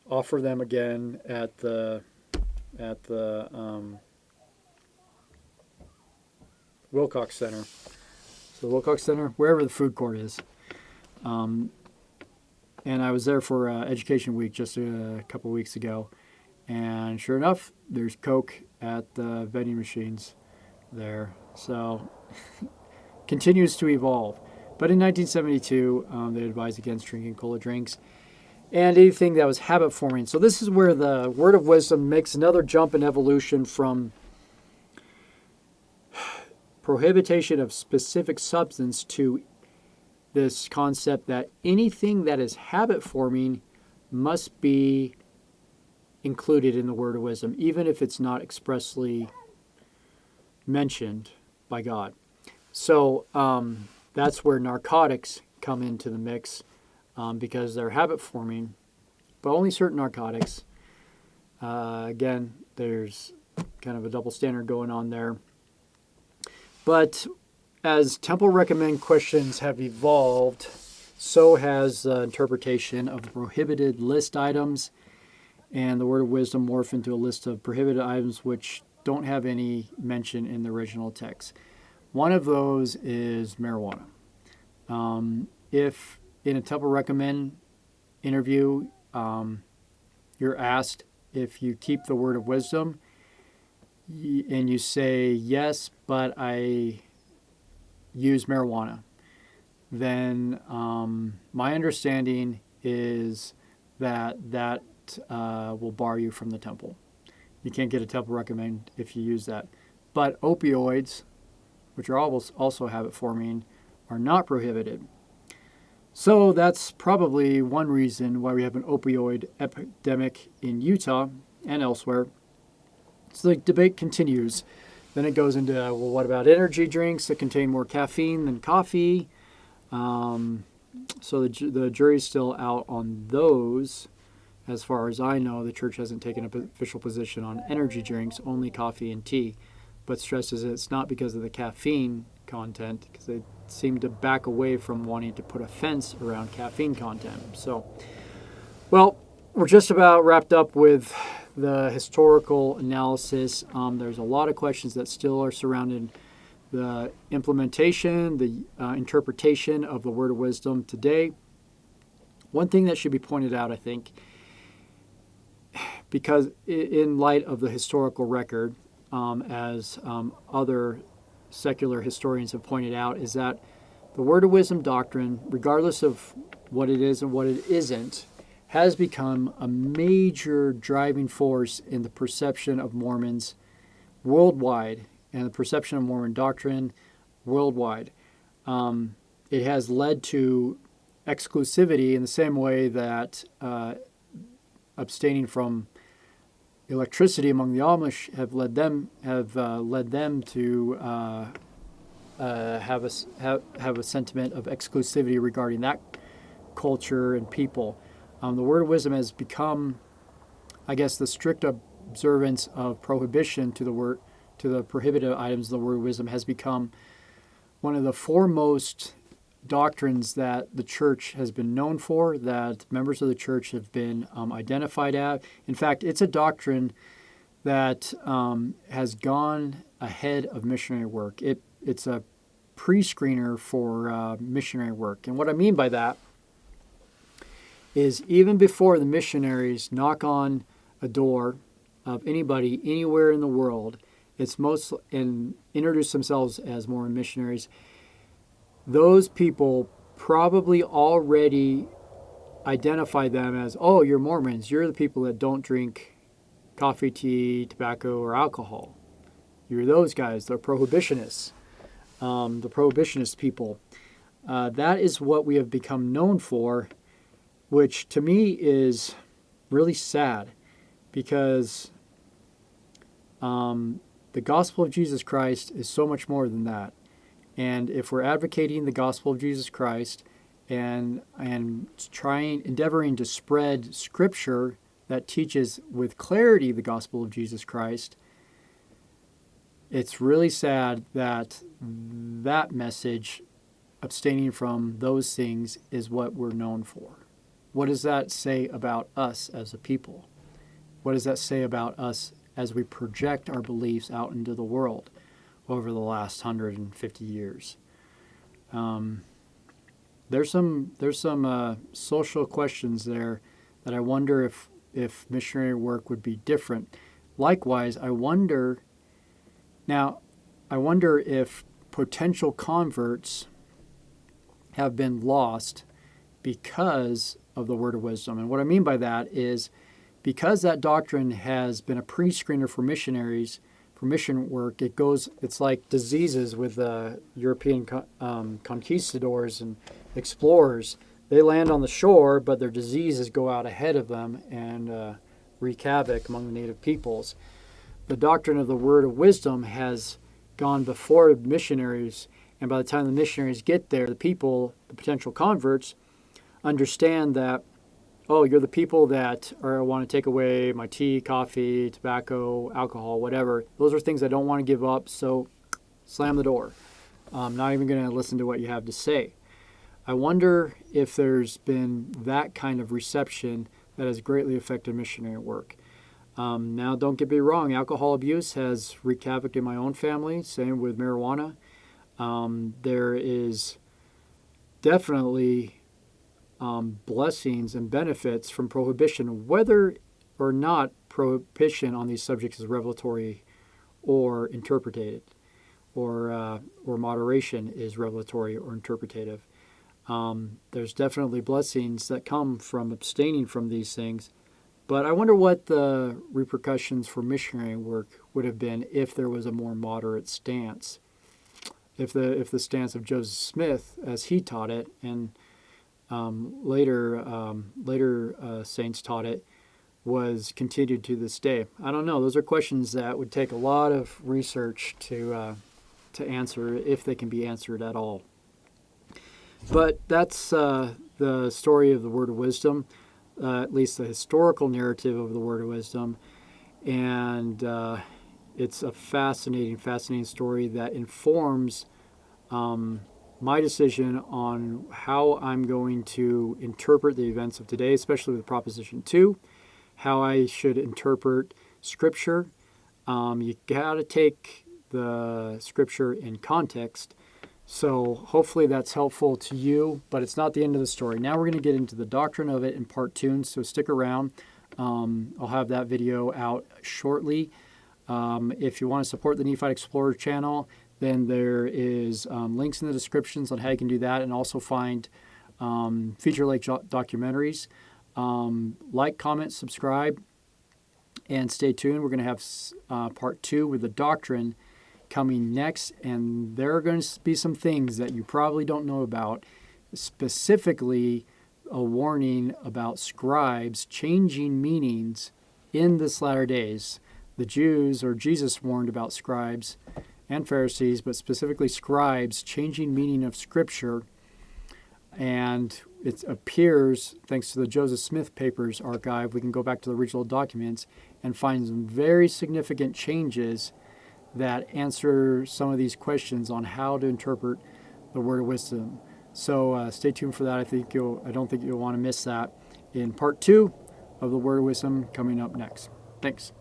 offer them again at the Wilcox Center. So the Wilcox Center, wherever the food court is. And I was there for Education Week just a couple weeks ago. And sure enough, there's Coke at the vending machines there. So continues to evolve. But in 1972, they advised against drinking cola drinks and anything that was habit forming. So this is where the Word of Wisdom makes another jump in evolution from prohibition of specific substance to this concept that anything that is habit forming must be included in the Word of Wisdom, even if it's not expressly mentioned by God. So that's where narcotics come into the mix because they're habit forming, but only certain narcotics. Again, there's kind of a double standard going on there. But as Temple Recommend questions have evolved, so has the interpretation of the prohibited list items, and the Word of Wisdom morphed into a list of prohibited items which don't have any mention in the original text. One of those is marijuana. If in a Temple Recommend interview, you're asked if you keep the Word of Wisdom, and you say, yes, but I use marijuana, then my understanding is that will bar you from the temple. You can't get a Temple Recommend if you use that. But opioids, which are also habit-forming, are not prohibited. So that's probably one reason why we have an opioid epidemic in Utah and elsewhere. So the debate continues. Then it goes into, well, what about energy drinks that contain more caffeine than coffee? So the jury's still out on those. As far as I know, the church hasn't taken an official position on energy drinks, only coffee and tea, but stresses it's not because of the caffeine content, because they seem to back away from wanting to put a fence around caffeine content. So, well, we're just about wrapped up with the historical analysis. There's a lot of questions that still are surrounding the implementation, the interpretation of the Word of Wisdom today. One thing that should be pointed out, I think, because in light of the historical record, as other secular historians have pointed out, is that the Word of Wisdom doctrine, regardless of what it is and what it isn't, has become a major driving force in the perception of Mormons worldwide and the perception of Mormon doctrine worldwide. It has led to exclusivity in the same way that abstaining from electricity among the Amish have led them to have a sentiment of exclusivity regarding that culture and people. The Word of Wisdom has become, I guess, the strict observance of prohibition to the prohibited items of the Word of Wisdom has become one of the foremost doctrines that the church has been known for, that members of the church have been identified at. In fact, it's a doctrine that has gone ahead of missionary work. It's a pre-screener for missionary work. And what I mean by that is even before the missionaries knock on a door of anybody anywhere in the world it's most and introduce themselves as Mormon missionaries, those people probably already identify them as, oh, you're Mormons. You're the people that don't drink coffee, tea, tobacco, or alcohol. You're those guys. They're prohibitionists. The prohibitionist people. That is what we have become known for, which to me is really sad, because the gospel of Jesus Christ is so much more than that. And if we're advocating the gospel of Jesus Christ and endeavoring to spread scripture that teaches with clarity the gospel of Jesus Christ, it's really sad that that message, abstaining from those things, is what we're known for. What does that say about us as a people? What does that say about us as we project our beliefs out into the world over the last 150 years? There's some social questions there that I wonder if missionary work would be different. Likewise, I wonder if potential converts have been lost because of the word of wisdom. And what I mean by that is, because that doctrine has been a pre-screener for missionaries, for mission work, it's like diseases with European conquistadors and explorers. They land on the shore, but their diseases go out ahead of them and wreak havoc among the native peoples. The doctrine of the word of wisdom has gone before missionaries, and by the time the missionaries get there, the potential converts, understand that, oh, you're the people that want to take away my tea, coffee, tobacco, alcohol, whatever. Those are things I don't want to give up, so slam the door. I'm not even going to listen to what you have to say. I wonder if there's been that kind of reception that has greatly affected missionary work. Now, don't get me wrong, alcohol abuse has wreaked havoc in my own family, same with marijuana. There is definitely blessings and benefits from prohibition, whether or not prohibition on these subjects is revelatory or interpretative, or moderation is revelatory or interpretative. There's definitely blessings that come from abstaining from these things, but I wonder what the repercussions for missionary work would have been if there was a more moderate stance, if the stance of Joseph Smith, as he taught it, and later saints taught it, was continued to this day. I don't know. Those are questions that would take a lot of research to answer, if they can be answered at all. But that's the story of the Word of Wisdom, at least the historical narrative of the Word of Wisdom, and it's a fascinating story that informs my decision on how I'm going to interpret the events of today, especially with Proposition 2, how I should interpret Scripture. You got to take the Scripture in context. So hopefully that's helpful to you, but it's not the end of the story. Now we're going to get into the doctrine of it in part 2, so stick around. I'll have that video out shortly. If you want to support the Nephite Explorer channel, then there is links in the descriptions on how you can do that, and also find feature-length documentaries. Like, comment, subscribe, and stay tuned. We're going to have part 2 with the doctrine coming next, and there are going to be some things that you probably don't know about, specifically a warning about scribes changing meanings in this latter days. The Jews, or Jesus, warned about scribes and Pharisees, but specifically scribes changing meaning of Scripture. And it appears, thanks to the Joseph Smith Papers archive, we can go back to the original documents and find some very significant changes that answer some of these questions on how to interpret the Word of Wisdom. So stay tuned for that. I don't think you'll want to miss that in part 2 of the Word of Wisdom coming up next. Thanks.